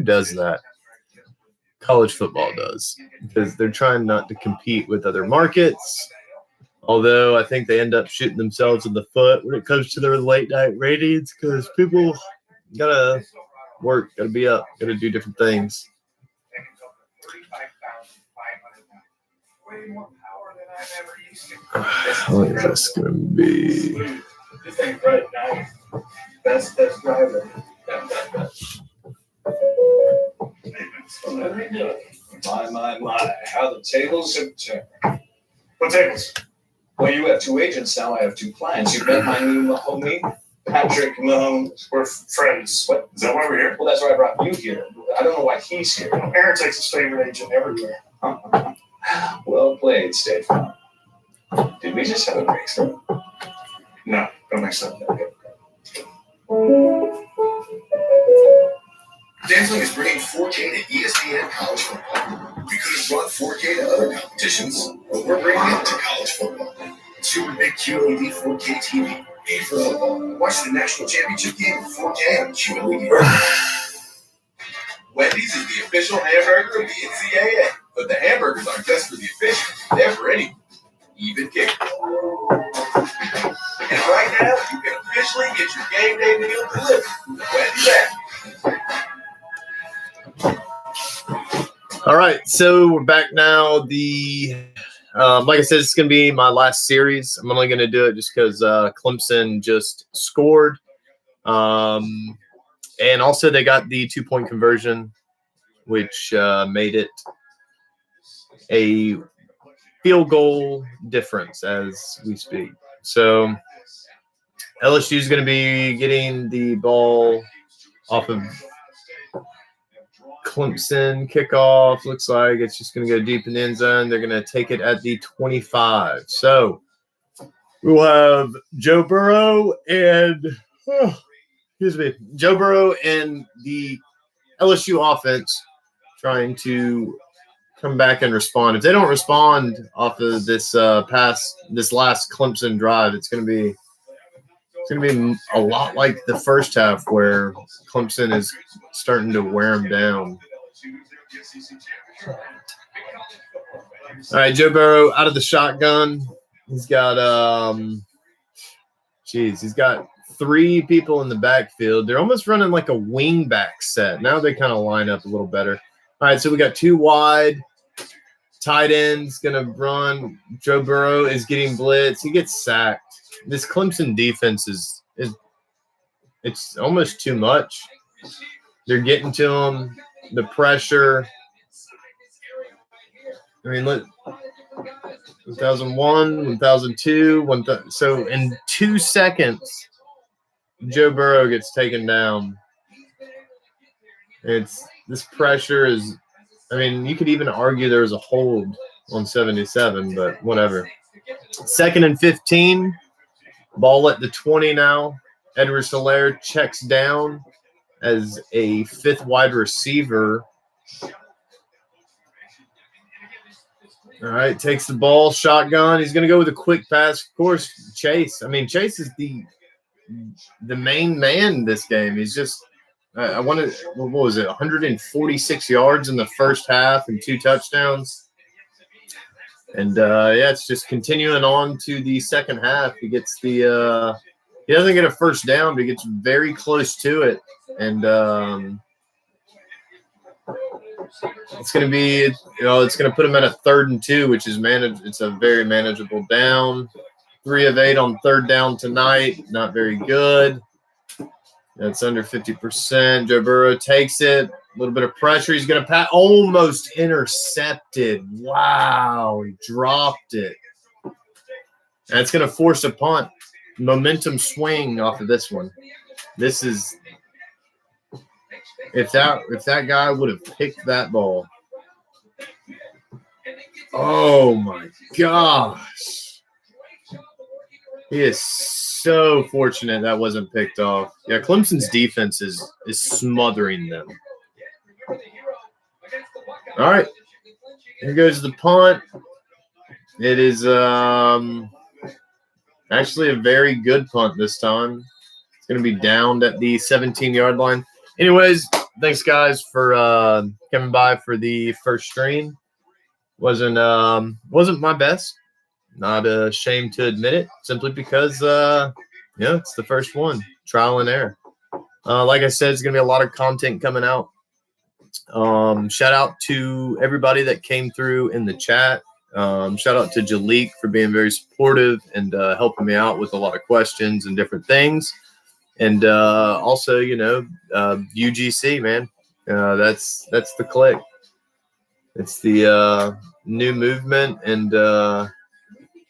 does that? College football does, because they're trying not to compete with other markets. Although I think they end up shooting themselves in the foot when it comes to their late night ratings, because people gotta work, gotta be up, gotta do different things. What is this gonna be? This ain't right now. Best test driver. My. How the tables have turned. What tables? Well, you have two agents now. I have two clients. You met my new homie, Patrick Mahomes. We're friends. What? Is that why we're here? Well, that's why I brought you here. I don't know why he's here. Aaron takes his favorite agent everywhere. Well played, State Farm. Did we just have a breakthrough? No, don't make sense. Dancing is bringing 4K to ESPN College Football. We could have brought 4K to other competitions, but we're bringing it to college football. Super big QLED 4K TV, made for football. Watch the national championship game in 4K on QLED. Wendy's is the official hamburger of the NCAA, but the hamburgers aren't just for the officials. They're for anyone, even kickers. And right now, you can officially get your game day meal delivered with Wendy's app. All right, so we're back now. Like I said, it's going to be my last series. I'm only going to do it just because Clemson just scored. And also they got the 2-point conversion, which made it a field goal difference as we speak. So LSU is going to be getting the ball off of Clemson kickoff. Looks like it's just going to go deep in the end zone. They're going to take it at the 25. So we'll have Joe Burrow and Joe Burrow and the LSU offense trying to come back and respond. If they don't respond off of this last Clemson drive, it's going to be a lot like the first half where Clemson is starting to wear them down. All right, Joe Burrow out of the shotgun. He's got he's got 3 people in the backfield. They're almost running like a wing back set. Now they kind of line up a little better. All right, so we got 2 wide. Tight end's gonna run. Joe Burrow is getting blitz. He gets sacked. This Clemson defense is it's almost too much. They're getting to him. The pressure. I mean, look. 1001, 1002, 1000. So in 2 seconds, Joe Burrow gets taken down. This pressure is. I mean, you could even argue there was a hold on 77, but whatever. 2nd and 15. Ball at the 20 now. Edwards-Helaire checks down as a 5th wide receiver. All right, takes the ball, shotgun. He's going to go with a quick pass. Of course, Chase. I mean, Chase is the main man this game. He's just I wanted, what was it, 146 yards in the first half and 2 touchdowns. And, yeah, it's just continuing on to the second half. He gets the he doesn't get a first down, but he gets very close to it. And it's going to be, it's going to put him at a 3rd and 2, which is it's a very manageable down. 3 of 8 on 3rd down tonight. Not very good. That's under 50%. Joe Burrow takes it. A little bit of pressure. He's going to pass. Almost intercepted. Wow. He dropped it. And it's going to force a punt. Momentum swing off of this one. This is if that guy would have picked that ball. Oh my gosh. He is so fortunate that wasn't picked off. Yeah, Clemson's defense is smothering them. All right. Here goes the punt. It is actually a very good punt this time. It's going to be downed at the 17-yard line. Anyways, thanks, guys, for coming by for the first stream. Wasn't my best. Not ashamed to admit it, simply because, it's the first one. Trial and error. Like I said, it's going to be a lot of content coming out. Shout out to everybody that came through in the chat. Shout out to Jalik for being very supportive and helping me out with a lot of questions and different things. And also, UGC, man. That's the click. It's the new movement, and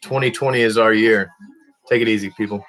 2020 is our year. Take it easy, people.